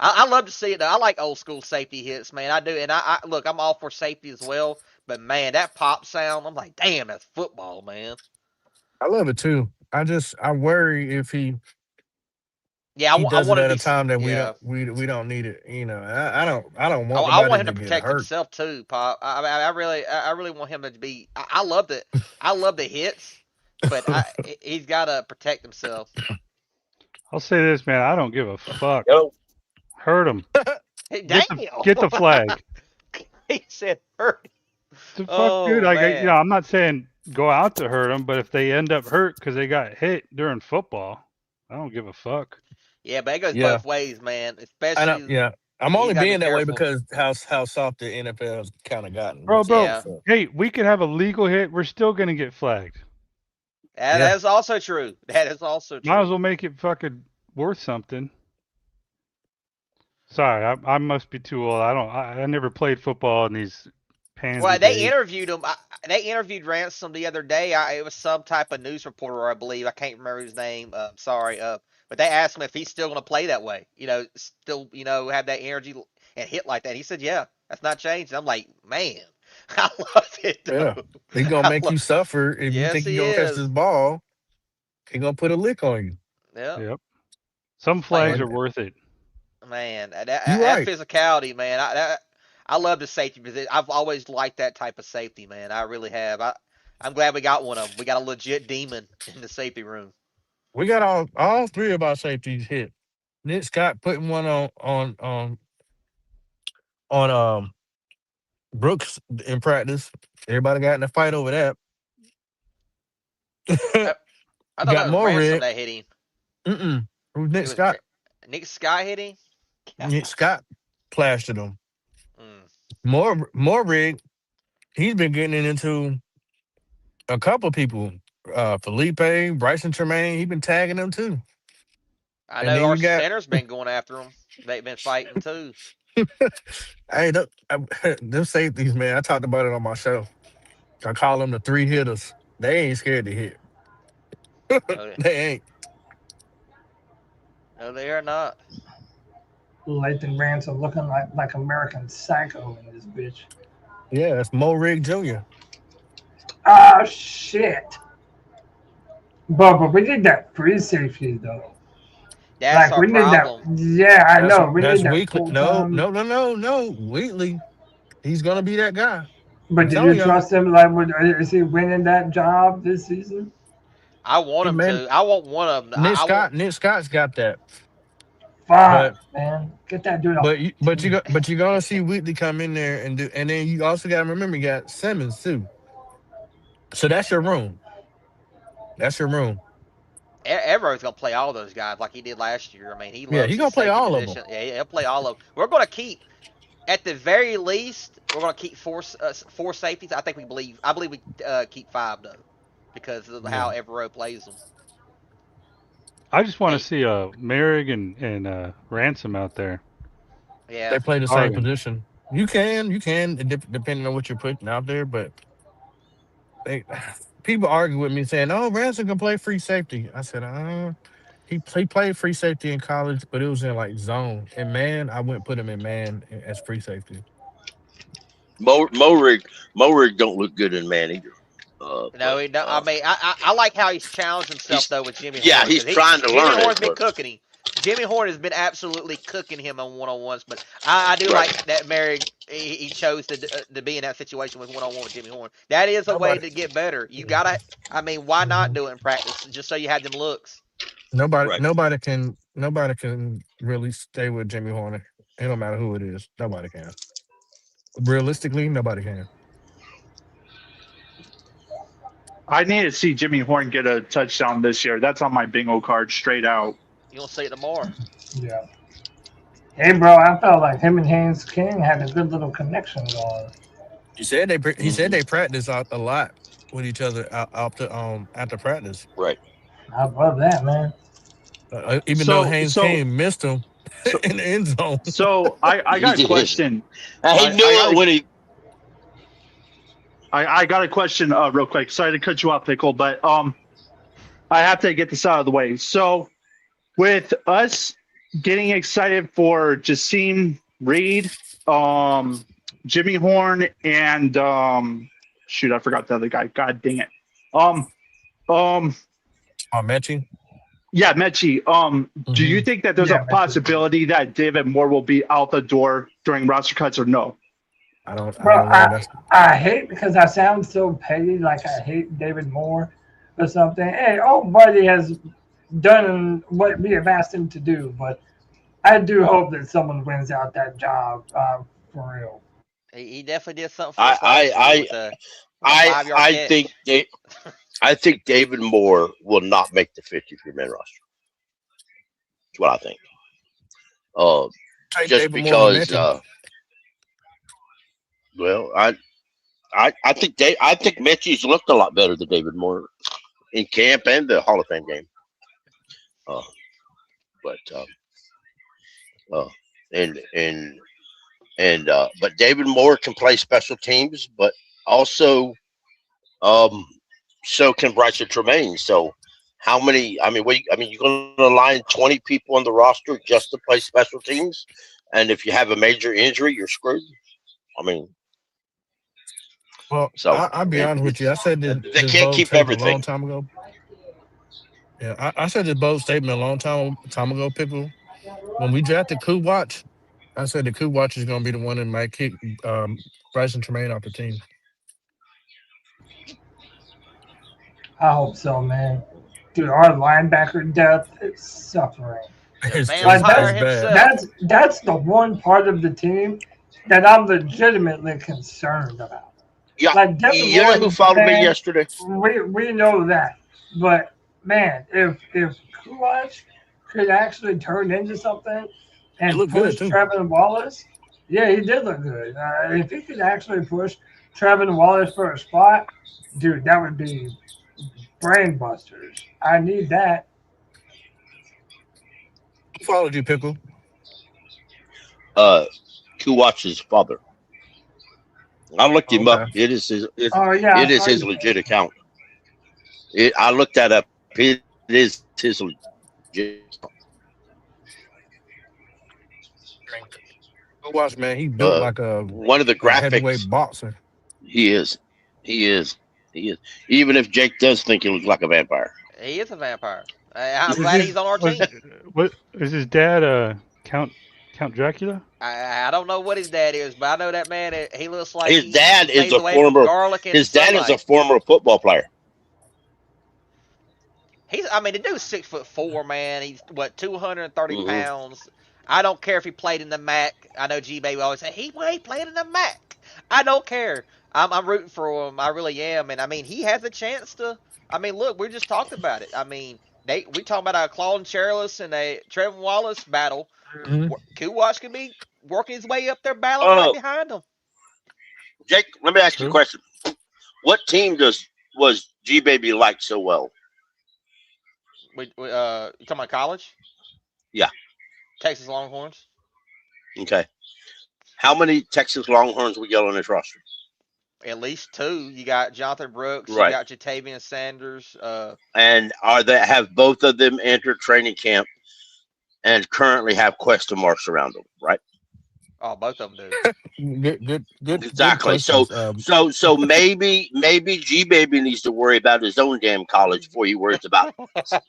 I love to see it though. I like old school safety hits, man. I do, and I look. I'm all for safety as well. But man, that pop sound, I'm like, damn, that's football, man. I love it too. I worry if Yeah, he I does it want to at be. a time that Yeah, we don't need it. I don't want I want nobody him to to get protect hurt. himself too, Pop. I really want him to be. I love the hits, but he's got to protect himself. I'll say this, man. I don't give a fuck. Yo, Hurt him. Hey, Get damn! the flag. He said hurt. The fuck, dude. Oh Like, man. I'm not saying go out to hurt them, but if they end up hurt because they got hit during football, I don't give a fuck. Yeah, but it goes Yeah, both ways, man. I don't. Especially Yeah, I'm you only got to be being that way careful. because how soft the NFL has kind of gotten Bro. recently. Yeah, So Hey, we could have a legal hit. We're still gonna get flagged. yeah, that is also true. That is also Might as true. well make it fucking worth something. Sorry, I must be too old. I never played football in these pansy Well, they days. interviewed him. They interviewed Ransom the other day. It was some type of news reporter, I believe. I can't remember his name. Sorry. But they asked him if he's still going to play that way. Still, have that energy and hit like that. He said, "Yeah, that's not changed." I'm like, man, I love it yeah. though. He's gonna I make love, you suffer if you yes, think he you're gonna catch this is. ball. He gonna put a lick on you. Yeah, Yep. Some flags playing, are And worth it. man. you That right. physicality, man. I love the safety position. I've always liked that type of safety, man. I really have. I'm glad we got one of them. We got a legit demon in the safety room. We got all three of our safeties hit. Nick Scott putting one on Brooks in practice. Everybody got in a fight over that. I, I thought Got that was more Ransom red. that hit him. It was Nick It was Scott. Nick Sky hit him. Nick Scott plastered him. Mm. More rig. He's been getting into a couple people. Felipe, Bryson Tremaine. He's been tagging them too. I And know then our you got center's been going after him. They've been fighting too. hey, them safeties, man. I talked about it on my show. I call them the three hitters. They ain't scared to hit. No, They ain't. no, they are not. Lathan Ransom looking like American Psycho in this bitch. Yeah, that's Mo Rig Jr. Ah, shit. But we need that free safety though. That's Like our we need that. problem. Yeah, I know. We That's need that weekly. full No, time. no, no, no, no. Wheatley, he's gonna be that guy. I'm But do you telling y'all, trust him? Like, is he winning that job this season? I want him man. to. I want one of them. Nick Scott's got that. Fuck, But man, get that dude off but you the but you team. got but you're gonna see Wheatley come in there and do, and then you also got to remember you got Simmons too. So that's your room. That's your room. Everett's gonna play all those guys like he did last year. I mean, he Yeah, loves he his gonna play safety all of them. position. Yeah, he'll play all of them. We're gonna keep, at the very least, we're gonna keep four safeties. I believe we keep five though, because of Yeah. how Evero plays them. I just want to Hey, see Merrick and Ransom out there. They yeah. play the same Target. position. You can, depending on what you're putting out there. But they, people argue with me saying, "Oh, Ransom can play free safety." I said, he played free safety in college, but it was in like zone. And man, I wouldn't put him in man as free safety. Morig don't look good in man either. No, he don't. I mean, I like how he's challenged himself He's though with Jimmy yeah, Horn, he's because trying to Jimmy learn it, Horn's been but cooking him. Jimmy Horn has been absolutely cooking him on one-on-ones, but I do right. like that Merrick, he chose to be in that situation with one-on-one with Jimmy Horn. That is a way Nobody, to get better. You gotta, I mean, why not do it in practice just so you have them looks? Right. nobody can really stay with Jimmy Horner. It don't matter who it is. Nobody can. Realistically, nobody can. I need to see Jimmy Horn get a touchdown this year. That's on my bingo card straight out. You'll see it tomorrow. Yeah. Hey, bro, I felt like him and Haynes King had a good little connection going. He said Mm-hmm. they practice out a lot with each other after practice. Right. I love that, man. Even though So Haynes so King missed him so in the end zone. so I He got a did. question. He knew it when he. I got a question real quick. Sorry to cut you off, Pickle, but I have to get this out of the way. So with us getting excited for Jassim Reed, Jimmy Horn, and shoot, I forgot the other guy. God dang it. Mechie. Yeah, Mechie. Do you think that there's a possibility that David Moore will be out the door during roster cuts or no? I don't Bro, know. I hate because I sound so petty, like I hate David Moore or something. Hey, buddy has done what we have asked him to do, but I do hope that someone wins out that job for real. He definitely did something for us last year with a 5-yard catch. I think David Moore will not make the 53-man roster. That's what I think. Just David because, I think Mechie's looked a lot better than David Moore in camp and the Hall of Fame game. But David Moore can play special teams, but also, so can Bryson Tremaine. So, how many? I mean, you're going to line 20 people on the roster just to play special teams, and if you have a major injury, you're screwed. I mean, well, so I'll be honest with you. I said they can't keep everything. A long time ago. Yeah, I said this bold statement a long time ago, Pickle. When we drafted Kuwatch, I said the Kuwatch is going to be the one that might kick Bryson Tremaine off the team. I hope so, man. Dude, our linebacker depth is suffering. It's that's the one part of the team that I'm legitimately concerned about. Yeah, like, you know who followed me yesterday? We know that, but man, if Kuwatch could actually turn into something and push Trevin Wallace, yeah, he did look good. If he could actually push Trevin Wallace for a spot, dude, that would be brain busters. I need that. Who followed you, Pickle? Kuwatch's father. I looked him up. It is his. It is his legit account. I looked that up. It is his legit account. Watch, man. He built like a one of the graphics heavyweight boxer. He is. Even if Jake does think he looks like a vampire. He is a vampire. I'm glad he's on our team. What is his dad? Count Dracula? I don't know what his dad is, but I know that man. He looks like his dad is a former. His dad is a former football player. The dude's 6'4", man. He's 230 pounds. I don't care if he played in the MAC. I know G-Baby always say he played in the MAC. I don't care. I'm rooting for him. I really am. And he has a chance to. Look, we just talked about it. We talking about a Claude Charles and a Trevin Wallace battle. Kuwatch could be working his way up there, battling right behind him. Jake, let me ask you a question. What team was G-Baby like so well? You talking about college? Yeah. Texas Longhorns. Okay. How many Texas Longhorns we got on this roster? At least 2. You got Jonathan Brooks. Right. You got Jatavian Sanders. And have both of them entered training camp and currently have question marks around them, right? Oh, both of them do. Good. Exactly. Good so maybe G-Baby needs to worry about his own damn college before he worries about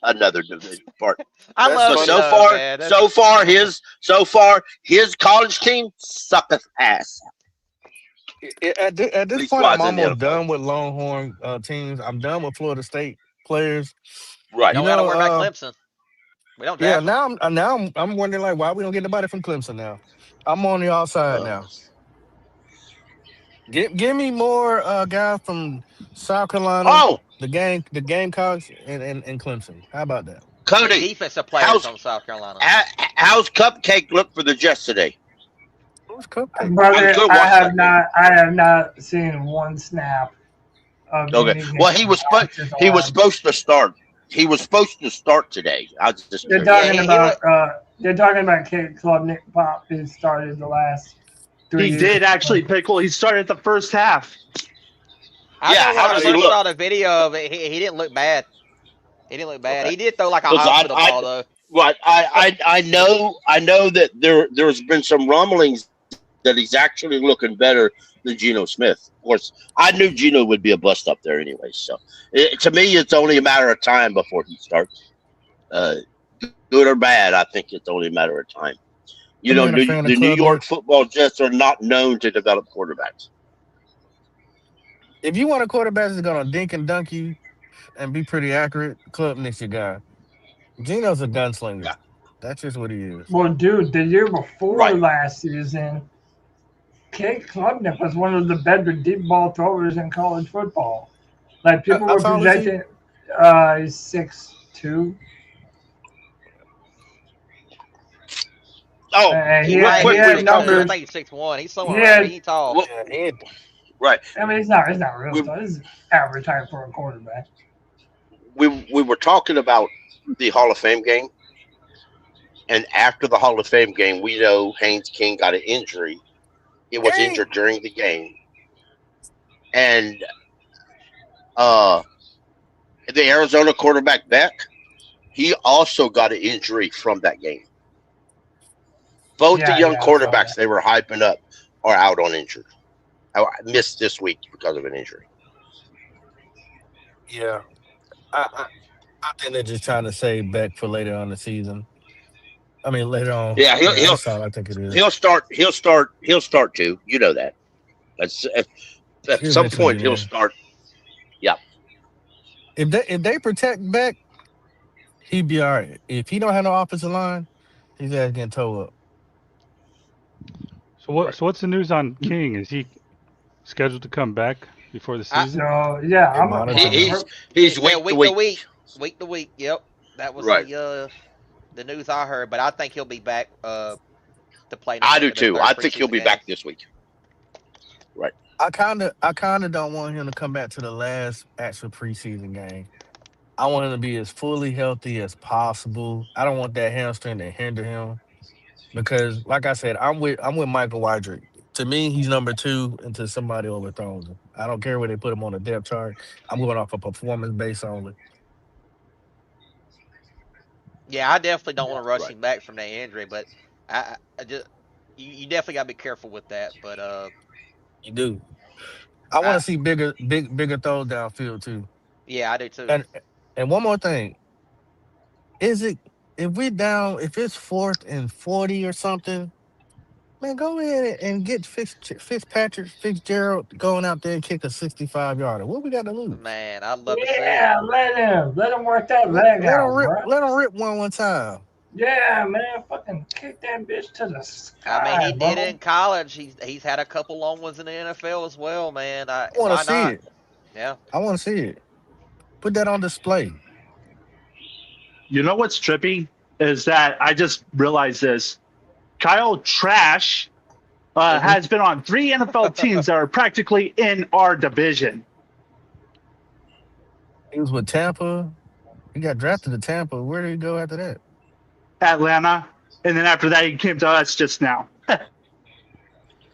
another division part. So far his college team sucketh ass. At this point, I'm almost done with Longhorn teams. I'm done with Florida State players. Right. Don't gotta worry about Clemson. We don't. Yeah. Now I'm wondering why we don't get nobody from Clemson now. I'm on the outside now. Give me more guys from South Carolina. Oh, the Gamecocks and Clemson. How about that? Cody, defensive players from South Carolina. How's Cupcake look for the Jets today? Who's Cupcake? Brother, I have not seen one snap. Okay. Well, he was supposed to start. He was supposed to start today. They're talking about Kate Club Nick Pop, who started the last 3 years. He did actually, Pickle. He started the first half. How does he look? I saw the video of it. He didn't look bad. He didn't look bad. Okay. He did throw like a hospital ball, though. Right. I know that there's been some rumblings that he's actually looking better than Geno Smith. Of course, I knew Geno would be a bust up there anyway. So to me, it's only a matter of time before he starts. Uh, Good or bad, I think it's only a matter of time. You know, Put me in a The fan New of club, York Nick. Football Jets are not known to develop quarterbacks. If you want a quarterback that's gonna dink and dunk you and be pretty accurate, Club Nick's your guy. Geno's a gunslinger. Yeah. That's just what he is. Well, dude, the year before Right. last season, Kate Klubnik was one of the better deep ball throwers in college football. Like people How were tall is he? projecting, he's 6'2". Oh, He real Right, had, he quick, he's we had were 6'2". talking. I numbers. think he's 6'1". He's He somewhere around there. had, He tall. Well, Yeah, he right. I mean, he's not real We tall. He's average height for a quarterback. we were talking about the Hall of Fame game, and after the Hall of Fame game, we know Haynes King got an injury. He was ain't. injured during the game, and uh, the Arizona quarterback Beck, he also got an injury from that game. Both the young Yeah, I saw quarterbacks that. they were hyping up are out on injury. I missed this week because of an injury. Yeah, I think they're just trying to save Beck for later on the season. I mean, later on. Yeah, Yeah, that's all I think it is. he'll start. He'll start too. You know that. That's at He'll some eventually point get he'll in. start. Yeah, If they protect Beck, he'd be all right. If he don't have no offensive line, his ass getting towed up. So what? right. So what's the news on King? Is he scheduled to come back before the I, season? So yeah, They're He, monitoring him. he's he's yeah, week to week to week. week, week to week. Yep, that was Right. the news I heard. But I think he'll be back to play in the I do second or too. third I think he'll preseason be game. back this week. Right. I kinda don't want him to come back to the last actual preseason game. I want him to be as fully healthy as possible. I don't want that hamstring to hinder him because, like I said, I'm with Michael Wydrick. To me, he's number two until somebody overthrows him. I don't care where they put him on the depth chart. I'm going off a performance base only. Yeah, I definitely don't want to rush Right. him back from that injury, but I just you definitely got to be careful with that. But You do. I want I to see bigger throws downfield too. yeah, I do too. And one more thing, is it if it's 4th and 40 or something, man, go ahead and get Fitzgerald going out there and kick a 65 yarder. What we got to lose? Man, I'd love to see it. yeah, let him work that leg Let him out, rip. bro. Let him rip one time. Yeah, man, fucking kick that bitch to the I mean, sky, he did it bro. in college. He's had a couple long ones in the NFL as well, man. I want to Why see not? it. Yeah. I want to see it. Put that on display. You know what's trippy is that I just realized this. Kyle Trash has been on 3 NFL teams that are practically in our division. He was with Tampa. He got drafted to Tampa. Where did he go after that? Atlanta, and then after that he came to us just now.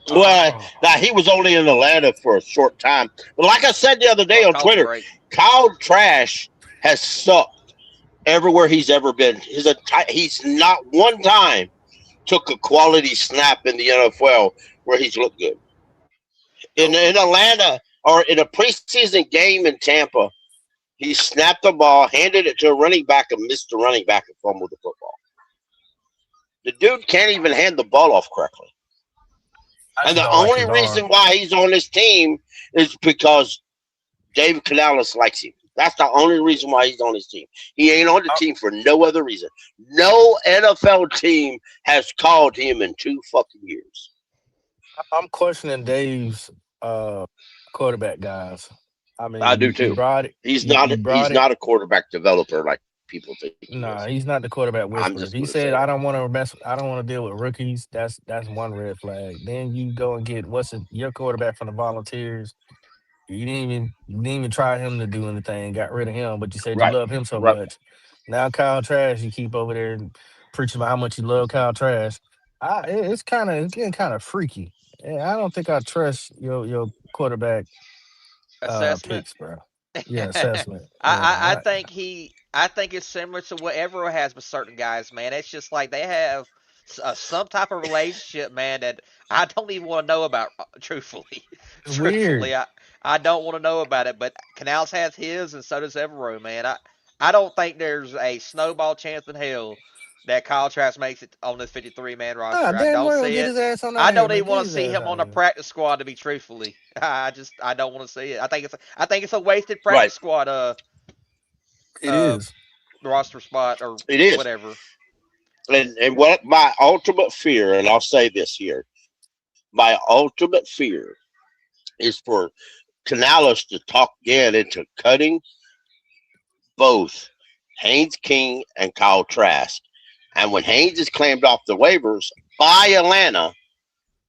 Well, Oh, now he was only in Atlanta for a short time, but like I said the other day For a on coffee Twitter, break. Kyle Trash has sucked everywhere he's ever been. He's not one time took a quality snap in the NFL where he's looked good. In Atlanta or in a preseason game in Tampa, he snapped the ball, handed it to a running back, and missed the running back and fumbled the football. The dude can't even hand the ball off correctly. I And just the don't like only his reason arm. why he's on this team is because David Canales likes him. That's the only reason why he's on his team. He ain't on the I- team for no other reason. No NFL team has called him in 2 fucking years. I'm questioning Dave's quarterback guys. I I mean, do you too. brought it. He's You not. brought He's it. not a quarterback developer like people think he Nah, is. he's not the quarterback I'm whisperer. If just he gonna say said I that. don't want to mess, I don't want to deal with rookies, that's one red flag. Then you go and get your quarterback from the Volunteers. You didn't even try him to do anything. Got rid of him, but you said you Right. love him so Right. much. Now Kyle Trash, you keep over there and preaching about how much you love Kyle Trash. It's getting kind of freaky. Yeah, I don't think I trust your quarterback Assessment. picks, bro. Yeah, assessment. I Yeah, think I think it's similar to what Evero has with certain guys, man. It's just like they have some type of relationship, man, that I don't even want to know about. Truthfully, It's weird. I don't want to know about it. But Canals has his, and so does Evero, man. I don't think there's a snowball chance in hell that Kyle Trask makes it on this 53-man roster. I Dan don't Moore will see get it. his ass on I out here, don't man. even Get want to his see ass him out on the here. practice squad. To be truthfully, I don't want to see it. I think it's a wasted Right. practice squad. It is. Roster spot or It is. whatever. And what my ultimate fear, and I'll say this here, my ultimate fear is for Canales to talk again into cutting both Haynes King and Kyle Trask. And when Haynes is claimed off the waivers by Atlanta,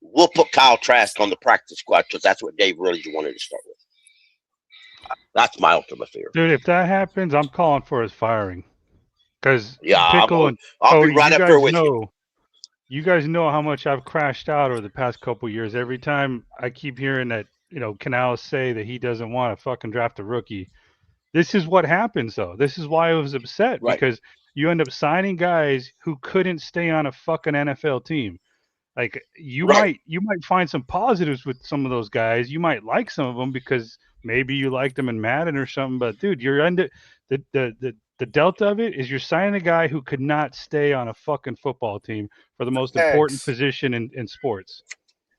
we'll put Kyle Trask on the practice squad because that's what Dave really wanted to start with. That's my ultimate fear. Dude, if that happens, I'm calling for his firing. Because Yeah, Pickle and I'll Cody, be right you up there guys with you. know, you guys know how much I've crashed out over the past couple years. Every time I keep hearing that, Canales say that he doesn't want to fucking draft a rookie. This is what happens, though. This is why I was upset, Right. because you end up signing guys who couldn't stay on a fucking NFL team. Like you Right. might find some positives with some of those guys. You might like some of them because maybe you liked them in Madden or something. But dude, the delta of it is you're signing a guy who could not stay on a fucking football team for the most important Facts. position in sports.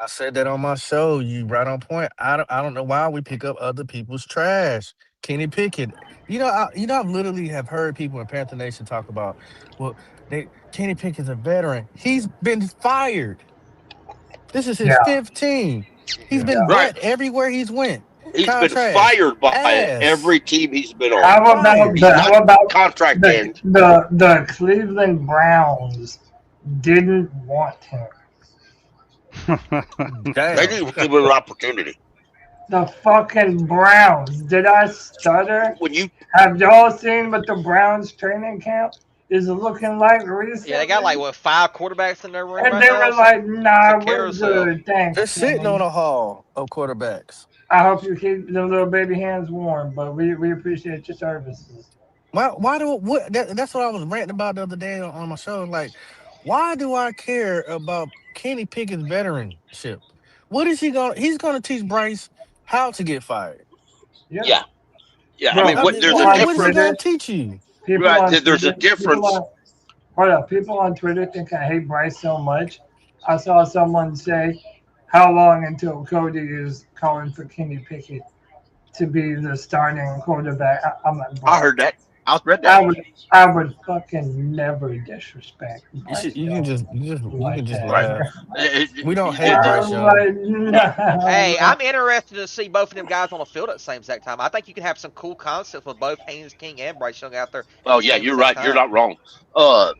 I said that on my show. You right on point. I don't know why we pick up other people's trash. Kenny Pickett. I've literally have heard people in Panther Nation talk about, well, Kenny Pickett's a veteran. He's been fired. This is his Yeah. 5th team. He's been Right. bad everywhere he's went. He's Kyle been Trask, fired by ass. every team he's been on. How about He's not contract end. the Cleveland Browns didn't want him? They Damn. didn't give him an opportunity. The fucking Browns. Did I stutter? When you Have y'all seen what the Browns training camp is looking like recently? Yeah, they got like 5 quarterbacks in their room And right they now. were like, nah, It's a we're carousel. good. Thanks. They're sitting man. on a hall of quarterbacks. I hope you keep the little baby hands warm, but we appreciate your services. That's what I was ranting about the other day on my show. Like, why do I care about Kenny Pickett's veteranship? What is he going? He's going to teach Bryce how to get fired. yeah. Bro, I mean, what- there's what- a what is he difference. going to teach you? People Right, on there's a Twitter- difference. Hold up. People on Twitter think I hate Bryce so much. I saw someone say, how long until Cody is calling for Kenny Pickett to be the starting quarterback? I'm like, bro, I heard that. I read that. I would fucking never disrespect You Bryce can Young just like that. laugh. We don't hate Yeah. Bryce I'm Young. like, nah. Hey, I'm interested to see both of them guys on the field at the same exact time. I think you can have some cool concepts with both Haynes King and Bryce Young out there. Oh yeah, you're right. You're not wrong. The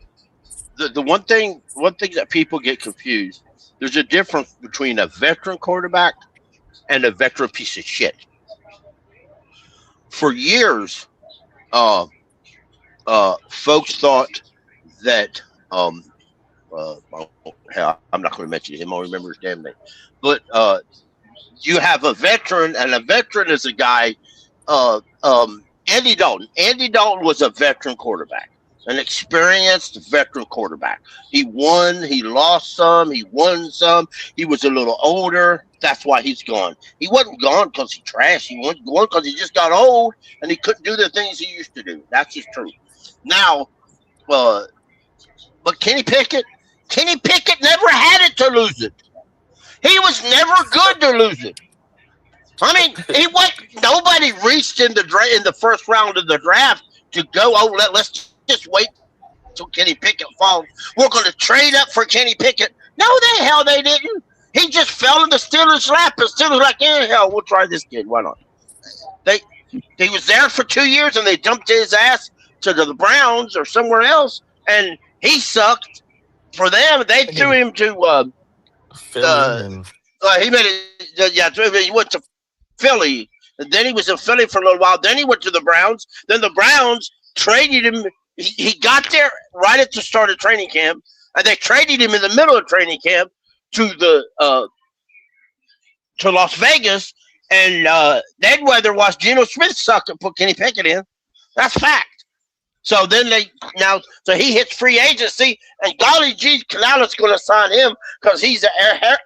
one thing that people get confused. There's a difference between a veteran quarterback and a veteran piece of shit. For years, folks thought that hell, I'm not going to mention him. I'll remember his damn name. But you have a veteran, and a veteran is a guy. Andy Dalton. Andy Dalton was a veteran quarterback, an experienced veteran quarterback. He won. He lost some. He won some. He was a little older. That's why he's gone. He wasn't gone because he trashed. He wasn't gone because he just got old and he couldn't do the things he used to do. That's just true. Now, but Kenny Pickett never had it to lose it. He was never good to lose it. I mean, nobody reached in the first round of the draft to go, let's just wait until Kenny Pickett falls. We're going to trade up for Kenny Pickett. No, the hell they didn't. He just fell in the Steelers' lap. The Steelers were like, yeah, hell, we'll try this kid. Why not? He was there for 2 years, and they dumped his ass to the Browns or somewhere else, and he sucked. For them, they threw him to he made it. He went to Philly, and then he was in Philly for a little while. Then he went to the Browns. Then the Browns traded him. He got there right at the start of training camp, and they traded him in the middle of training camp to Las Vegas. And Ned Weather watched Geno Smith suck and put Kenny Pickett in. That's fact. So then so he hits free agency, and golly gee, Canales going to sign him because he's the heir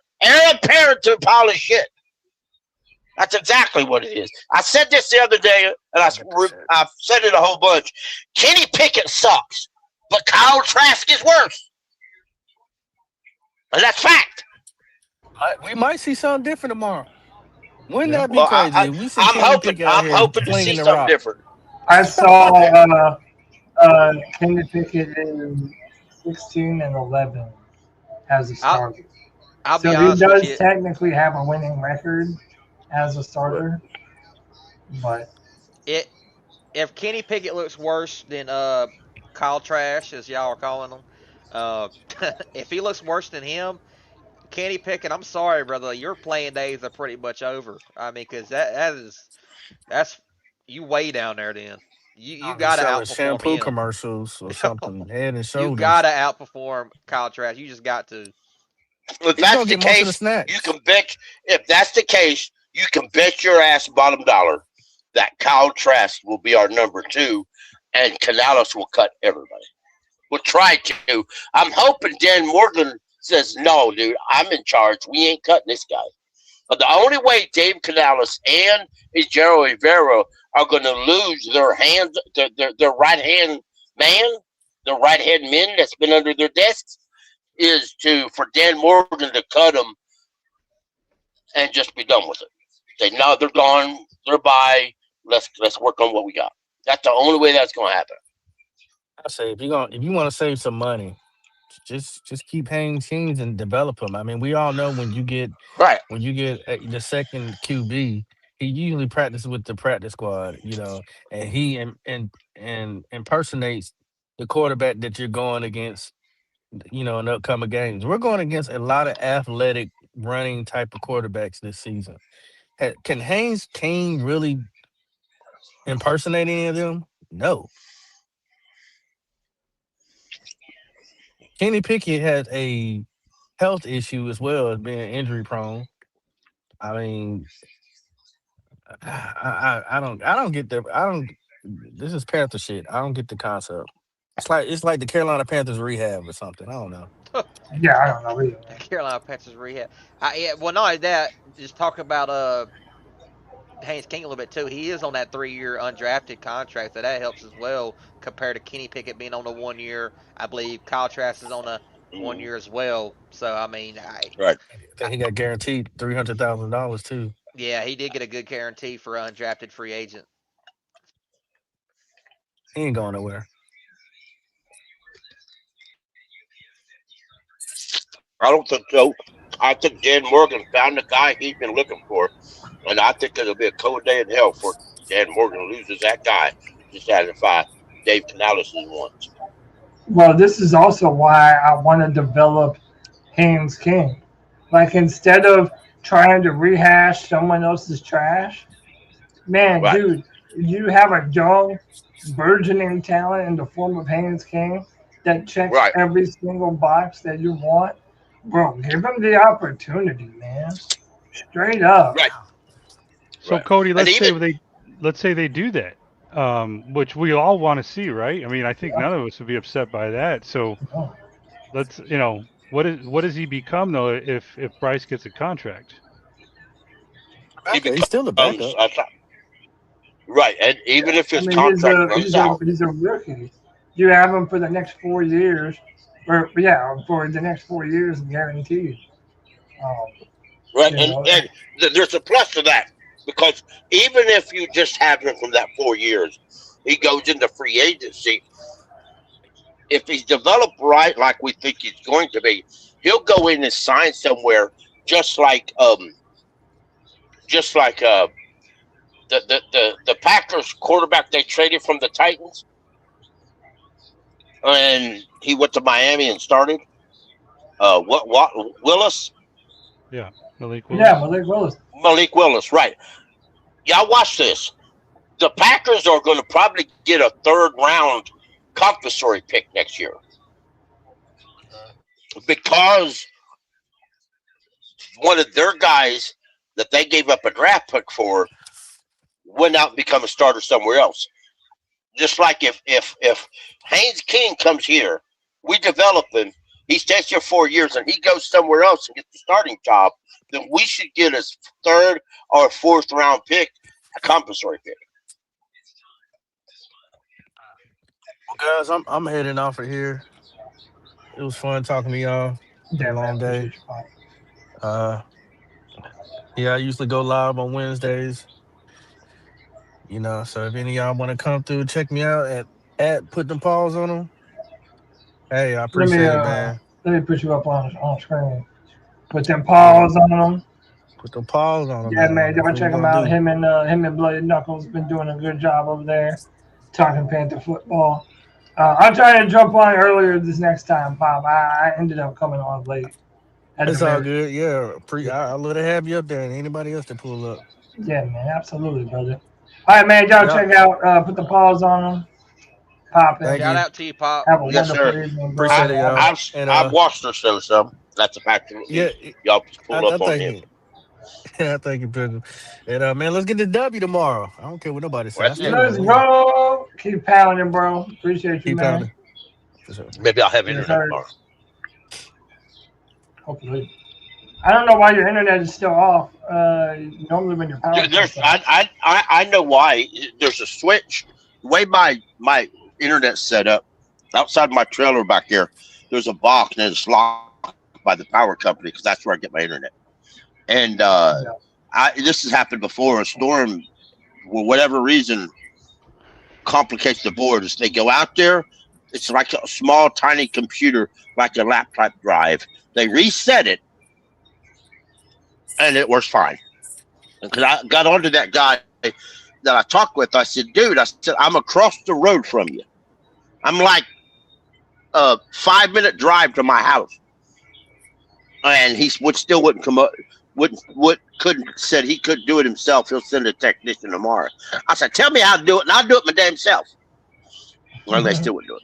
apparent to a pile of shit. That's exactly what it is. I said this the other day, and I've said it a whole bunch. Kenny Pickett sucks, but Kyle Trask is worse. And that's fact. We might see something different tomorrow. Wouldn't that be Well, crazy? If we see I'm Kenny hoping. Pickett out I'm here hoping to flinging see the something rock. different. I saw Kenny Pickett in 16 and 11 as a starter. I'll So be he honest with does you. technically have a winning record as a starter, but If Kenny Pickett looks worse than Kyle Trash, as y'all are calling him, if he looks worse than him, Kenny Pickett, I'm sorry, brother, your playing days are pretty much over. I mean, because that's you way down there. Then you I'll be got to selling outperform shampoo him. commercials or something, Head and You got Shoulders. to outperform Kyle Trask. You just got to. If He's that's gonna the get most of the case, snacks. you can bet. If that's the case, you can bet your ass bottom dollar that Kyle Trask will be our number 2, and Canales will cut everybody. We'll try to. I'm hoping Dan Morgan says, "No, dude, I'm in charge. We ain't cutting this guy." But the only way Dave Canales and Ejiro Rivera are going to lose their hands, their right hand man, their right hand men that's been under their desks, is for Dan Morgan to cut them and just be done with it. Say, no, they're gone, they're by. Let's work on what we got. That's the only way that's going to happen. I say if you want to save some money, just keep Haynes King and develop him. I mean, we all know when you get Right. the second QB, he usually practices with the practice squad, and he and impersonates the quarterback that you're going against, in upcoming games. We're going against a lot of athletic running type of quarterbacks this season. Can Haynes King really impersonate any of them? No. Kenny Pickett has a health issue as well as being injury prone. I mean, I don't get the I don't. This is Panther shit. I don't get the concept. It's like the Carolina Panthers rehab or something. I don't know. yeah, I don't know either. The Carolina Panthers rehab. Well, not only that, just talk about Haynes King a little bit too. He is on that 3-year undrafted contract, so that helps as well compared to Kenny Pickett being on a 1 year. I believe Kyle Trask is on a 1 year as well. So I mean, Right. I think he got guaranteed $300,000 too. yeah, he did get a good guarantee for an undrafted free agent. He ain't going nowhere. I don't think so. I think Dan Morgan found the guy he's been looking for, and I think it'll be a cold day in hell for Dan Morgan loses that guy to satisfy Dave Canales' wants. Well, this is also why I want to develop Haynes King. Like instead of trying to rehash someone else's trash, man, Right. dude, you have a young, burgeoning talent in the form of Haynes King that checks Right. every single box that you want. Bro, give him the opportunity, man. Straight up. Right. So Right. Cody, And let's say they do that, which we all want to see, right? I mean, I think none of us would be upset by that. So Oh. let's, what does he become though if Bryce gets a contract? he He's still a becomes backup. right, and even if I his mean, contract runs out, he's a rookie. You have him for the next 4 years, for the next 4 years guaranteed. Um, right, you and know, there's a plus to that because even if you just have him from that 4 years, he goes into free agency. If he's developed right, like we think he's going to be, he'll go in and sign somewhere just like the Packers quarterback they traded from the Titans, and he went to Miami and started. What Willis? Yeah, Malik Willis. yeah, Malik Willis. Malik Willis, right? Y'all watch this. The Packers are going to probably get a third-round compulsory pick next year because one of their guys that they gave up a draft pick for went out and become a starter somewhere else. Just like if Haynes King comes here, we develop him. He stays here 4 years and he goes somewhere else and gets the starting job. Then we should get his 3rd or 4th round pick, a compensatory pick. Well, guys, I'm heading off of here. It was fun talking to y'all. Yeah, A long man, day. appreciate you, Mike. Yeah, I usually go live on Wednesdays. So if any of y'all want to come through, check me out at Put Them Paws on them. Hey, I appreciate it, man. Let me put you up on screen. Put them paws on them. Put them paws on them. Yeah, man. Y'all That's what check we him gonna out. do. Him and Bloody Knuckles been doing a good job over there, talking Panther football. I'll try to jump on earlier this next time, Pop. I ended up coming on late. It's all good. Yeah, I'd love to have you up there and anybody else to pull up. Yeah, man. Absolutely, brother. All right, man. Y'all check out Put the Paws on them. Pop in. Shout out to you, Pop. Have a Yes, wonderful sir. evening, bro. Appreciate it, y'all. I've watched her show some. That's a fact. Yeah, Y'all pull I up on thank him. you. Yeah, thank you, Pedro. And man, let's get the W tomorrow. I don't care what nobody says. I Let's still do wanna Let's win. go. Keep pounding, bro. Appreciate you, Keep man. pounding. For sure. Maybe I'll have Yes, internet sir. tomorrow. Hopefully. I don't know why your internet is still off. Normally when your power Dude, comes off. I know why. There's a switch. The way my internet's set up, outside my trailer back there, there's a box and it's locked by the power company because that's where I get my internet. And this has happened before. A storm, for whatever reason, complicates the board. As they go out there, it's like a small, tiny computer, like a laptop drive. They reset it, and it works fine. Because I got onto that guy that I talked with. I said, dude, I'm across the road from you. I'm like a 5-minute drive to my house. And he wouldn't come up, said he couldn't do it himself. He'll send a technician tomorrow. I said, tell me how to do it, and I'll do it my damn self. Well, they still wouldn't do it.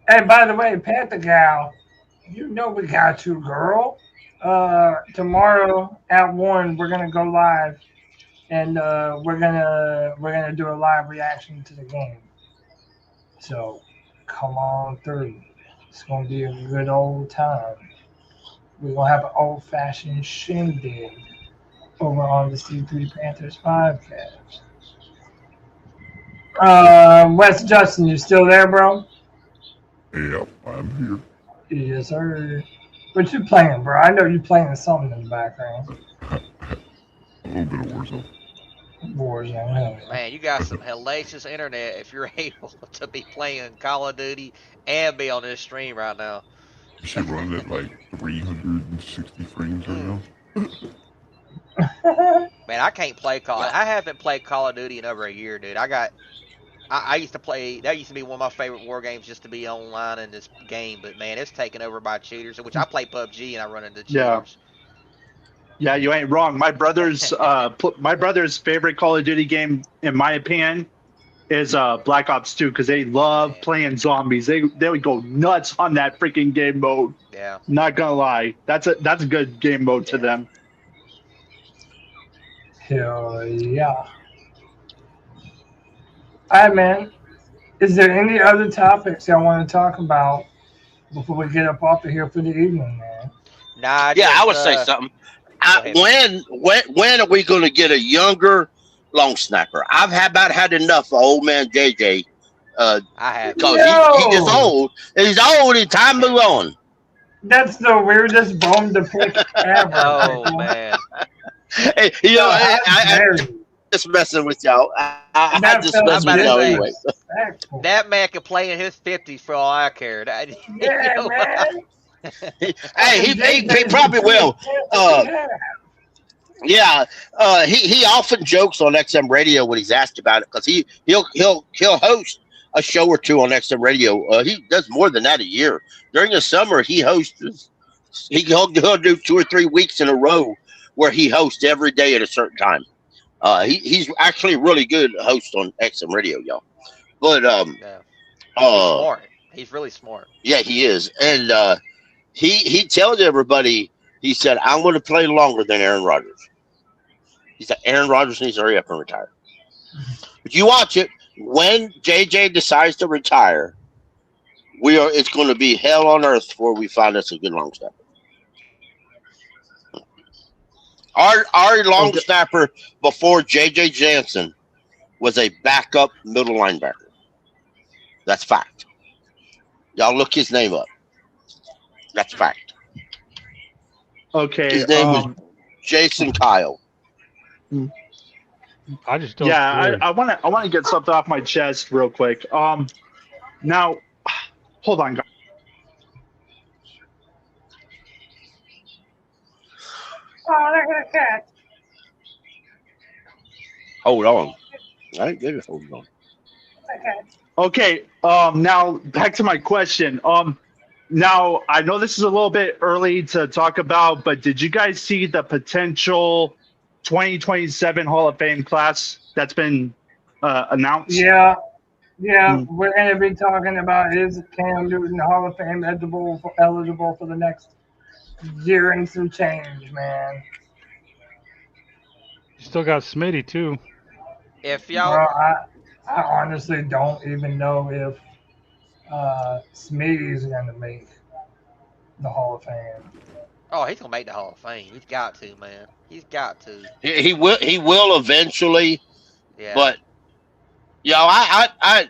Hey, by the way, Panther Gal, you know we got you, girl. Tomorrow at 1, we're gonna go live, and we're gonna do a live reaction to the game. So come on through. It's gonna be a good old time. We're gonna have an old-fashioned shindig over on the C3 Panthers podcast. Wes Justin, you still there, bro? Yep, I'm here. Yes, sir. What you playing, bro? I know you playing something in the background. A little bit of Warzone. Warzone. Man, you got some hellacious internet if you're able to be playing Call of Duty and be on this stream right now. You should run at like 360 frames right now. Man, I can't play I haven't played Call of Duty in over a year, dude. I used to play. That used to be one of my favorite war games, just to be online in this game. But man, it's taken over by cheaters. Which I play PUBG and I run into cheaters. Yeah, you ain't wrong. My brother's favorite Call of Duty game, in my opinion, is Black Ops 2 because they love playing zombies. They would go nuts on that freaking game mode. Yeah. Not gonna lie, that's a good game mode to them. Hell yeah. All right, man. Is there any other topics y'all want to talk about before we get up off of here for the evening, man? Nah. I would say something. When are we going to get a younger long snapper? I've about had enough of old man JJ. I have. Because he is old. He's old and time move on. That's the weirdest bone to pick ever. Oh, man. Hey, I just messing with y'all. I just messing with y'all anyway. That man can play in his 50s for all I care. Yeah, man. Hey, he probably will. He often jokes on XM Radio when he's asked about it because he'll host a show or two on XM Radio. He does more than that a year. During the summer, he hosts. He'll do 2 or 3 weeks in a row where he hosts every day at a certain time. He's actually a really good host on XM Radio, y'all. But he's smart. He's really smart. Yeah, he is, and he tells everybody. He said, "I'm going to play longer than Aaron Rodgers." He said, "Aaron Rodgers needs to hurry up and retire." But you watch it. when JJ decides to retire, it's going to be hell on earth before we find us a good long snapper. Our long snapper before JJ Jansen was a backup middle linebacker. That's fact. Y'all look his name up. That's fact. Okay. His name was Jason Kyle. I just don't. Yeah, I want to get something off my chest real quick. Now, hold on, guys. Oh, look at the cat. Hold on. I ain't good at holding on. Okay. Now back to my question. Now I know this is a little bit early to talk about, but did you guys see the potential 2027 Hall of Fame class that's been announced? Yeah. We're going to be talking about is Cam Newton Hall of Fame eligible for the next year and some change, man. You still got Smitty too. If y'all, Well, I honestly don't even know if Smitty's going to make the Hall of Fame. oh, he's gonna make the Hall of Fame. He's got to, man. He's got to. He will eventually. Yeah. But I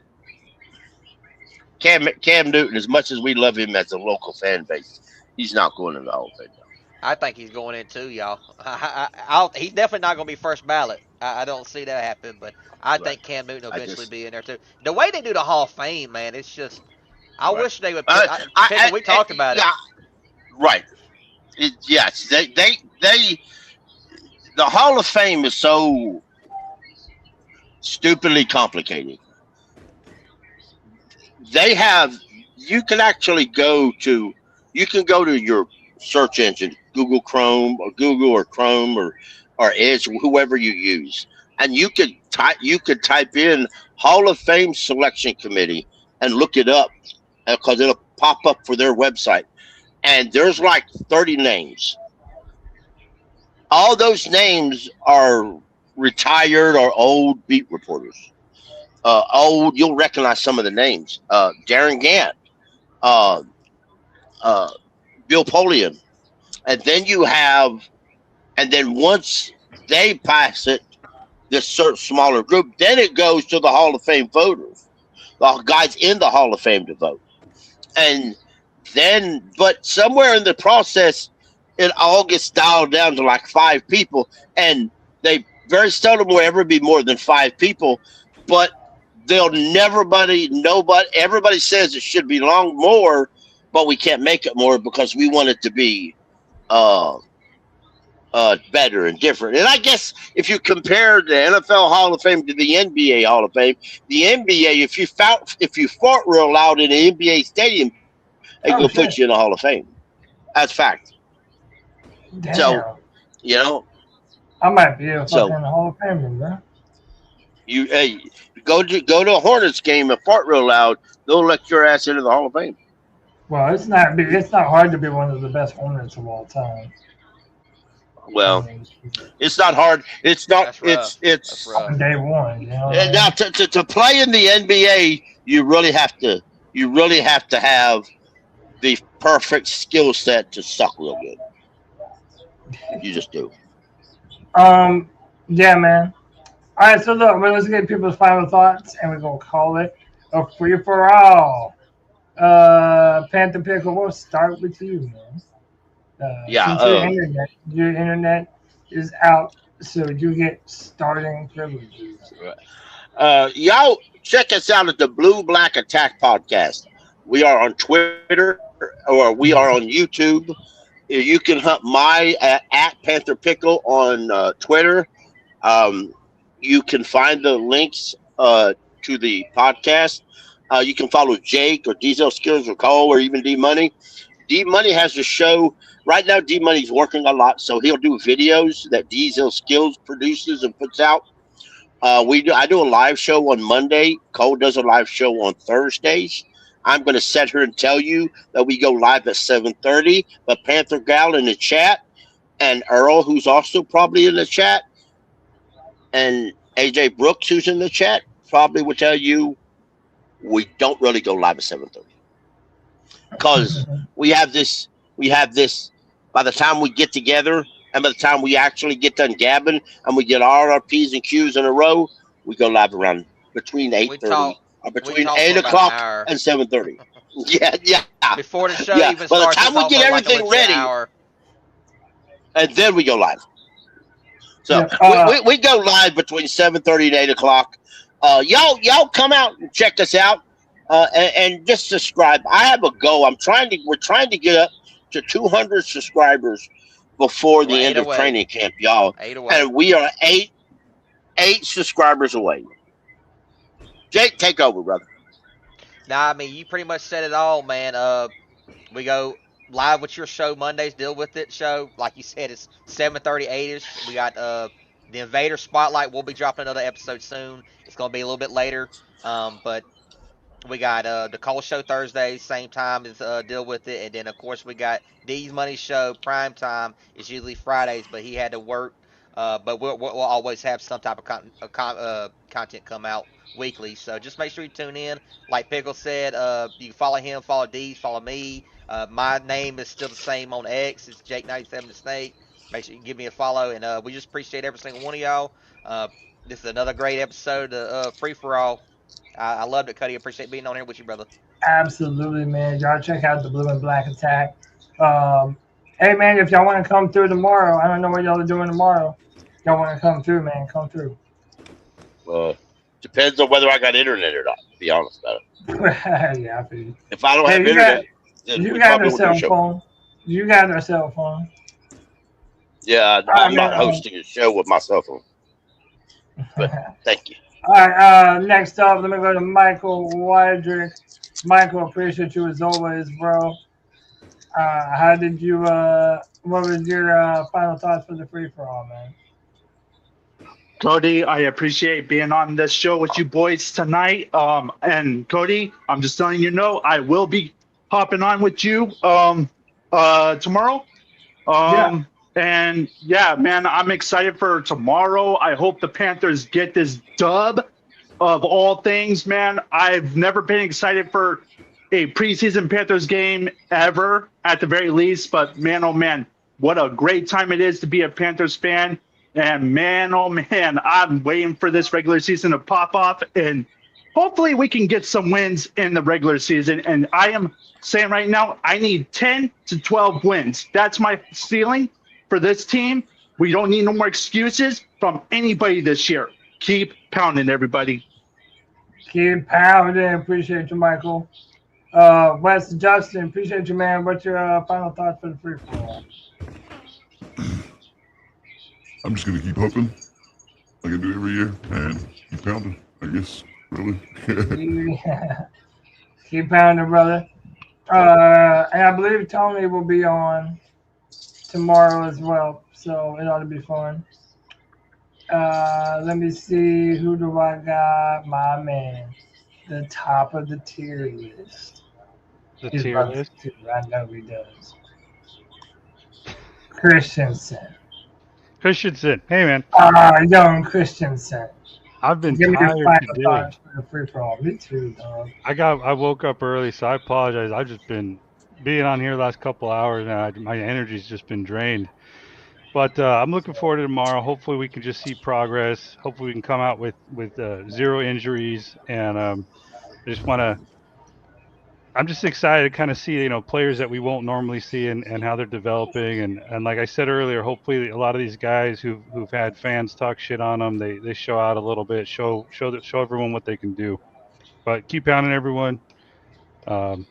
Cam Newton, as much as we love him as a local fan base, he's not going to the Hall of Fame. I think he's going in too, y'all. He's definitely not going to be first ballot. I don't see that happen, but I think Cam Newton will eventually be in there too. The way they do the Hall of Fame, man, it's just. I wish they would. We talked about it. Right. Yes. They. The Hall of Fame is so stupidly complicated. They have. You can actually go to your search engine, Google Chrome or Chrome or Edge, whoever you use, and you could type in Hall of Fame Selection Committee and look it up because it'll pop up for their website, and there's like 30 names. All those names are retired or old beat reporters. You'll recognize some of the names. Darren Gant, Bill Polian. And then once they pass it, this certain smaller group, then it goes to the Hall of Fame voters, the guys in the Hall of Fame to vote. And then, but somewhere in the process, it all gets dialed down to like 5 people, and they very seldom will ever be more than 5 people, but everybody says it should be more, but we can't make it more because we want it to be better and different. And I guess if you compare the NFL Hall of Fame to the NBA Hall of Fame, the NBA, if you fart real loud in an NBA stadium, they will put you in the Hall of Fame. That's fact. Damn. So, I might be a fucking Hall of Famer, bro. Go to a Hornets game and fart real loud, they'll let your ass into the Hall of Fame. Well, it's not hard to be one of the best Hornets of all time. Well, it's not hard. It's not. That's It's rough. Day one. Now to play in the NBA, you really have to have the perfect skill set to suck real good. You just do. Yeah, man. All right, so look, let's get people's final thoughts, and we're gonna call it a free for all. Panther Pickle, we'll start with you, man. Since your internet is out, so you get starting privileges. Y'all check us out at the Blue Black Attack Podcast. We are on Twitter or we are on YouTube. You can hunt my at Panther Pickle on Twitter. You can find the links to the podcast. You can follow Jake or Diesel Skills or Cole or even D Money. D Money has a show right now. D Money's working a lot, so he'll do videos that Diesel Skills produces and puts out. I do a live show on Monday. Cole does a live show on Thursdays. I'm going to sit here and tell you that we go live at 7:30. But Panther Gal in the chat, and Earl, who's also probably in the chat, and AJ Brooks, who's in the chat, probably will tell you we don't really go live at 7:30 because we have this. By the time we get together, and by the time we actually get done gabbing, and we get all our P's and Q's in a row, we go live around between We talk 8:30 or we between talk for 8 about an o'clock hour. and 7:30. Yeah. Before the show Yeah. even By the starts, we time we talk get for like a everything legit ready, hour. and then we go live. So Yeah. we go live between 7:30 and 8 o'clock. Y'all come out and check us out, and just subscribe. I have a goal. We're trying to get up to 200 subscribers before the We're 8 end of away. training camp, y'all. 8 away. And we are eight subscribers away. Jake, take over, brother. Nah, I mean, you pretty much said it all, man. We go live with your show Mondays. Deal with it show. Like you said, it's 7:30, 8ish. We got the Invader Spotlight. We'll be dropping another episode soon. It's gonna be a little bit later. But we got the Call Show Thursday, same time as Deal With It. And then, of course, we got D's Money Show, prime time. It's usually Fridays, but he had to work. But we'll always have some type of content come out weekly. So just make sure you tune in. Like Pickle said, you can follow him, follow D's, follow me. My name is still the same on X. It's Jake97 the Snake. Make sure you give me a follow. And we just appreciate every single one of y'all. This is another great episode of Free For All. I loved it, Cody. I appreciate being on here with you, brother. Absolutely, man. Y'all check out the Blue and Black Attack. Hey, man, if y'all want to come through tomorrow, I don't know what y'all are doing tomorrow. Y'all want to come through, man, come through. Depends on whether I got internet or not, to be honest about it. Yeah, I feel you. If I don't have internet, then You we got probably a won't do a cell show. phone. You got a cell phone. Yeah, I'm not hosting a show with my cell phone. But thank you. All right, next up, let me go to Michael Wydrick. Michael, appreciate you as always, bro. How did you, what was your final thoughts for the free-for-all, man? Cody, I appreciate being on this show with you boys tonight. And Cody, I'm just letting you know I will be hopping on with you tomorrow. Yeah. And yeah, man, I'm excited for tomorrow. I hope the Panthers get this dub of all things, man. I've never been excited for a preseason Panthers game ever, at the very least. But man, oh man, what a great time it is to be a Panthers fan. And man, oh man, I'm waiting for this regular season to pop off. And hopefully we can get some wins in the regular season. And I am saying right now, I need 10 to 12 wins. That's my ceiling for this team. We don't need no more excuses from anybody this year. Keep pounding, everybody. Keep pounding. Appreciate you, Michael. Wes Justin, appreciate you, man. What's your final thoughts for the free-for-all? I'm just gonna keep hoping like I do every year and keep pounding, I guess. Really. Yeah. Keep pounding, brother. And I believe Tony will be on tomorrow as well, so it ought to be fun. Let me see, who do I got? My man, the top of the tier list. The His tier brother list. too, I know he does. Christensen. Christensen. Hey, man. Young Christensen. I've been Give me your tired final today. thoughts for the free-for-all. Me too, dog. I woke up early, so I apologize. I've just been being on here the last couple hours, and my energy's just been drained. But I'm looking forward to tomorrow. Hopefully, we can just see progress. Hopefully, we can come out with zero injuries. And I just want to. I'm just excited to kind of see players that we won't normally see and how they're developing. And like I said earlier, hopefully a lot of these guys who've had fans talk shit on them, they show out a little bit, show everyone what they can do. But keep pounding, everyone. Have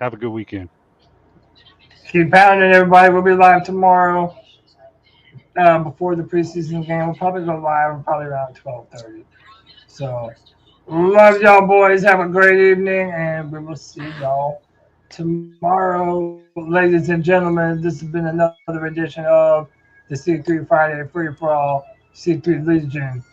a good weekend. Keep pounding, everybody. We'll be live tomorrow before the preseason game. We'll probably go live probably around 12:30. So, love y'all, boys. Have a great evening, and we will see y'all tomorrow. Ladies and gentlemen, this has been another edition of the C3 Friday Free For All C3 Legion